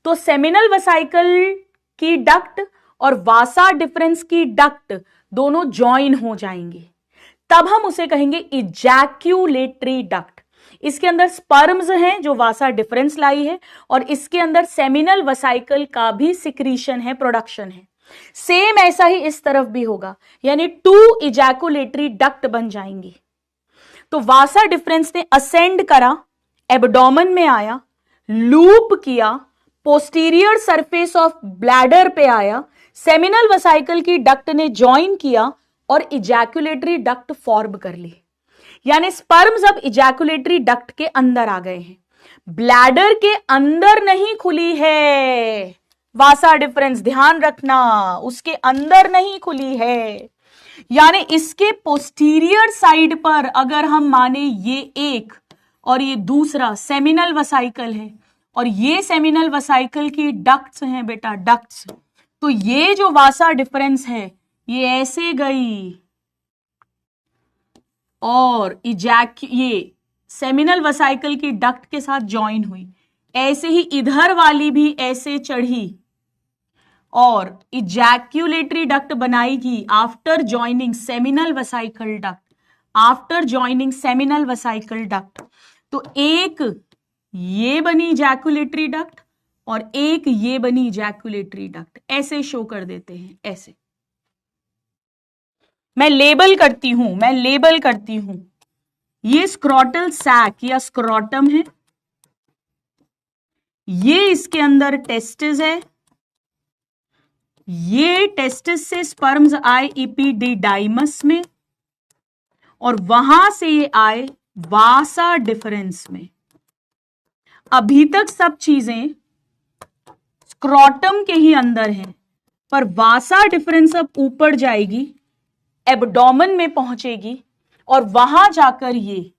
तो सेमिनल वसाइकल की डक्ट और वासा डिफरेंस की डक्ट दोनों ज्वाइन हो जाएंगे, तब हम उसे कहेंगे इजैक्यूलेटरी डक्ट। इसके अंदर स्पर्म्स हैं जो वासा डिफरेंस लाई है, और इसके अंदर सेमिनल वसाइकल का भी सिक्रीशन है, प्रोडक्शन है। सेम ऐसा ही इस तरफ भी होगा, यानी 2 इजैकुलेटरी डक्ट बन जाएंगी। तो वासा डिफरेंस ने असेंड करा, एब्डोमेन में आया, लूप किया, पोस्टीरियर सरफेस ऑफ ब्लैडर पे आया, सेमिनल वसाइकल की डक्ट ने ज्वाइन किया और इजैकुलेटरी डक्ट फॉर्म कर ली। यानी स्पर्म्स अब इजैकुलेटरी डक्ट के अंदर आ गए हैं, ब्लैडर के अंदर नहीं खुली है। वासा डिफरेंस ध्यान रखना, उसके अंदर नहीं खुली है। यानी इसके पोस्टीरियर साइड पर अगर हम माने ये एक और ये दूसरा सेमिनल वसाइकल है और ये सेमिनल वसाइकल की डक्ट्स हैं बेटा, डक्ट्स, तो ये जो वासा डिफरेंस है ये ऐसे गई और ये सेमिनल वसाइकल की डक्ट के साथ ज्वाइन हुई, ऐसे ही इधर वाली भी ऐसे चढ़ी और इजैक्यूलेटरी डक्ट बनाएगी after joining seminal vesicle duct, after joining seminal vesicle duct. तो एक ये बनी इजैक्यूलेटरी डक्ट और एक ये बनी इजैक्यूलेटरी डक्ट, ऐसे शो कर देते हैं, ऐसे। मैं लेबल करती हूं, ये स्क्रॉटल सैक या स्क्रॉटम है, ये इसके अंदर टेस्टिस है, ये टेस्टिस से स्पर्म्स आए इपिडिडाइमस में और वहां से ये आए वासा डिफरेंस में। अभी तक सब चीजें स्क्रॉटम के ही अंदर हैं, पर वासा डिफरेंस अब ऊपर जाएगी, एब्डोमेन में पहुंचेगी और वहां जाकर ये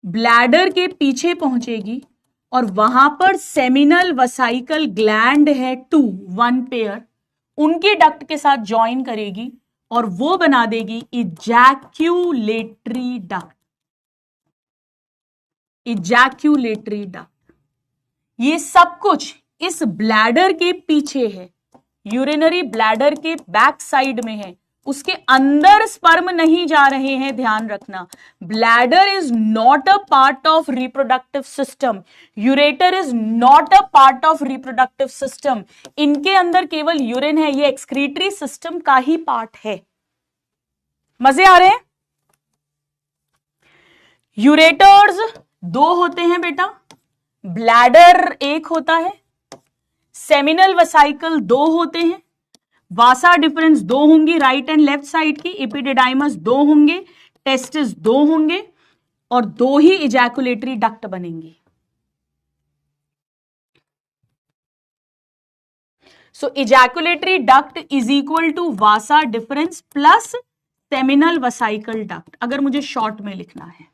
ब्लैडर के पीछे पहुंचेगी और वहां पर सेमिनल वसाइकल ग्लैंड है 1 पेयर, उनके डक्ट के साथ ज्वाइन करेगी और वो बना देगी इजैक्यूलेटरी डक्ट, इजैक्यूलेटरी डक्ट। ये सब कुछ इस ब्लैडर के पीछे है, यूरिनरी ब्लैडर के बैक साइड में है, उसके अंदर स्पर्म नहीं जा रहे हैं, ध्यान रखना। Bladder is not a part of reproductive system, ureter is not a part of reproductive system. इनके अंदर केवल यूरिन है, ये एक्सक्रीटरी सिस्टम का ही पार्ट है। मजे आ रहे हैं? यूरेटर्स 2 होते हैं बेटा, ब्लैडर 1 होता है, सेमिनल वसाइकल 2 होते हैं, वासा डिफरेंस 2 होंगी राइट एंड लेफ्ट साइड की, इपिडिडाइमस 2 होंगे, टेस्टिस 2 होंगे और 2 ही इजैकुलेटरी डक्ट बनेंगे। So ejaculatory duct is equal to vasa deferens plus seminal vesicle duct, अगर मुझे शॉर्ट में लिखना है।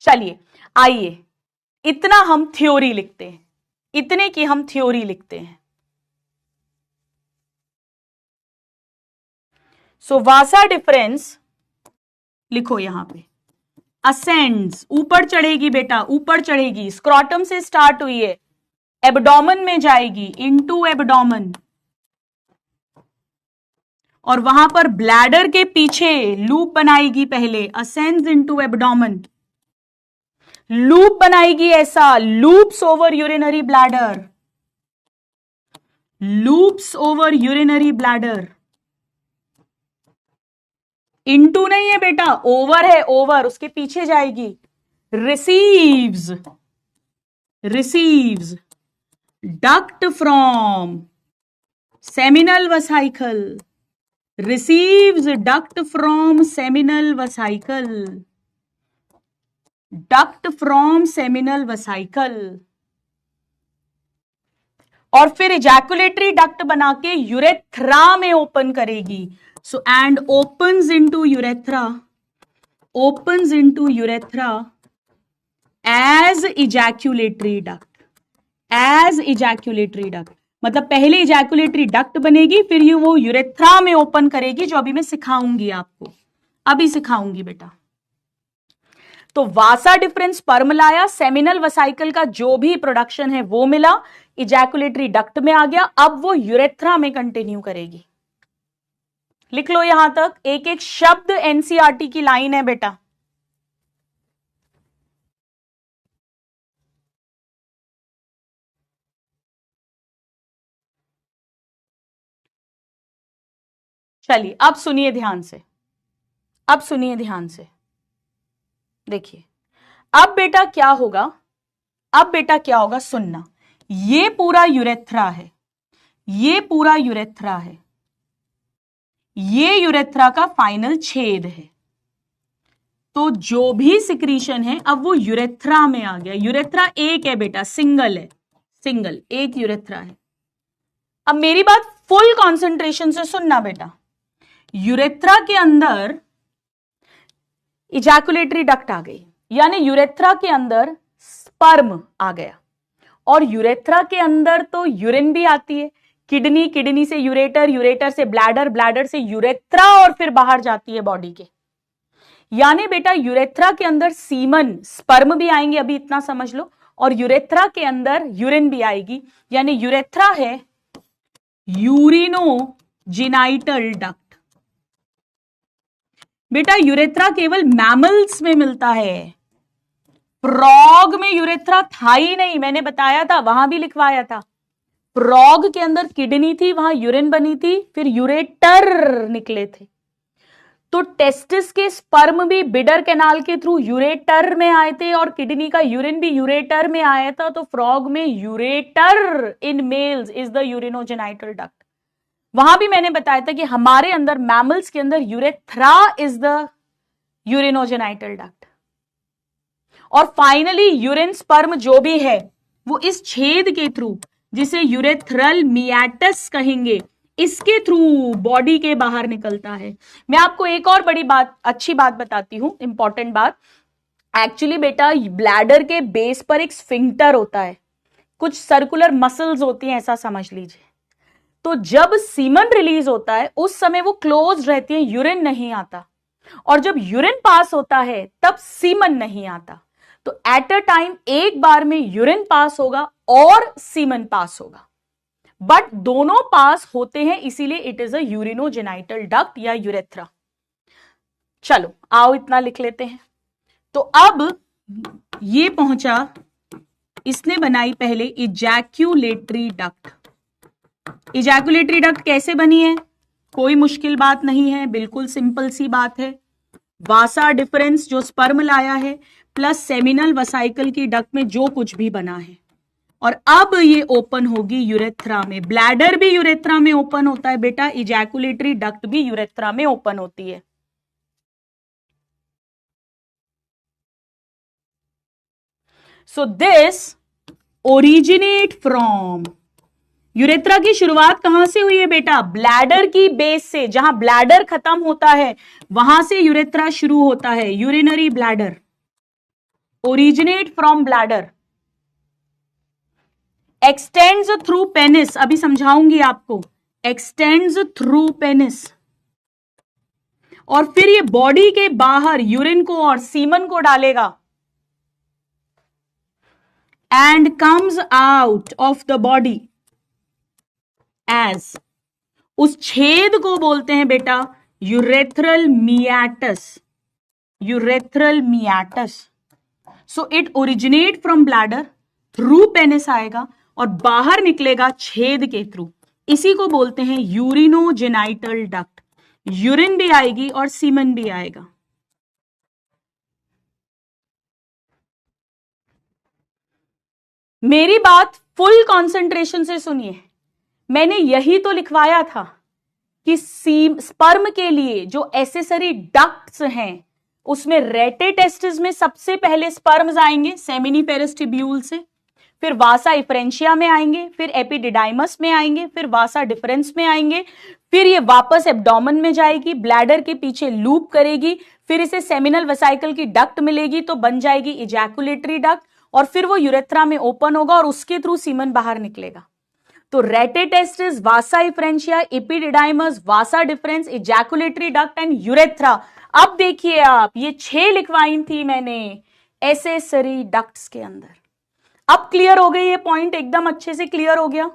चलिए आइए, इतना हम थ्योरी लिखते हैं, इतने की हम थ्योरी लिखते हैं। सो वासा डिफरेंस लिखो यहां पे, असेंड्स, ऊपर चढ़ेगी बेटा, ऊपर चढ़ेगी, स्क्रॉटम से स्टार्ट हुई है, एब्डोमेन में जाएगी, इनटू एब्डोमेन और वहां पर ब्लैडर के पीछे लूप बनाएगी, पहले असेंड्स इनटू एब्डोमेन, लूप बनाएगी, ऐसा loops over urinary bladder, loops over urinary bladder, into नहीं है बेटा, ओवर है, ओवर, उसके पीछे जाएगी, receives, receives duct from seminal vesicle, receives duct from seminal vesicle, duct from seminal vesicle और फिर इजैकुलेटरी डक्ट बना के यूरेथ्रा में ओपन करेगी। So and opens into urethra, opens into urethra as ejaculatory duct, as ejaculatory duct, मतलब पहले ejaculatory duct बनेगी, फिर ये वो यूरेथ्रा में ओपन करेगी, जो अभी मैं सिखाऊंगी आपको, अभी सिखाऊंगी बेटा। तो वासा डिफरेंस स्पर्म लाया, सेमिनल वसाइकल का जो भी प्रोडक्शन है वो मिला, इजैकुलेटरी डक्ट में आ गया, अब वो यूरेथ्रा में कंटिन्यू करेगी। लिख लो यहां तक, एक एक शब्द एनसीईआरटी की लाइन है बेटा। चलिए अब सुनिए ध्यान से, अब सुनिए ध्यान से, देखिए अब बेटा क्या होगा, अब बेटा क्या होगा सुनना। ये पूरा यूरेथ्रा है, ये पूरा यूरेथ्रा है, ये यूरेथ्रा का फाइनल छेद है। तो जो भी सिक्रीशन है अब वो यूरेथ्रा में आ गया। यूरेथ्रा एक है बेटा, सिंगल है, सिंगल एक यूरेथ्रा है। अब मेरी बात फुल कंसंट्रेशन से सुनना बेटा। यूरेथ्रा के अंदर इजैकुलेटरी डक्ट आ गई, यानी यूरेथ्रा के अंदर स्पर्म आ गया, और यूरेथ्रा के अंदर तो यूरिन भी आती है, किडनी, किडनी से यूरेटर, यूरेटर से ब्लैडर, ब्लैडर से यूरेथ्रा और फिर बाहर जाती है बॉडी के। यानी बेटा यूरेथ्रा के अंदर सीमन, स्पर्म भी आएंगे, अभी इतना समझ लो, और यूरेथ्रा के अंदर यूरिन भी आएगी। यानी यूरेथ्रा है यूरिनोजेनाइटल डक्ट। बेटा यूरेथ्रा केवल मैमल्स में मिलता है, फ्रॉग में यूरेथ्रा था ही नहीं, मैंने बताया था, वहां भी लिखवाया था। फ्रॉग के अंदर किडनी थी, वहां यूरिन बनी थी, फिर यूरेटर निकले थे। तो टेस्टिस के स्पर्म भी बिडर कैनाल के थ्रू यूरेटर में आए थे, और किडनी का यूरिन भी यूरेटर में आया था। तो फ्रॉग में ureter in males is the urinogenital duct. वहां भी मैंने बताया था कि हमारे अंदर, मैमल्स के अंदर, urethra is the urinogenital duct. और फाइनली यूरिन स्पर्म जो भी है वो इस छेद के थ्रू, जिसे यूरेथ्रल मियाटस कहेंगे, इसके थ्रू बॉडी के बाहर निकलता है। मैं आपको एक और बड़ी बात, अच्छी बात बताती हूं, इंपॉर्टेंट बात। एक्चुअली बेटा ब्लैडर के बेस पर एक स्फिंक्टर होता है, कुछ सर्कुलर मसल्स होती हैं, ऐसा समझ लीजिए। तो जब सीमन रिलीज होता है उस समय वो क्लोज रहती है, यूरिन नहीं आता, और जब यूरिन पास होता है तब सीमन नहीं आता। तो एट अ टाइम एक बार में यूरिन पास होगा और सीमन पास होगा, बट दोनों पास होते हैं, इसीलिए it is a urinogenital duct या यूरेथ्रा। चलो आओ इतना लिख लेते हैं। तो अब ये पहुंचा, इसने बनाई पहले इजैक्यूलेटरी डक्ट। इजैकुलेटरी डक्ट कैसे बनी है, कोई मुश्किल बात नहीं है, बिल्कुल सिंपल सी बात है। वासा डिफरेंस जो स्पर्म लाया है प्लस सेमिनल वसाइकल की डक्ट में जो कुछ भी बना है, और अब ये ओपन होगी यूरेथ्रा में। ब्लैडर भी यूरेथ्रा में ओपन होता है बेटा, इजैकुलेटरी डक्ट भी यूरेथ्रा में ओपन होती है। So this originate from, urethra की शुरुआत कहां से हुई है बेटा, ब्लैडर की बेस से। जहां ब्लैडर खत्म होता है वहां से यूरेथ्रा शुरू होता है, urinary bladder, originate from bladder, x tends through penis, अभी समझाऊंगी आपको, एक्सटेंड्स थ्रू पेनिस, और फिर ये बॉडी के बाहर यूरिन को और सीमन को डालेगा, and comes out of the body as, उस छेद को बोलते हैं बेटा urethral meatus, urethral meatus. So it originate from bladder, through penis आएगा और बाहर निकलेगा छेद के थ्रू, इसी को बोलते हैं यूरिनोजेनाइटल डक्ट। यूरिन भी आएगी और सीमन भी आएगा। मेरी बात फुल कंसंट्रेशन से सुनिए, मैंने यही तो लिखवाया था कि स्पर्म के लिए जो एसेसरी डक्ट्स हैं उसमें रेटेटेस्टिस में सबसे पहले स्पर्म्स आएंगे सेमिनिफेरस ट्यूब्यूल से, फिर वासा इफ्रेंशिया में आएंगे, फिर एपिडिडाइमस में आएंगे, फिर वासा डिफरेंस में आएंगे, फिर ये वापस एब्डोमेन में जाएगी, ब्लैडर के पीछे लूप करेगी, फिर इसे सेमिनल वेसाइकल की डक्ट मिलेगी तो बन जाएगी इजैकुलेटरी डक्ट, और फिर वो यूरेथ्रा में ओपन होगा और उसके थ्रू सीमन बाहर निकलेगा। तो rete testis, vasa efferentia, epididymis, vasa deferens, ejaculatory duct and urethra. अब देखिए आप, ये 6 लिखवाई थी मैंने एसेसरी डक्ट्स के अंदर। अब क्लियर हो गई, ये पॉइंट एकदम अच्छे से क्लियर हो गया,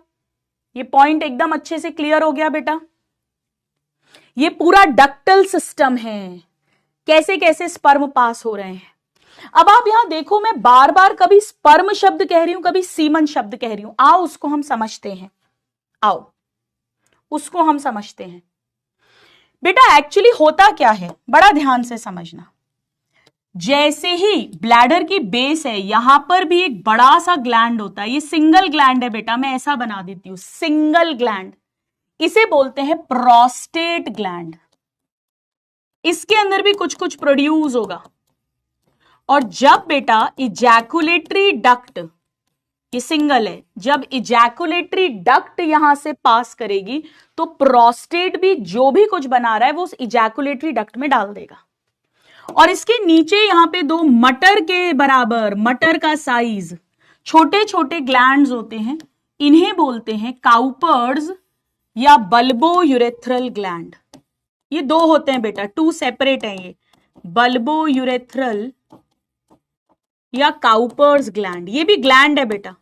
ये पॉइंट एकदम अच्छे से क्लियर हो गया बेटा। ये पूरा डक्टल सिस्टम है, कैसे कैसे स्पर्म पास हो रहे हैं। अब आप यहां देखो, मैं बार बार कभी स्पर्म शब्द कह रही हूं, कभी सीमन शब्द कह रही हूं। आओ उसको हम समझते हैं, आओ उसको हम समझते हैं। बेटा एक्चुअली होता क्या है, बड़ा ध्यान से समझना। जैसे ही ब्लैडर की बेस है, यहां पर भी एक बड़ा सा ग्लैंड होता है, ये सिंगल ग्लैंड है बेटा, मैं ऐसा बना देती हूं, सिंगल ग्लैंड, इसे बोलते हैं प्रोस्टेट ग्लैंड। इसके अंदर भी कुछ कुछ प्रोड्यूस होगा, और जब बेटा इजैकुलेटरी डक्ट, ये सिंगल है, जब इजैकुलेटरी डक्ट यहां से पास करेगी तो प्रोस्टेट भी जो भी कुछ बना रहा है वो उस इजैकुलेटरी डक्ट में डाल देगा। और इसके नीचे यहां पे दो मटर के बराबर, मटर का साइज, छोटे छोटे ग्लैंड्स होते हैं, इन्हें बोलते हैं काउपर्स या बल्बोयूरेथ्रल ग्लैंड। ये दो होते हैं बेटा, टू सेपरेट हैं ये, बल्बोयूरेथ्रल या काउपर्स ग्लैंड, ये भी ग्लैंड है बेटा।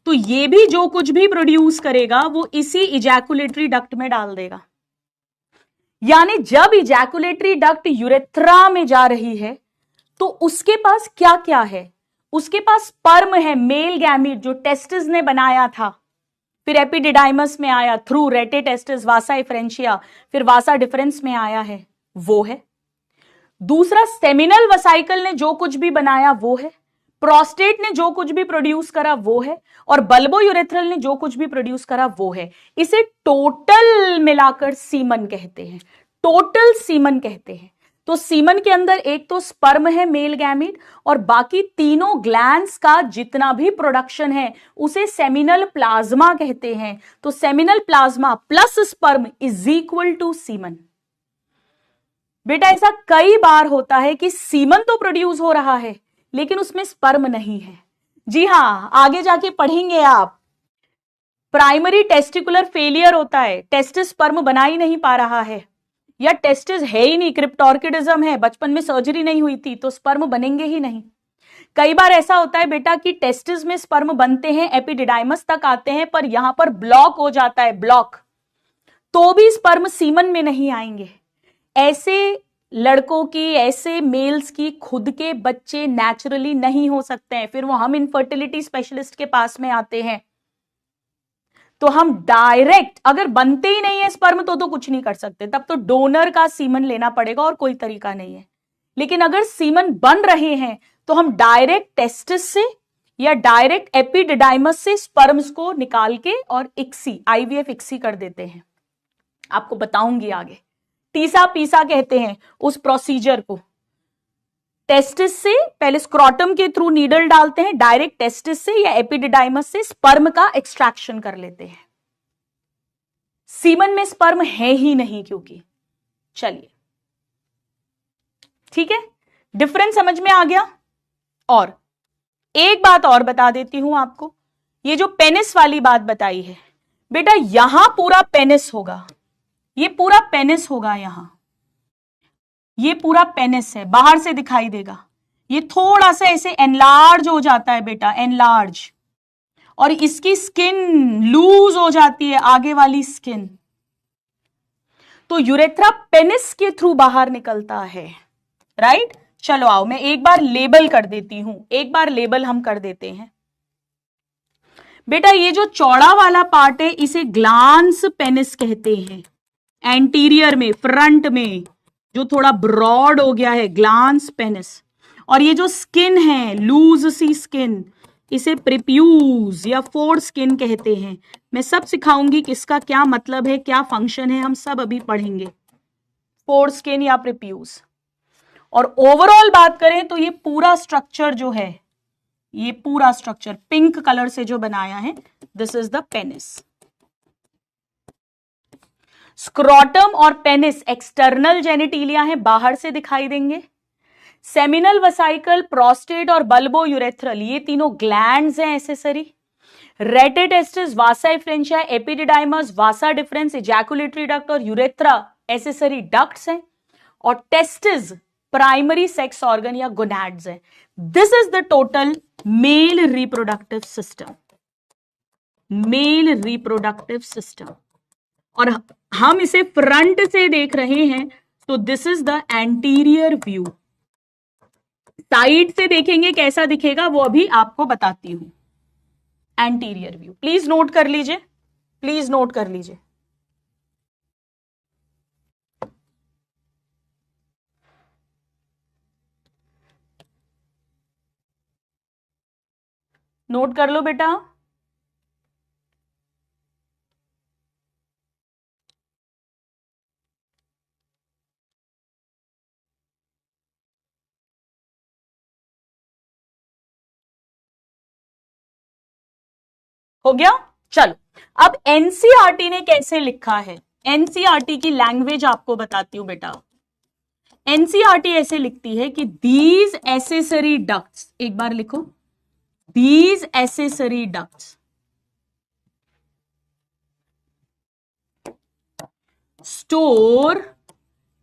तो ये भी जो कुछ भी प्रोड्यूस करेगा वो इसी इजैकुलेटरी डक्ट में डाल देगा। यानी जब इजैकुलेटरी डक्ट यूरेथ्रा में जा रही है तो उसके पास क्या क्या है, उसके पास स्पर्म है, मेल गैमीट जो टेस्टिस ने बनाया था, फिर एपिडिडाइमस में आया थ्रू रेटे टेस्टिस, वासा एफ्रेंशिया, फिर वासा डिफरेंस में आया है, वो है। दूसरा सेमिनल वसाइकल ने जो कुछ भी बनाया वो है, प्रोस्टेट ने जो कुछ भी प्रोड्यूस करा वो है, और बल्बोयूरेथ्रल ने जो कुछ भी प्रोड्यूस करा वो है। इसे टोटल मिलाकर सीमन कहते हैं, टोटल सीमन कहते हैं। तो सीमन के अंदर एक तो स्पर्म है, मेल गैमीट, और बाकी तीनों ग्लैंड्स का जितना भी प्रोडक्शन है उसे सेमिनल प्लाज्मा कहते हैं। तो seminal plasma plus sperm is equal to semen. बेटा ऐसा कई बार होता है कि सीमन तो प्रोड्यूस हो रहा है लेकिन उसमें स्पर्म नहीं है। जी हां, आगे जाके पढ़ेंगे आप, प्राइमरी टेस्टिकुलर फेलियर होता है, टेस्टिस स्पर्म बना ही नहीं पा रहा है, या टेस्टिस है ही नहीं, क्रिप्टोर्किडिज्म है, बचपन में सर्जरी नहीं हुई थी तो स्पर्म बनेंगे ही नहीं। कई बार ऐसा होता है बेटा कि टेस्टिस में स्पर्म बनते हैं, एपिडिडाइमस तक आते हैं, पर यहां पर ब्लॉक हो जाता है, ब्लॉक, तो भी स्पर्म सीमन में नहीं आएंगे। ऐसे लड़कों की, ऐसे मेल्स की खुद के बच्चे नेचुरली नहीं हो सकते हैं, फिर वो हम इनफर्टिलिटी स्पेशलिस्ट के पास में आते हैं। तो हम डायरेक्ट, अगर बनते ही नहीं है स्पर्म तो कुछ नहीं कर सकते, तब तो डोनर का सीमन लेना पड़ेगा और कोई तरीका नहीं है। लेकिन अगर सीमन बन रहे हैं तो हम डायरेक्ट टेस्टिस से या डायरेक्ट एपिडिडाइमस से स्पर्म्स को निकाल के और इक्सी, आईवीएफ इक्सी कर देते हैं। आपको बताऊंगी आगे, टीसा पीसा कहते हैं उस प्रोसीजर को। टेस्टिस से पहले स्क्रोटम के थ्रू नीडल डालते हैं, डायरेक्ट टेस्टिस से या एपिडिडाइमस से स्पर्म का एक्सट्रैक्शन कर लेते हैं। सीमन में स्पर्म है ही नहीं क्योंकि, चलिए ठीक है, डिफरेंस समझ में आ गया। और एक बात और बता देती हूं आपको, ये जो पेनिस वाली बात बताई है बेटा, यहां पूरा पेनिस होगा, ये पूरा पेनिस होगा, यहां ये पूरा पेनिस है, बाहर से दिखाई देगा, ये थोड़ा सा ऐसे एनलार्ज हो जाता है बेटा, एनलार्ज, और इसकी स्किन लूज हो जाती है, आगे वाली स्किन। तो यूरेथ्रा पेनिस के थ्रू बाहर निकलता है, राइट। चलो आओ मैं एक बार लेबल कर देती हूं, एक बार लेबल हम कर देते हैं बेटा। ये जो चौड़ा वाला पार्ट है इसे ग्लांस पेनिस कहते हैं, एंटीरियर में, फ्रंट में जो थोड़ा ब्रॉड हो गया है, ग्लांस पेनिस। और ये जो स्किन है, लूज सी स्किन, इसे प्रिप्यूज या फोर्ड स्किन कहते हैं। मैं सब सिखाऊंगी किसका क्या मतलब है, क्या फंक्शन है, हम सब अभी पढ़ेंगे, फोर्ड स्किन या प्रिप्यूज। और ओवरऑल बात करें तो ये पूरा स्ट्रक्चर जो है, ये पूरा स्ट्रक्चर पिंक कलर से जो बनाया है, this is the penis. Scrotum और पेनिस एक्सटर्नल जेनिटिलिया है, बाहर से दिखाई देंगे। सेमिनल वसाइकल, प्रोस्टेट और बल्बोयूरेथ्रल, ये तीनों ग्लैंड्स हैं एसेसरी। रेटे टेस्टिस, वासा efferentia, epididymis, vasa deferens, ejaculatory duct और यूरेथ्रा एसेसरी डक्ट्स हैं। और टेस्टिस प्राइमरी सेक्स ऑर्गन या गोनैड्स है। This is the total male reproductive system, male reproductive system. और हम इसे फ्रंट से देख रहे हैं तो this is the anterior view. Side से देखेंगे कैसा दिखेगा वो अभी आपको बताती हूं। एंटीरियर व्यू प्लीज नोट कर लीजिए, प्लीज नोट कर लीजिए। नोट कर लो बेटा। हो गया? चलो, अब एनसीईआरटी ने कैसे लिखा है, एनसीईआरटी की लैंग्वेज आपको बताती हूं बेटा। एनसीईआरटी ऐसे लिखती है कि दीज एसेसरी डक्ट्स, एक बार लिखो, these accessory ducts store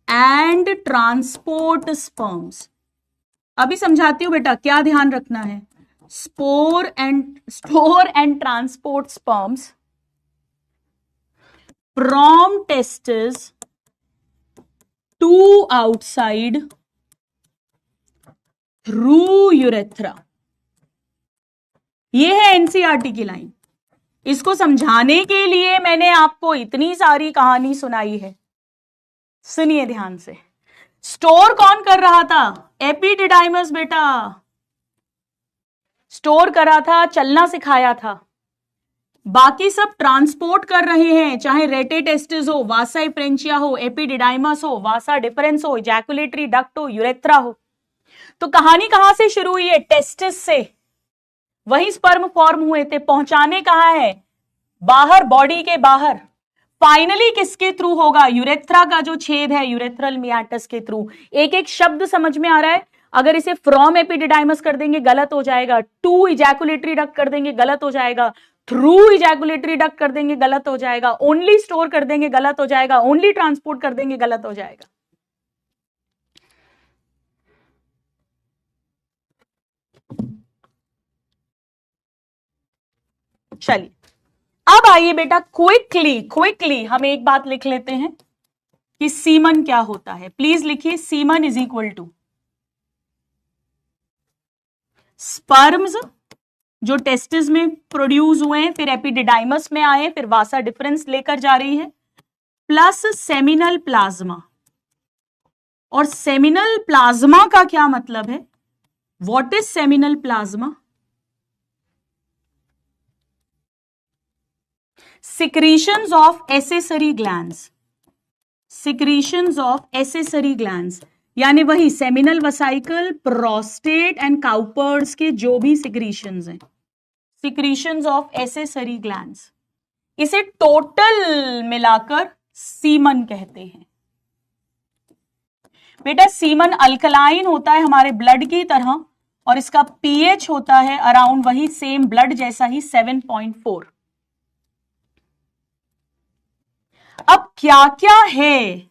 and transport sperms. अभी समझाती हूं बेटा, क्या ध्यान रखना है। Store and transport sperms from testes to outside through urethra। ये है एनसीईआरटी की लाइन। इसको समझाने के लिए मैंने आपको इतनी सारी कहानी सुनाई है, सुनिए ध्यान से। स्टोर कौन कर रहा था? एपिडिडाइमस बेटा स्टोर करा था, चलना सिखाया था। बाकी सब ट्रांसपोर्ट कर रहे हैं, चाहे रेटे टेस्टिस हो, वासा फ्रेंचिया हो, एपिडिडाइमस हो, वासा डिफरेंस हो, इजैकुलेटरी डक्ट हो, यूरेथ्रा हो। तो कहानी कहां से शुरू हुई है? टेस्टिस से। वही स्पर्म फॉर्म हुए थे। पहुंचाने कहां है? बाहर, बॉडी के बाहर। फाइनली किसके थ्रू होगा? यूरेथ्रा का जो छेद है, यूरेथ्रल मियाटस के थ्रू। एक एक शब्द समझ में आ रहा है? अगर इसे फ्रॉम एपिडिडाइमस कर देंगे गलत हो जाएगा, टू इजैकुलेटरी डक्ट कर देंगे गलत हो जाएगा, थ्रू इजैकुलेटरी डक्ट कर देंगे गलत हो जाएगा, ओनली स्टोर कर देंगे गलत हो जाएगा, ओनली ट्रांसपोर्ट कर देंगे गलत हो जाएगा। चलिए, अब आइए बेटा, क्विकली हम एक बात लिख लेते हैं कि सीमन क्या होता है। प्लीज लिखिए, semen is equal to sperms जो टेस्टिस में प्रोड्यूस हुए हैं, फिर एपिडिडाइमस में आए, फिर वासा डिफरेंस लेकर जा रही है, प्लस सेमिनल प्लाज्मा। और सेमिनल प्लाज्मा का क्या मतलब है? What is seminal plasma? Secretions of accessory glands, secretions of accessory glands, यानी वही सेमिनल वसाइकल, प्रोस्टेट एंड काउपर्स के जो भी सिक्रीशंस हैं, सिक्रीशंस ऑफ एसेसरी ग्लैंड्स, इसे टोटल मिलाकर सीमन कहते हैं। बेटा सीमन अल्कलाइन होता है हमारे ब्लड की तरह, और इसका पीएच होता है अराउंड वही सेम ब्लड जैसा ही 7.4। अब क्या क्या है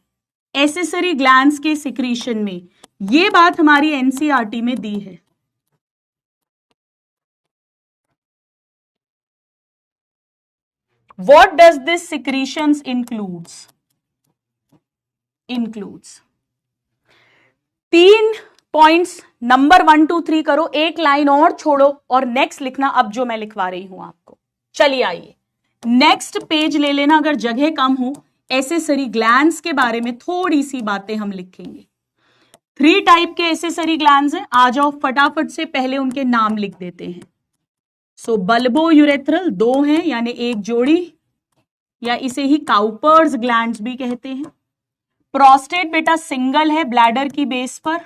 एसेसरी ग्लैंड्स के सिक्रीशन में, ये बात हमारी एनसीईआरटी में दी है। What does this secretions includes? तीन पॉइंट्स, नंबर 1 2 3 करो, एक लाइन और छोड़ो और नेक्स्ट लिखना, अब जो मैं लिखवा रही हूं आपको। चलिए आइए नेक्स्ट पेज ले लेना, अगर जगह कम हो। एसेसरी ग्लैंड्स के बारे में थोड़ी सी बातें हम लिखेंगे। 3 टाइप के एसेसरी ग्लैंड्स हैं, आ जाओ फटाफट से पहले उनके नाम लिख देते हैं। सो बल्बो यूरेथ्रल 2 हैं, यानी एक जोड़ी, या इसे ही काउपर्स ग्लैंड्स भी कहते हैं। प्रोस्टेट बेटा सिंगल है ब्लैडर की बेस पर,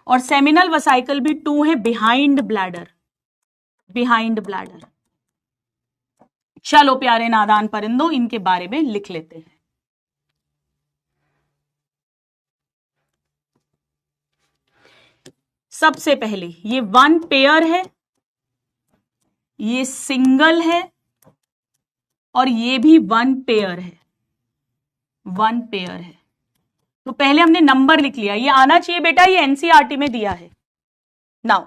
और सेमिनल वसाइकल भी 2 है बिहाइंड ब्लैडर, बिहाइंड ब्लैडर। चलो प्यारे नादान परिंदों, इनके बारे में लिख लेते हैं। सबसे पहले ये 1 पेयर है, ये सिंगल है, और ये भी 1 पेयर है, 1 पेयर है। तो पहले हमने नंबर लिख लिया, ये आना चाहिए बेटा, ये एनसीईआरटी में दिया है। नाउ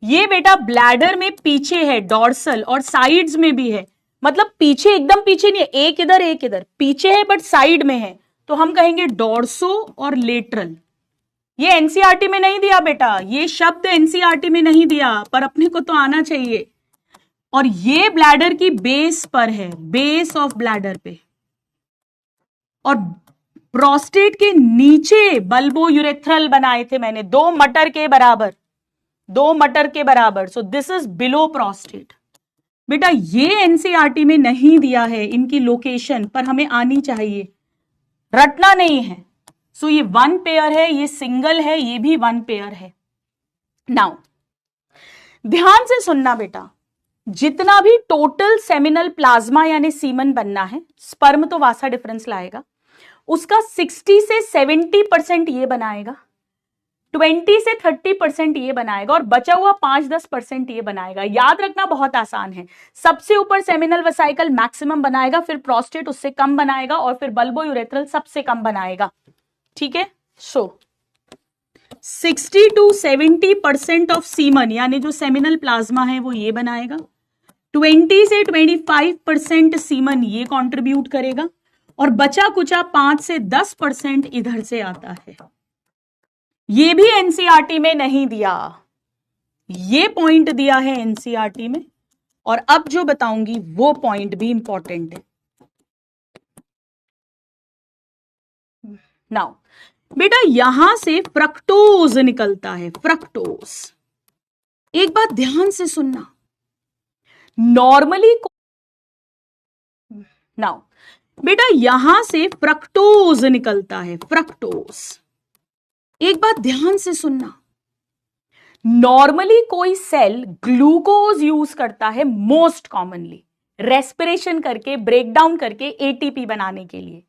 ये बेटा ब्लैडर में पीछे है डॉर्सल, और साइड्स में भी है, मतलब पीछे एकदम पीछे नहीं है, एक इधर पीछे है बट साइड में है, तो हम कहेंगे डॉर्सो और लेटरल। ये एनसीईआरटी में नहीं दिया बेटा, ये शब्द एनसीईआरटी में नहीं दिया, पर अपने को तो आना चाहिए। और ये ब्लैडर की बेस पर है, बेस ऑफ ब्लैडर पे, और प्रोस्टेट के नीचे बल्बो यूरेथ्रल बनाए थे मैंने, 2 मटर के बराबर, 2 मटर के बराबर, so this is below prostate. बेटा ये एनसीईआरटी में नहीं दिया है इनकी लोकेशन, पर हमें आनी चाहिए, रटना नहीं है। सो ये 1 पेयर है, ये सिंगल है, ये भी 1 पेयर है। नाउ ध्यान से सुनना बेटा, जितना भी टोटल सेमिनल प्लाज्मा यानी सीमन बनना है, स्पर्म तो वासा डिफरेंस लाएगा, उसका 60 से 70% ये बनाएगा, 20 से 30% ये बनाएगा, और बचा हुआ 5-10% ये बनाएगा। याद रखना बहुत आसान है, सबसे ऊपर सेमिनल वेसाइकल मैक्सिमम बनाएगा, फिर प्रोस्टेट उससे कम बनाएगा, और फिर बल्बो यूरेथ्रल सबसे कम बनाएगा। ठीक है, सो 60 to 70% ऑफ सीमन यानी जो सेमिनल प्लाज्मा है वो ये बनाएगा, 20 से 25% सीमन ये कंट्रीब्यूट करेगा, और बचा कुचा 5 से 10% इधर से आता है। ये भी एनसीईआरटी में नहीं दिया, ये पॉइंट दिया है एनसीईआरटी में, और अब जो बताऊंगी वो पॉइंट भी इंपॉर्टेंट है। नाउ बेटा यहां से फ्रक्टोज निकलता है, फ्रक्टोज। एक बात ध्यान से सुनना, नॉर्मली नाउ बेटा यहां से फ्रक्टोज निकलता है, फ्रक्टोज। एक बात ध्यान से सुनना, नॉर्मली कोई सेल ग्लूकोज यूज करता है मोस्ट कॉमनली, रेस्पिरेशन करके, ब्रेकडाउन करके एटीपी बनाने के लिए,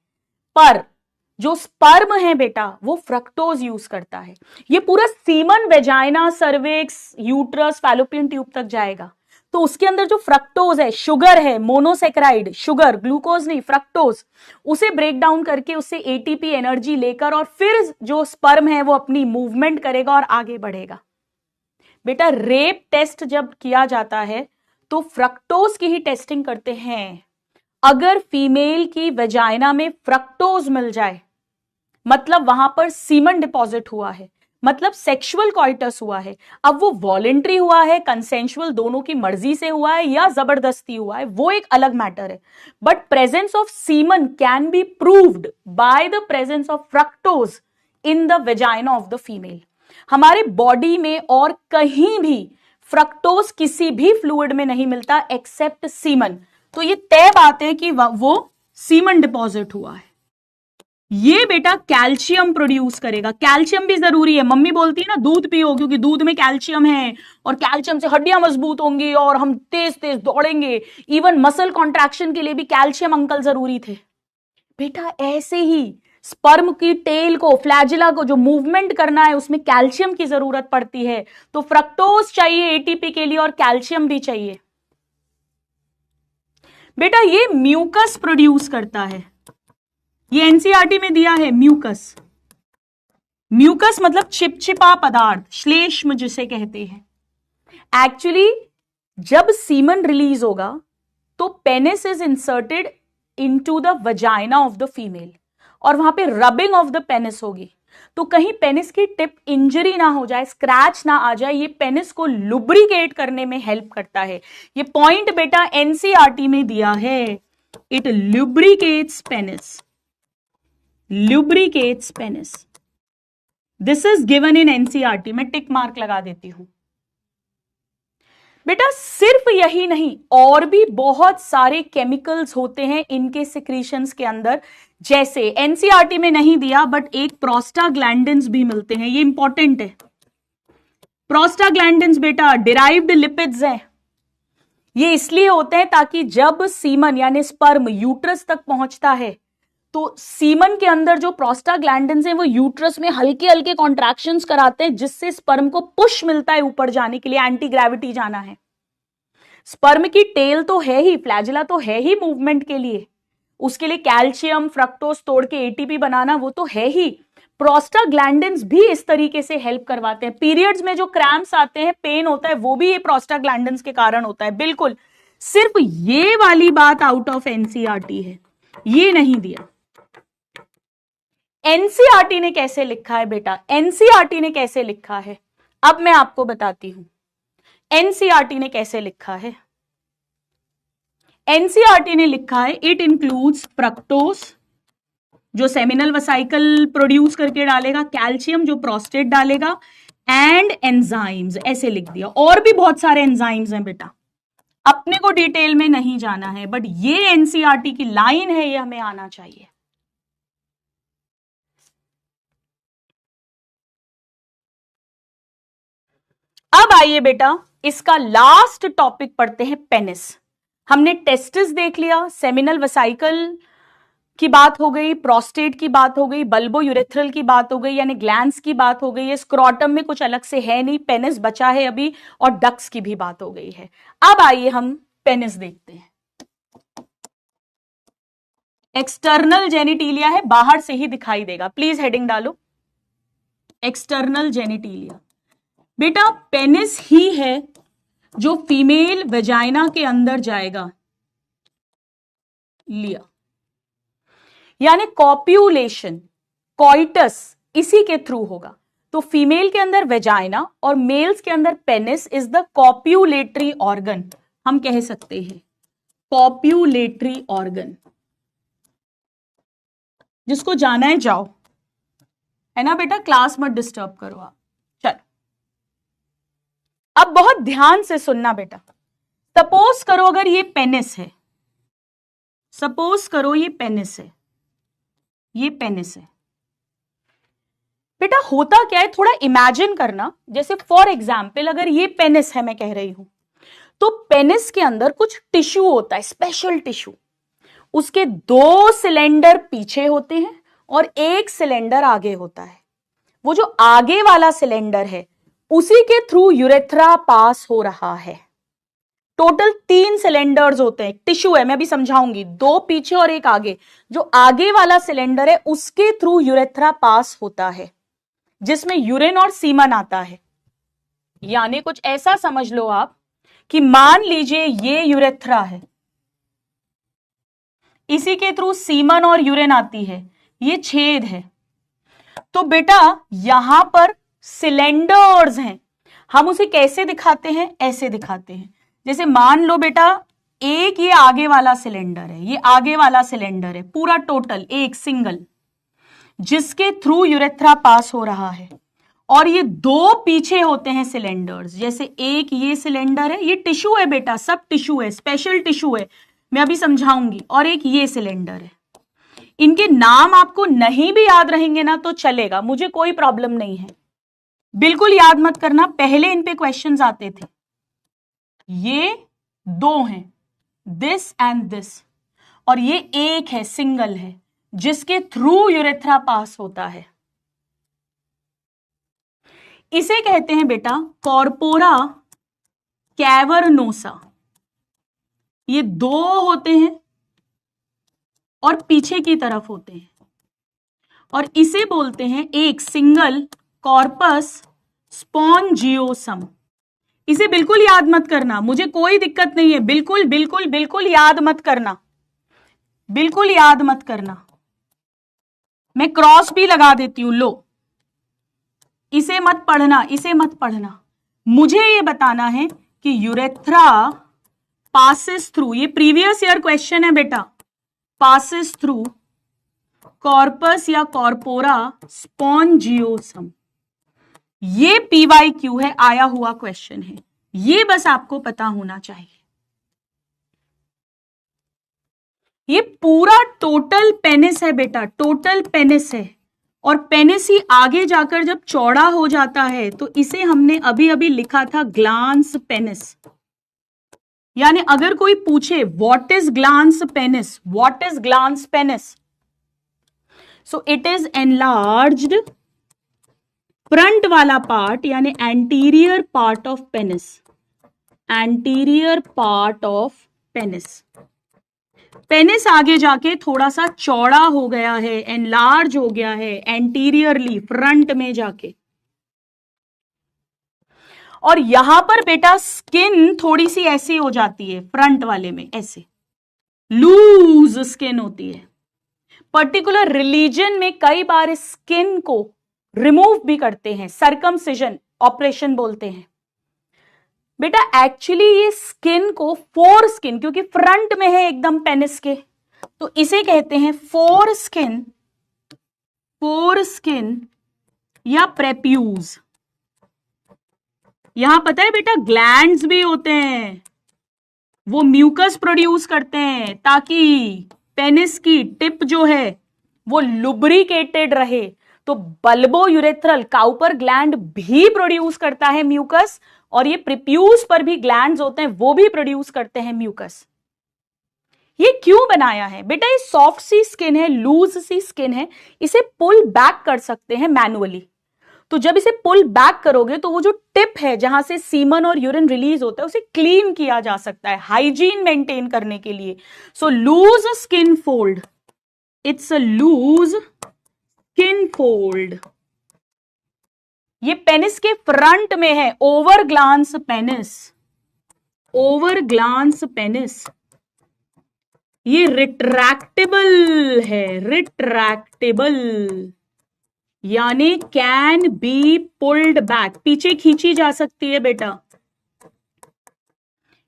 पर जो स्पर्म है बेटा वो फ्रक्टोज यूज करता है। ये पूरा semen vagina, cervix, uterus, fallopian tube तक जाएगा, तो उसके अंदर जो फ्रक्टोज है, शुगर है, मोनोसेक्राइड शुगर, ग्लूकोज नहीं फ्रक्टोज, उसे ब्रेक डाउन करके उससे एटीपी एनर्जी लेकर और फिर जो स्पर्म है वो अपनी मूवमेंट करेगा और आगे बढ़ेगा। बेटा रेप टेस्ट जब किया जाता है तो फ्रक्टोज की ही टेस्टिंग करते हैं। अगर फीमेल की वेजाइना में फ्रक्टोज मिल जाए मतलब वहां पर सीमन डिपॉजिट हुआ है, मतलब सेक्सुअल कॉइटस हुआ है। अब वो वॉलेंट्री हुआ है, कंसेंशुअल दोनों की मर्जी से हुआ है या जबरदस्ती हुआ है, वो एक अलग मैटर है, but presence of semen can be proved by the presence of fructose in the vagina of the female. हमारे बॉडी में और कहीं भी फ्रक्टोज किसी भी फ्लूइड में नहीं मिलता एक्सेप्ट सीमन। तो ये तय बात है कि वो सीमन डिपॉजिट हुआ है। ये बेटा कैल्शियम प्रोड्यूस करेगा, कैल्शियम भी जरूरी है। मम्मी बोलती है ना दूध पियो क्योंकि दूध में कैल्शियम है और कैल्शियम से हड्डियां मजबूत होंगी और हम तेज तेज दौड़ेंगे, इवन मसल कॉन्ट्रैक्शन के लिए भी कैल्शियम अंकल जरूरी थे। बेटा ऐसे ही स्पर्म की टेल को, फ्लैजिला को जो मूवमेंट करना है उसमें कैल्शियम की जरूरत पड़ती है, तो फ्रक्टोज चाहिए एटीपी के लिए और कैल्शियम भी चाहिए। बेटा ये म्यूकस प्रोड्यूस करता है, ये एनसीईआरटी में दिया है म्यूकस। म्यूकस मतलब चिपचिपा पदार्थ, श्लेष्म जिसे कहते हैं। एक्चुअली जब सीमन रिलीज होगा तो penis is inserted into the vagina of the female और वहां पे रबिंग ऑफ द पेनिस होगी, तो कहीं पेनिस की टिप इंजरी ना हो जाए, स्क्रैच ना आ जाए, ये पेनिस को लुब्रिकेट करने में हेल्प करता है। ये पॉइंट बेटा एनसीईआरटी में दिया है, it lubricates penis, lubricates penis. This is given in NCERT। मैं टिक मार्क लगा देती हूं। बेटा सिर्फ यही नहीं, और भी बहुत सारे केमिकल्स होते हैं इनके सिक्रीशंस के अंदर, जैसे एनसीईआरटी में नहीं दिया बट एक प्रोस्टाग्लैंडिन्स भी मिलते हैं, ये इंपॉर्टेंट है। प्रोस्टाग्लैंडिन्स बेटा डिराइव्ड लिपिड्स हैं। ये इसलिए होते हैं ताकि जब सीमन यानी स्पर्म यूट्रस तक पहुंचता है तो सीमन के अंदर जो प्रोस्टाग्लैंडिन्स हैं वो यूट्रस में हल्के हल्के कॉन्ट्रैक्शंस कराते हैं, जिससे स्पर्म को पुश मिलता है ऊपर जाने के लिए, एंटी ग्रेविटी जाना है। स्पर्म की टेल तो है ही, फ्लैजिला तो है ही मूवमेंट के लिए, उसके लिए कैल्शियम फ्रक्टोज तोड़ के एटीपी बनाना वो तो है ही। प्रोस्टाग्लैंडिन्स भी इस तरीके से हेल्प करवाते हैं। पीरियड्स में जो क्रैम्प्स आते हैं, पेन होता है, वो भी ये प्रोस्टाग्लैंडिन्स के कारण होता है। बिल्कुल, सिर्फ ये वाली बात आउट ऑफ एनसीईआरटी है, ये नहीं दिया। एनसीईआरटी ने कैसे लिखा है बेटा, एनसीईआरटी ने कैसे लिखा है अब मैं आपको बताती हूं। एनसीईआरटी ने कैसे लिखा है, एनसीईआरटी ने लिखा है इट इंक्लूड्स फ्रक्टोज जो सेमिनल वेसाइकल प्रोड्यूस करके डालेगा, कैल्शियम जो प्रोस्टेट डालेगा, एंड एंजाइम्स ऐसे लिख दिया। और भी बहुत सारे एंजाइम्स हैं बेटा, अपने को डिटेल में नहीं जाना है, बट ये एनसीईआरटी की लाइन है, ये हमें आना चाहिए। अब आइए बेटा, इसका लास्ट टॉपिक पढ़ते हैं, पेनिस। हमने टेस्टिस देख लिया, सेमिनल वेसाइकल की बात हो गई, प्रोस्टेट की बात हो गई, बल्बो यूरेथ्रल की बात हो गई, यानी ग्लैंड्स की बात हो गई है, स्क्रोटम में कुछ अलग से है नहीं, पेनिस बचा है अभी, और डक्स की भी बात हो गई है। अब आइए हम पेनिस देखते हैं। एक्सटर्नल जेनिटिलिया है, बाहर से ही दिखाई देगा, प्लीज हेडिंग डालो, एक्सटर्नल जेनिटिलिया। बेटा पेनिस ही है जो फीमेल वेजाइना के अंदर जाएगा, लिया, यानी कॉप्यूलेशन, कॉइटस इसी के थ्रू होगा। तो फीमेल के अंदर वेजाइना और मेल्स के अंदर पेनिस इज द कॉप्यूलेटरी ऑर्गन, हम कह सकते हैं कॉप्यूलेटरी ऑर्गन। जिसको जाना है जाओ, है ना बेटा, क्लास मत डिस्टर्ब करो आप। चलो अब बहुत ध्यान से सुनना बेटा। सपोज करो अगर ये पेनिस है, सपोज करो ये पेनिस है, ये पेनिस है बेटा, होता क्या है थोड़ा इमेजिन करना। जैसे फॉर एग्जाम्पल अगर ये पेनिस है मैं कह रही हूं, तो पेनिस के अंदर कुछ टिश्यू होता है, स्पेशल टिश्यू। उसके 2 सिलेंडर पीछे होते हैं और 1 सिलेंडर आगे होता है। वो जो आगे वाला सिलेंडर है उसी के थ्रू यूरेथ्रा पास हो रहा है। टोटल 3 सिलेंडर्स होते हैं, टिश्यू है, मैं भी समझाऊंगी, 2 पीछे और 1 आगे। जो आगे वाला सिलेंडर है उसके थ्रू यूरेथ्रा पास होता है, जिसमें यूरिन और सीमन आता है। यानी कुछ ऐसा समझ लो आप कि मान लीजिए ये यूरेथ्रा है, इसी के थ्रू सीमन और यूरिन आती है, ये छेद है। तो बेटा यहां पर सिलेंडर्स हैं, हम उसे कैसे दिखाते हैं, ऐसे दिखाते हैं। जैसे मान लो बेटा एक ये आगे वाला सिलेंडर है, ये आगे वाला सिलेंडर है पूरा टोटल एक सिंगल, जिसके थ्रू यूरेथ्रा पास हो रहा है, और ये 2 पीछे होते हैं सिलेंडर्स। जैसे एक ये सिलेंडर है, ये टिश्यू है बेटा, सब टिश्यू है, स्पेशल टिश्यू है, मैं अभी समझाऊंगी, और एक ये सिलेंडर है। इनके नाम आपको नहीं भी याद रहेंगे ना तो चलेगा, मुझे कोई प्रॉब्लम नहीं है, बिल्कुल याद मत करना, पहले इन पे क्वेश्चंस आते थे। ये 2 हैं, दिस एंड दिस, और ये एक है, सिंगल है, जिसके थ्रू यूरेथ्रा पास होता है। इसे कहते हैं बेटा कॉर्पोरा कैवर्नोसा। ये 2 होते हैं और पीछे की तरफ होते हैं, और इसे बोलते हैं एक सिंगल कॉर्पस स्पॉन्जियोसम। इसे बिल्कुल याद मत करना, मुझे कोई दिक्कत नहीं है, बिल्कुल बिल्कुल बिल्कुल याद मत करना, बिल्कुल याद मत करना, मैं क्रॉस भी लगा देती हूं, लो इसे मत पढ़ना, इसे मत पढ़ना। मुझे ये बताना है कि यूरेथ्रा पासेस थ्रू, ये प्रीवियस ईयर क्वेश्चन है बेटा, पासेस थ्रू कॉर्पस या कॉर्पोरा स्पॉन्जियोसम। ये पीवाईक्यू है, आया हुआ क्वेश्चन है, ये बस आपको पता होना चाहिए। ये पूरा टोटल पेनिस है बेटा, टोटल पेनिस है, और पेनिस ही आगे जाकर जब चौड़ा हो जाता है तो इसे हमने अभी अभी लिखा था ग्लांस पेनिस। यानी अगर कोई पूछे what is glans penis, what is glans penis, so it is enlarged front वाला पार्ट, यानी anterior part of penis, anterior part of penis. Penis आगे जाके थोड़ा सा चौड़ा हो गया है, एनलार्ज हो गया है एंटीरियरली, फ्रंट में जाके। और यहां पर बेटा स्किन थोड़ी सी ऐसी हो जाती है, फ्रंट वाले में ऐसे लूज स्किन होती है। पर्टिकुलर रिलीजन में कई बार स्किन को रिमूव भी करते हैं, सर्कमसिजन ऑपरेशन बोलते हैं बेटा। एक्चुअली ये स्किन को फोर स्किन, क्योंकि फ्रंट में है एकदम पेनिस के, तो इसे कहते हैं फोर स्किन, फोर स्किन या प्रेप्यूज, यहां पता है बेटा ग्लैंड्स भी होते हैं, वो म्यूकस प्रोड्यूस करते हैं ताकि पेनिस की टिप जो है वो लुब्रिकेटेड रहे। तो बल्बो यूरेथ्रल काउपर ग्लैंड भी प्रोड्यूस करता है म्यूकस, और ये प्रिप्यूस पर भी ग्लैंड्स होते हैं, वो भी प्रोड्यूस करते हैं म्यूकस। ये क्यों बनाया है बेटा? ये सॉफ्ट सी स्किन है, लूज सी स्किन है, इसे पुल बैक कर सकते हैं मैनुअली। तो जब इसे पुल बैक करोगे तो वो जो टिप है जहां से सीमन और यूरिन रिलीज होता है उसे क्लीन किया जा सकता है हाइजीन मेंटेन करने के लिए। So loose skin fold, it's a loose skin fold. ये पेनिस के फ्रंट में है, over glans penis, over glans penis. ये रिट्रैक्टेबल है, रिट्रैक्टेबल यानी कैन बी पुल्ड बैक, पीछे खींची जा सकती है बेटा।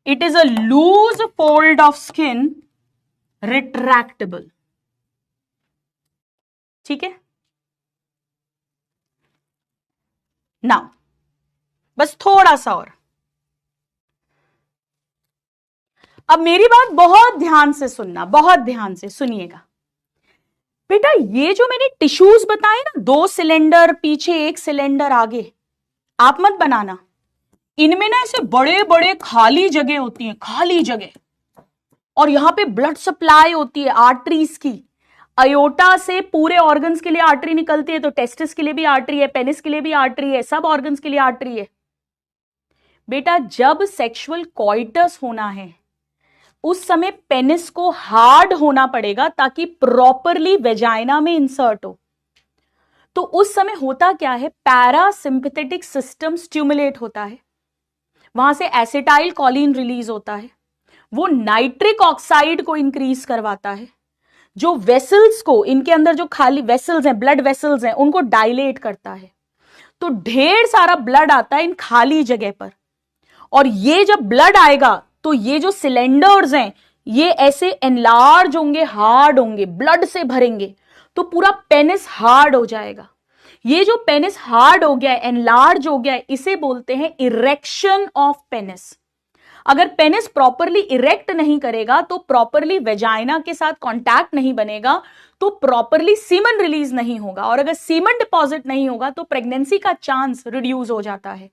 It is a loose fold of skin, retractable. ठीक है, नाउ बस थोड़ा सा और। अब मेरी बात बहुत ध्यान से सुनना, बहुत ध्यान से सुनिएगा बेटा। ये जो मैंने टिश्यूज बताए ना, 2 सिलेंडर पीछे 1 सिलेंडर आगे, आप मत बनाना। इनमें ना ऐसे बड़े बड़े खाली जगह होती हैं, खाली जगह, और यहां पे ब्लड सप्लाई होती है आर्टरीज की। अयोटा से पूरे ऑर्गन्स के लिए आर्टरी निकलती है, तो टेस्टिस के लिए भी आर्टरी है, पेनिस के लिए भी आर्टरी है, सब ऑर्गन्स के लिए आर्टरी है बेटा। जब सेक्सुअल कॉइटस होना है उस समय पेनिस को हार्ड होना पड़ेगा ताकि प्रॉपरली वेजाइना में इंसर्ट हो। तो उस समय होता क्या है, पैरासिम्पैथेटिक सिस्टम स्टिमुलेट होता है, वहां से एसिटाइल कोलिन रिलीज होता है, वो नाइट्रिक ऑक्साइड को इंक्रीज करवाता है, जो वेसल्स को, इनके अंदर जो खाली वेसल्स हैं, ब्लड वेसल्स हैं, उनको डायलेट करता है। तो ढेर सारा ब्लड आता है इन खाली जगह पर, और ये जब ब्लड आएगा तो ये जो सिलेंडर्स हैं ये ऐसे एनलार्ज होंगे, हार्ड होंगे, ब्लड से भरेंगे, तो पूरा पेनिस हार्ड हो जाएगा। ये जो पेनिस हार्ड हो गया है, एनलार्ज हो गया है, इसे बोलते हैं इरेक्शन ऑफ पेनिस। अगर पेनिस प्रॉपरली इरेक्ट नहीं करेगा तो प्रॉपरली वेजाइना के साथ कांटेक्ट नहीं बनेगा, तो प्रॉपरली सीमन रिलीज नहीं होगा, और अगर सीमन डिपॉजिट नहीं होगा तो प्रेगनेंसी का चांस रिड्यूस हो जाता है।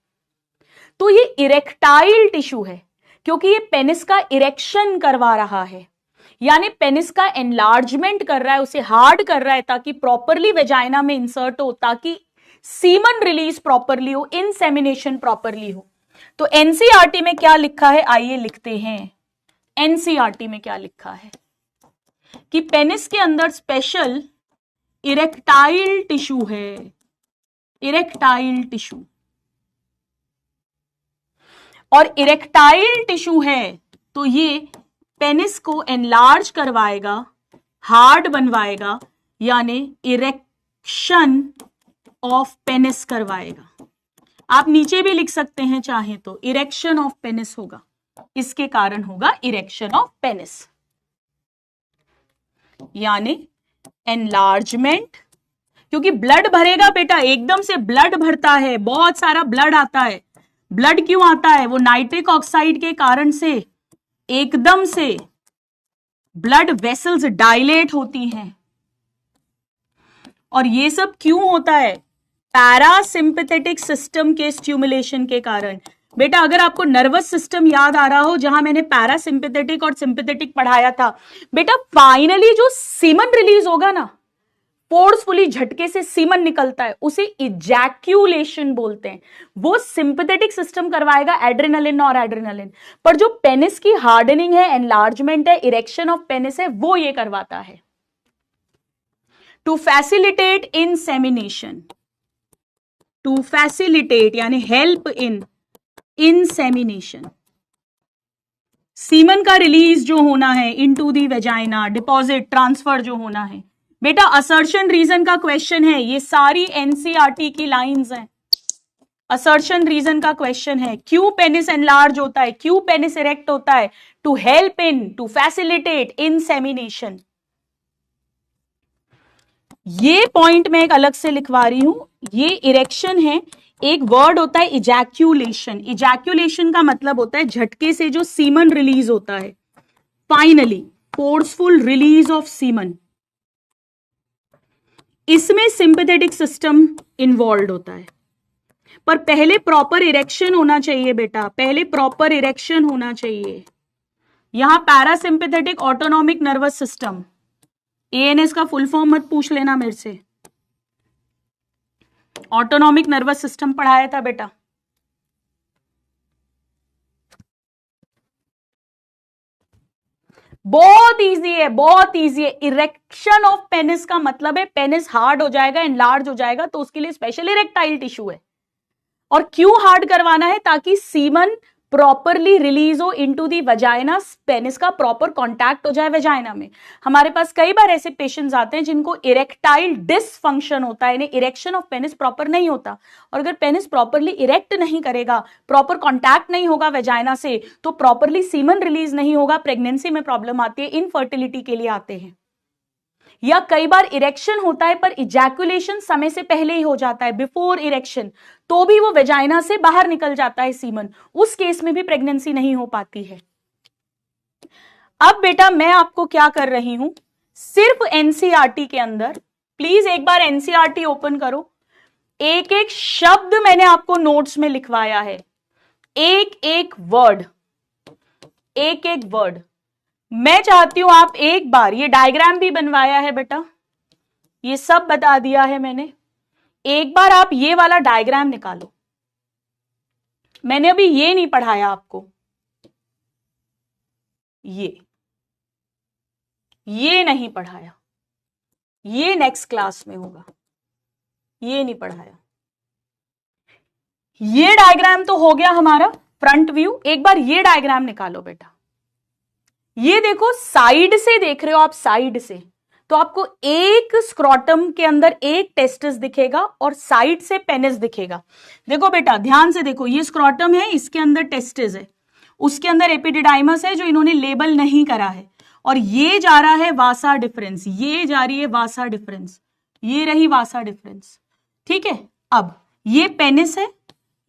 तो ये इरेक्टाइल टिश्यू है क्योंकि ये पेनिस का इरेक्शन करवा रहा है, यानी पेनिस का एनलार्जमेंट कर रहा है, उसे हार्ड कर रहा है ताकि प्रॉपरली वेजाइना में इंसर्ट हो, ताकि सीमन रिलीज प्रॉपरली हो, इंसेमिनेशन प्रॉपरली हो। तो एनसीईआरटी में क्या लिखा है, आइए लिखते हैं। एनसीईआरटी में क्या लिखा है कि पेनिस के अंदर स्पेशल इरेक्टाइल टिश्यू है, इरेक्टाइल टिश्यू। और इरेक्टाइल टिश्यू है तो ये पेनिस को एनलार्ज करवाएगा, हार्ड बनवाएगा, यानी इरेक्शन ऑफ पेनिस करवाएगा। आप नीचे भी लिख सकते हैं चाहे तो, इरेक्शन ऑफ पेनिस होगा, इसके कारण होगा इरेक्शन ऑफ पेनिस, यानी एनलार्जमेंट। क्योंकि ब्लड भरेगा बेटा, एकदम से ब्लड भरता है, बहुत सारा ब्लड आता है। ब्लड क्यों आता है? वो नाइट्रिक ऑक्साइड के कारण से एकदम से ब्लड वेसल्स डायलेट होती हैं। और ये सब क्यों होता है? पैरासिम्पैथेटिक सिस्टम के स्टिमुलेशन के कारण। बेटा अगर आपको नर्वस सिस्टम याद आ रहा हो, जहां मैंने पैरासिम्पैथेटिक और सिंपैथेटिक पढ़ाया था बेटा, फाइनली जो सीमन रिलीज होगा ना, फोर्सफुली झटके से सीमन निकलता है, उसे इजैक्यूलेशन बोलते हैं। वो सिंपैथेटिक सिस्टम करवाएगा, एड्रेनालिन और एड्रेनालिन, पर जो पेनिस की हार्डनिंग है, एनलार्जमेंट है, इरेक्शन ऑफ पेनिस है, वो ये करवाता है। To facilitate insemination, to facilitate यानी हेल्प इन इंसेमिनेशन, सीमन का रिलीज जो होना है into the vagina, deposit transfer जो होना है। बेटा असर्शन रीजन का क्वेश्चन है, ये सारी एनसीईआरटी की लाइंस हैं। असर्शन रीजन का क्वेश्चन है, क्यों पेनिस एनलार्ज होता है, क्यों पेनिस इरेक्ट होता है? To help in, to facilitate insemination. ये पॉइंट मैं एक अलग से लिखवा रही हूं, ये इरेक्शन है, एक वर्ड होता है इजैक्यूलेशन। इजैक्यूलेशन का मतलब होता है झटके से जो सीमन रिलीज होता है, finally forceful release of semen. इसमें सिंपैथेटिक सिस्टम इन्वॉल्व होता है, पर पहले प्रॉपर इरेक्शन होना चाहिए बेटा, पहले प्रॉपर इरेक्शन होना चाहिए। यहां parasympathetic autonomic nervous system, ANS का फुल फॉर्म मत पूछ लेना मेरे से, ऑटोनॉमिक नर्वस सिस्टम पढ़ाया था बेटा। बहुत इजी है, बहुत इजी है। इरेक्शन ऑफ पेनिस का मतलब है पेनिस हार्ड हो जाएगा, एनलार्ज हो जाएगा, तो उसके लिए स्पेशल इरेक्टाइल टिश्यू है। और क्यों हार्ड करवाना है? ताकि सीमन प्रॉपरली रिलीज हो इनटू दी वजाइना, पेनिस का प्रॉपर कांटेक्ट हो जाए वजाइना में। हमारे पास कई बार ऐसे पेशेंट्स आते हैं जिनको इरेक्टाइल डिसफंक्शन होता है, इन्हें इरेक्शन ऑफ पेनिस प्रॉपर नहीं होता, और अगर पेनिस प्रॉपरली इरेक्ट नहीं करेगा, प्रॉपर कांटेक्ट नहीं होगा वजाइना से, तो प्रॉपरली सीमन रिलीज नहीं होगा, प्रेगनेंसी में प्रॉब्लम आती है, इनफर्टिलिटी के लिए आते हैं। या कई बार इरेक्शन होता है पर इजैकुलेशन समय से पहले ही हो जाता है, बिफोर इरेक्शन, तो भी वो वेजाइना से बाहर निकल जाता है सीमन, उस केस में भी प्रेगनेंसी नहीं हो पाती है। अब बेटा मैं आपको क्या कर रही हूं, सिर्फ एनसीईआरटी के अंदर, प्लीज एक बार एनसीईआरटी ओपन करो, एक एक शब्द मैंने आपको नोट्स में लिखवाया है, एक एक वर्ड, एक एक वर्ड। मैं चाहती हूं आप एक बार, ये डायग्राम भी बनवाया है बेटा, ये सब बता दिया है मैंने, एक बार आप ये वाला डायग्राम निकालो। मैंने अभी ये नहीं पढ़ाया आपको, ये नहीं पढ़ाया, ये नेक्स्ट क्लास में होगा, ये नहीं पढ़ाया। ये डायग्राम तो हो गया हमारा फ्रंट व्यू, एक बार ये डायग्राम निकालो बेटा। ये देखो, साइड से देख रहे हो आप, साइड से, तो आपको एक स्क्रोटम के अंदर एक टेस्टिस दिखेगा और साइड से पेनिस दिखेगा। देखो बेटा ध्यान से देखो, ये स्क्रोटम है, इसके अंदर टेस्टिस है, उसके अंदर एपिडिडाइमस है जो इन्होंने लेबल नहीं करा है, और ये जा रहा है वासा डिफरेंस, ये जा रही है वासा डिफरेंस, ये रही वासा डिफरेंस, ठीक है। अब ये पेनिस है,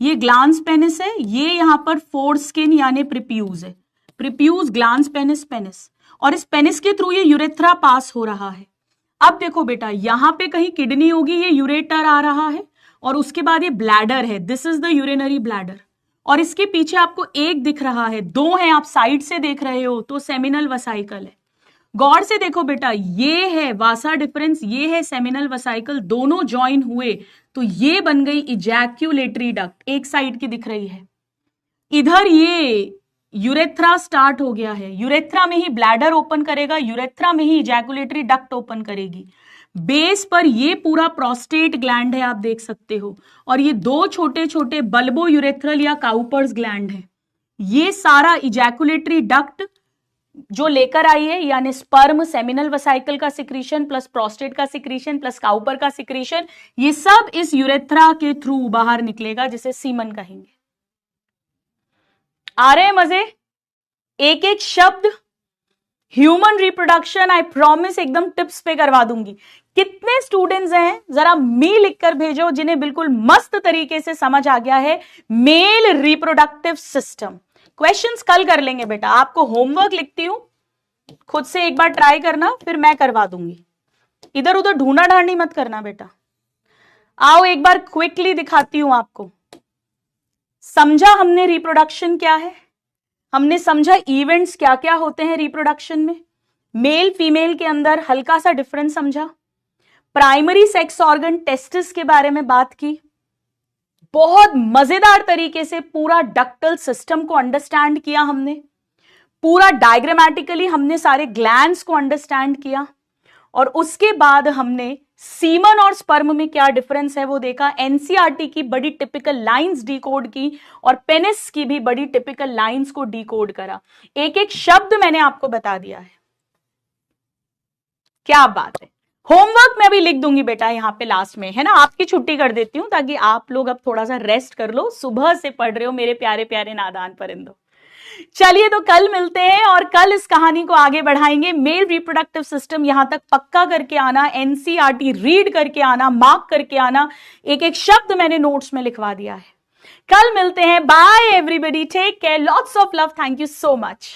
ये ग्लांस पेनिस है, ये यहां पर फोर स्किन यानी प्रिप्यूज है, प्रिप्यूज ग्लांस पेनिस पेनिस, और इस पेनिस के थ्रू ये यूरेथ्रा पास हो रहा है। अब देखो बेटा यहां पे कहीं किडनी होगी, ये यूरेटर आ रहा है, और उसके बाद ये ब्लैडर है, this is the urinary bladder, और इसके पीछे आपको एक दिख रहा है, दो है, आप साइड से देख रहे हो तो सेमिनल वसाइकल है। गौर से देखो बेटा, ये है वासा डिफरेंस, ये है सेमिनल वसाइकल, दोनों ज्वाइन हुए तो ये बन गई इजैक्यूलेटरी डक्ट, एक साइड की दिख रही है। इधर ये यूरेथ्रा स्टार्ट हो गया है, यूरेथ्रा में ही ब्लैडर ओपन करेगा, यूरेथ्रा में ही इजैकुलेटरी डक्ट ओपन करेगी। बेस पर ये पूरा प्रोस्टेट ग्लैंड है, आप देख सकते हो, और ये दो छोटे छोटे बल्बो यूरेथ्रल या काउपर्स ग्लैंड है। ये सारा इजैकुलेटरी डक्ट जो लेकर आई है, यानी स्पर्म, सेमिनल वसाइकल का सिक्रीशन प्लस प्रोस्टेट का सिक्रीशन प्लस काउपर का सिक्रीशन, ये सब इस यूरेथ्रा के थ्रू बाहर निकलेगा, जिसे सीमन कहेंगे। आ रहे हैं मजे? एक एक शब्द, ह्यूमन रिप्रोडक्शन आई प्रॉमिस एकदम टिप्स पे करवा दूंगी। कितने स्टूडेंट्स हैं जरा मी लिखकर भेजो जिन्हें बिल्कुल मस्त तरीके से समझ आ गया है मेल रिप्रोडक्टिव सिस्टम। क्वेश्चंस कल कर लेंगे बेटा, आपको होमवर्क लिखती हूं, खुद से एक बार ट्राई करना, फिर मैं करवा दूंगी। इधर उधर ढूंढा ढांडी मत करना बेटा। आओ एक बार क्विकली दिखाती हूं आपको। समझा हमने रिप्रोडक्शन क्या है, हमने समझा इवेंट्स क्या क्या होते हैं रिप्रोडक्शन में, मेल फीमेल के अंदर हल्का सा डिफरेंस समझा, प्राइमरी सेक्स ऑर्गन टेस्टिस के बारे में बात की, बहुत मजेदार तरीके से पूरा डक्टल सिस्टम को अंडरस्टैंड किया हमने, पूरा डायग्रामेटिकली हमने सारे ग्लैंड्स को अंडरस्टैंड किया, और उसके बाद हमने सीमन और स्पर्म में क्या डिफरेंस है वो देखा, एनसीईआरटी की बड़ी टिपिकल लाइंस डिकोड की, और पेनिस की भी बड़ी टिपिकल लाइंस को डिकोड करा। एक एक शब्द मैंने आपको बता दिया है। क्या बात है। होमवर्क मैं भी लिख दूंगी बेटा यहां पे लास्ट में, है ना, आपकी छुट्टी कर देती हूं ताकि आप लोग अब थोड़ा सा रेस्ट कर लो, सुबह से पढ़ रहे हो मेरे प्यारे प्यारे नादान परिंदों। चलिए तो कल मिलते हैं और कल इस कहानी को आगे बढ़ाएंगे। मेल रिप्रोडक्टिव सिस्टम यहां तक पक्का करके आना, एनसीईआरटी रीड करके आना, मार्क करके आना, एक एक शब्द मैंने नोट्स में लिखवा दिया है। कल मिलते हैं। Bye everybody, take care, lots of love, thank you so much.